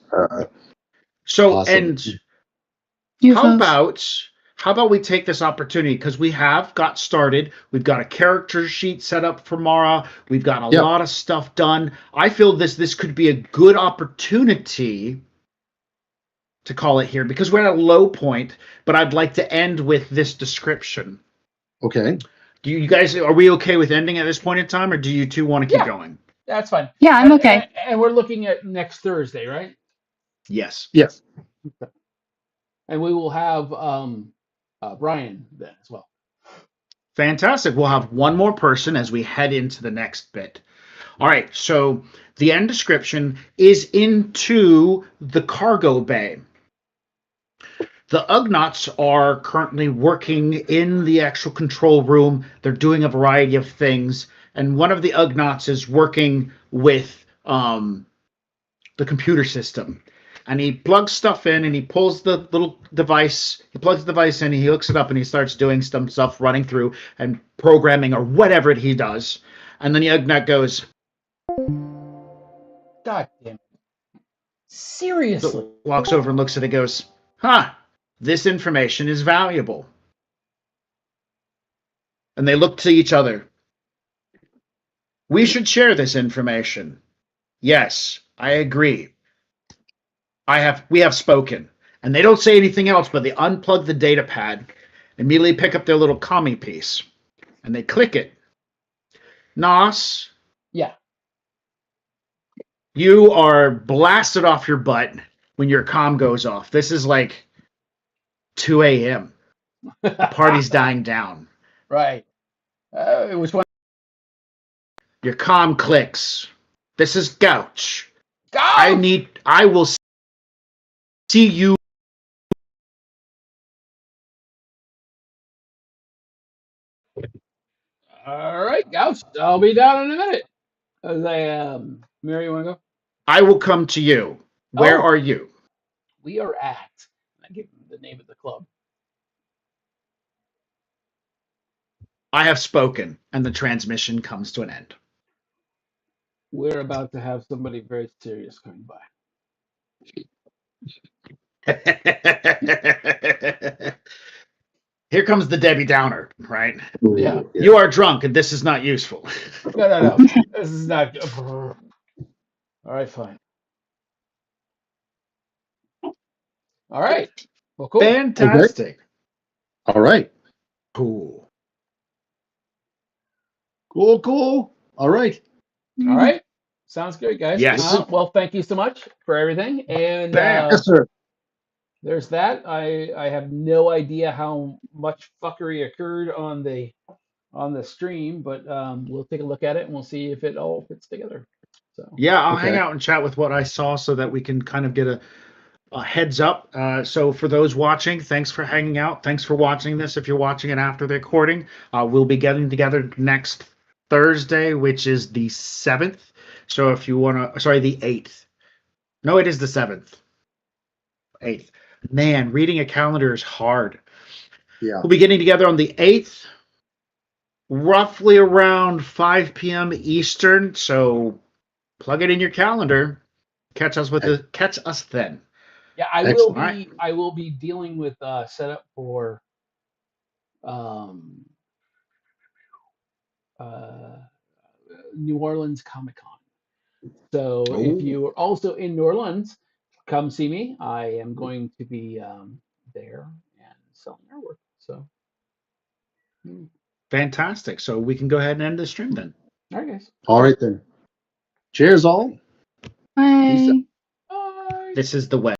So Awesome. and UFOs. how about we take this opportunity because we have got started. We've got a character sheet set up for Mara. We've got a Yep. lot of stuff done. I feel this could be a good opportunity to call it here because we're at a low point, but I'd like to end with this description. Okay. Do you guys are we okay with ending at this point in time or do you two want to keep Yeah. going? That's fine. Yeah, I'm okay. And we're looking at next Thursday, right? Yes. Yes. And we will have Brian then as well. Fantastic. We'll have one more person as we head into the next bit. All right, so the end description is into the cargo bay. The Ugnaughts are currently working in the actual control room. They're doing a variety of things, and one of the Ugnaughts is working with the computer system. And he plugs stuff in and he pulls the little device, he plugs the device in, he hooks it up and he starts doing some stuff running through and programming or whatever he does. And then the Ugnaught goes, God damn it. Seriously. walks over and looks at it and goes, huh, this information is valuable. And they look to each other. We should share this information. Yes, I agree. We have spoken. And they don't say anything else, but they unplug the data pad, immediately pick up their little commie piece, and they click it. Nos, Yeah. you are blasted off your butt when your comm goes off. This is like 2 a.m. The party's dying down. Right. Which one? Your comm clicks. This is Gouch. Go! I will see you. All right, Gouch. I'll be down in a minute. Mary, you want to go? I will come to you. Where Oh. are you? We are at. I give him the name of the club. I have spoken, and the transmission comes to an end. We're about to have somebody very serious coming by. Here comes the Debbie Downer, right? Yeah. You are drunk, and this is not useful. No. This is not. All right, fine. All right. Well, cool. Fantastic. All right. Cool. Cool. All right. All right. Sounds good, guys. Yes. Well, thank you so much for everything. And Bam. Yes, sir. there's that. I have no idea how much fuckery occurred on the stream, but we'll take a look at it and we'll see if it all fits together. So Yeah, I'll Okay. hang out and chat with what I saw so that we can kind of get a heads up. So for those watching, thanks for hanging out. Thanks for watching this. If you're watching it after the recording, we'll be getting together next Thursday, which is the 7th. So if you want to, sorry, the 8th. No, it is the 7th. 8th. Man, reading a calendar is hard. Yeah. We'll be getting together on the 8th, roughly around 5 p.m. Eastern. So plug it in your calendar. Catch us then. yeah, Excellent. I will be dealing with setup for um uh New Orleans Comic Con. So if Oh, you are also in New Orleans, come see me. I am going to be there and selling artwork. So, Fantastic. So we can go ahead and end the stream then. all right, guys. all right then. Cheers, all. Peace out. Bye. Bye. This is the web.